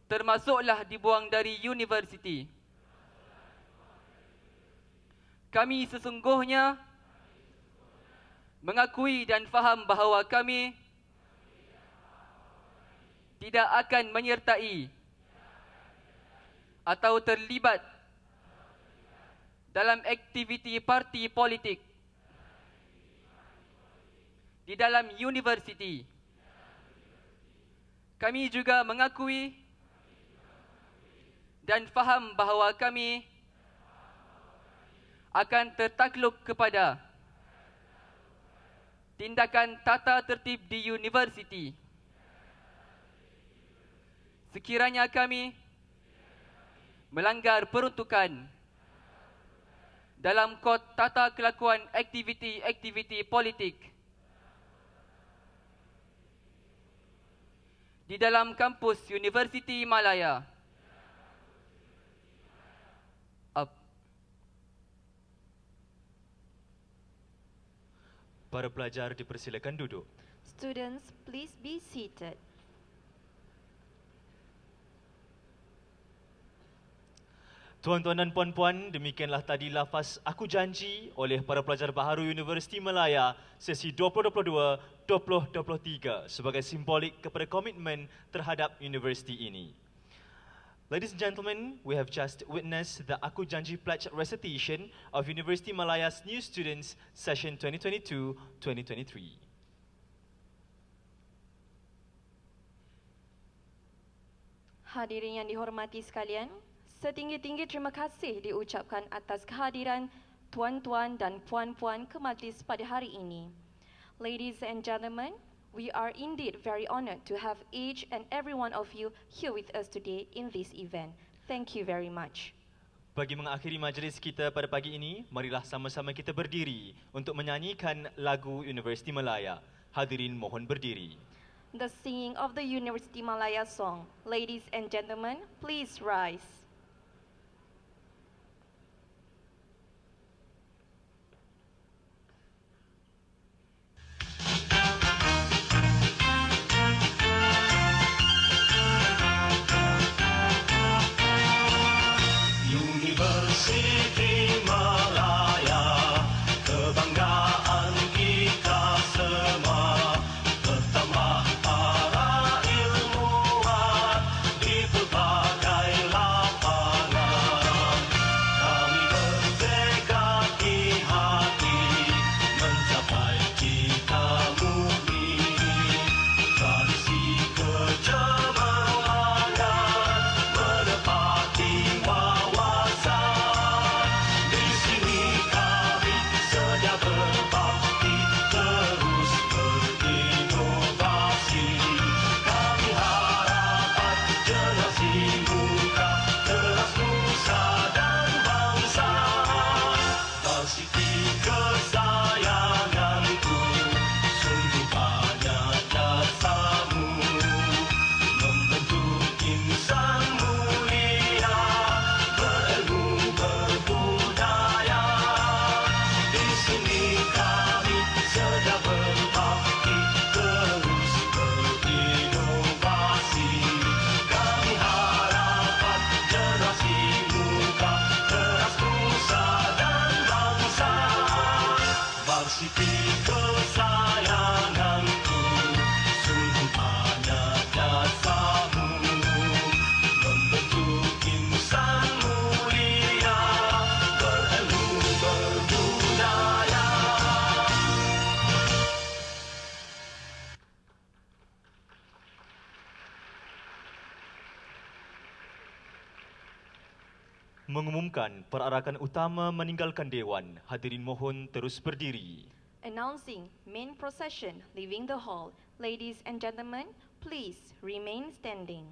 termasuklah dibuang dari universiti. Kami sesungguhnya mengakui dan faham bahawa kami tidak akan menyertai atau terlibat dalam aktiviti parti politik di dalam universiti. Kami juga mengakui dan faham bahawa kami akan tertakluk kepada tindakan tata tertib di universiti sekiranya kami melanggar peruntukan dalam Kod Tata Kelakuan Aktiviti-Aktiviti Politik di dalam kampus Universiti Malaya. Para pelajar dipersilakan duduk. Students, please be seated. Tuan-tuan dan puan-puan, demikianlah tadi lafaz Aku Janji oleh para pelajar baharu Universiti Malaya sesi 2022-2023 sebagai simbolik kepada komitmen terhadap universiti ini. Ladies and gentlemen, we have just witnessed the Aku Janji Pledge recitation of Universiti Malaya's new students session 2022-2023. Hadirin yang dihormati sekalian, setinggi-tinggi terima kasih diucapkan atas kehadiran tuan-tuan dan puan-puan ke majlis pada hari ini. Ladies and gentlemen, we are indeed very honored to have each and every one of you here with us today in this event. Thank you very much. Bagi mengakhiri majlis kita pada pagi ini, marilah sama-sama kita berdiri untuk menyanyikan lagu Universiti Malaya. Hadirin mohon berdiri. The singing of the Universiti Malaya song. Ladies and gentlemen, please rise. Universiti Malaya, kebanggaan kita semua, bertambah para ilmuwan di pelbagai lapangan. Kami bertekad di hati mencapai cita murni, tradisi kecemerlangan menepati wawasan. Mengumumkan perarakan utama meninggalkan Dewan, hadirin mohon terus berdiri. Announcing main procession leaving the hall. Ladies and gentlemen, please remain standing.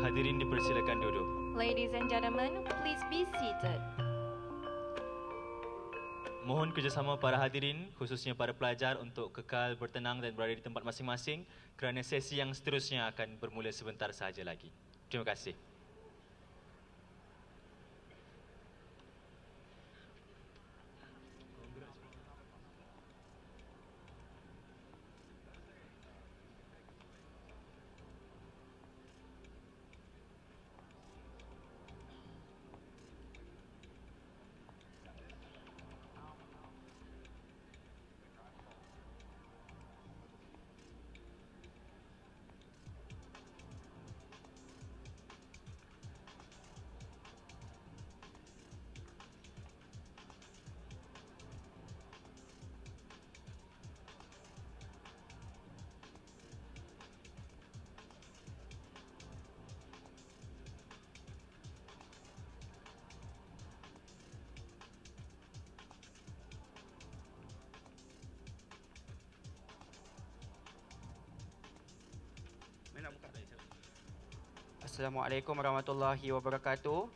Hadirin dipersilakan duduk. Ladies and gentlemen, please be seated. Mohon kerjasama para hadirin, khususnya para pelajar untuk kekal bertenang dan berada di tempat masing-masing kerana sesi yang seterusnya akan bermula sebentar sahaja lagi. Terima kasih. Assalamualaikum warahmatullahi wabarakatuh.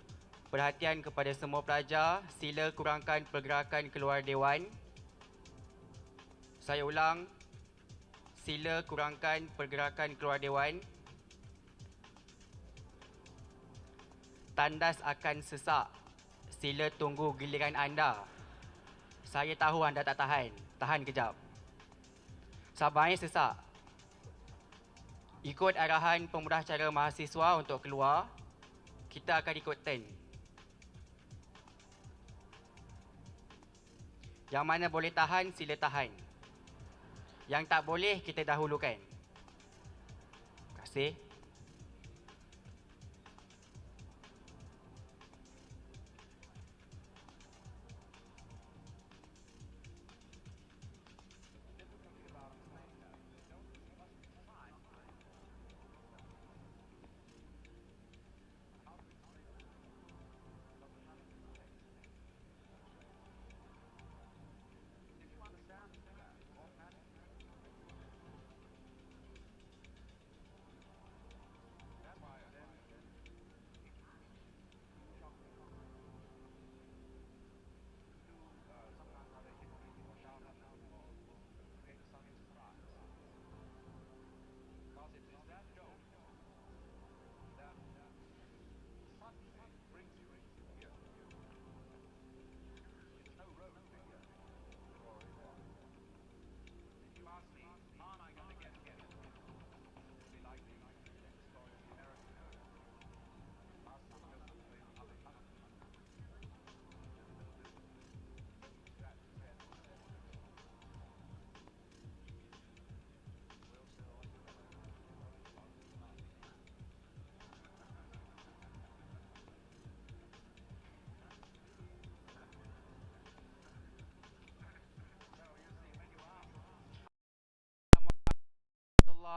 Perhatian kepada semua pelajar, sila kurangkan pergerakan keluar dewan. Saya ulang, sila kurangkan pergerakan keluar dewan. Tandas akan sesak. Sila tunggu giliran anda. Saya tahu anda tak tahan. Tahan kejap. Sabarnya sesak. Ikut arahan pemudahcara mahasiswa untuk keluar, kita akan ikut turn. Yang mana boleh tahan, sila tahan. Yang tak boleh, kita dahulukan. Terima kasih.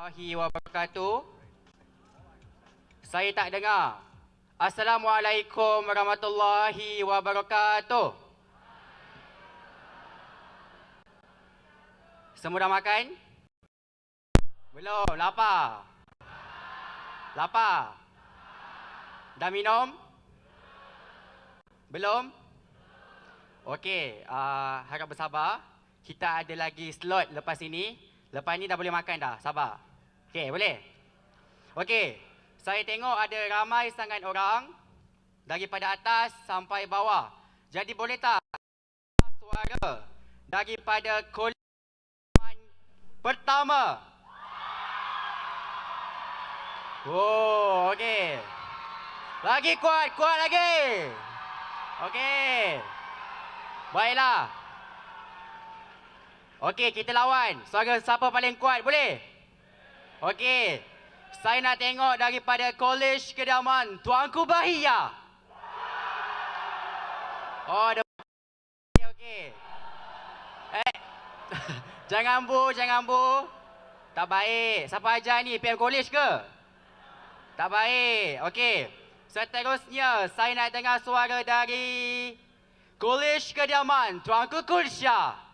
warahmatullahi wabarakatuh. Saya tak dengar. Assalamualaikum warahmatullahi wabarakatuh. Semua dah makan? Belum, lapar. Lapar. Dah minum? Belum? Okey, harap bersabar. Kita ada lagi slot lepas ini. Lepas ni dah boleh makan dah, sabar. Okey, boleh? Okey, saya tengok ada ramai sangat orang daripada atas sampai bawah. Jadi boleh tak suara daripada kolej pertama? Oh, okey. Lagi kuat, kuat lagi. Okey. Baiklah. Okey, kita lawan. Suara siapa paling kuat, boleh? Okey. Saya nak tengok daripada Kolej Kediaman Tuanku Bahia. Oh, ada. Okey. Jangan bu, jangan bu. Tak baik. Siapa ajar ni? PM Kolej ke? Tak baik. Okey. Seterusnya, saya nak dengar suara dari Kolej Kediaman Tuanku Kulsya.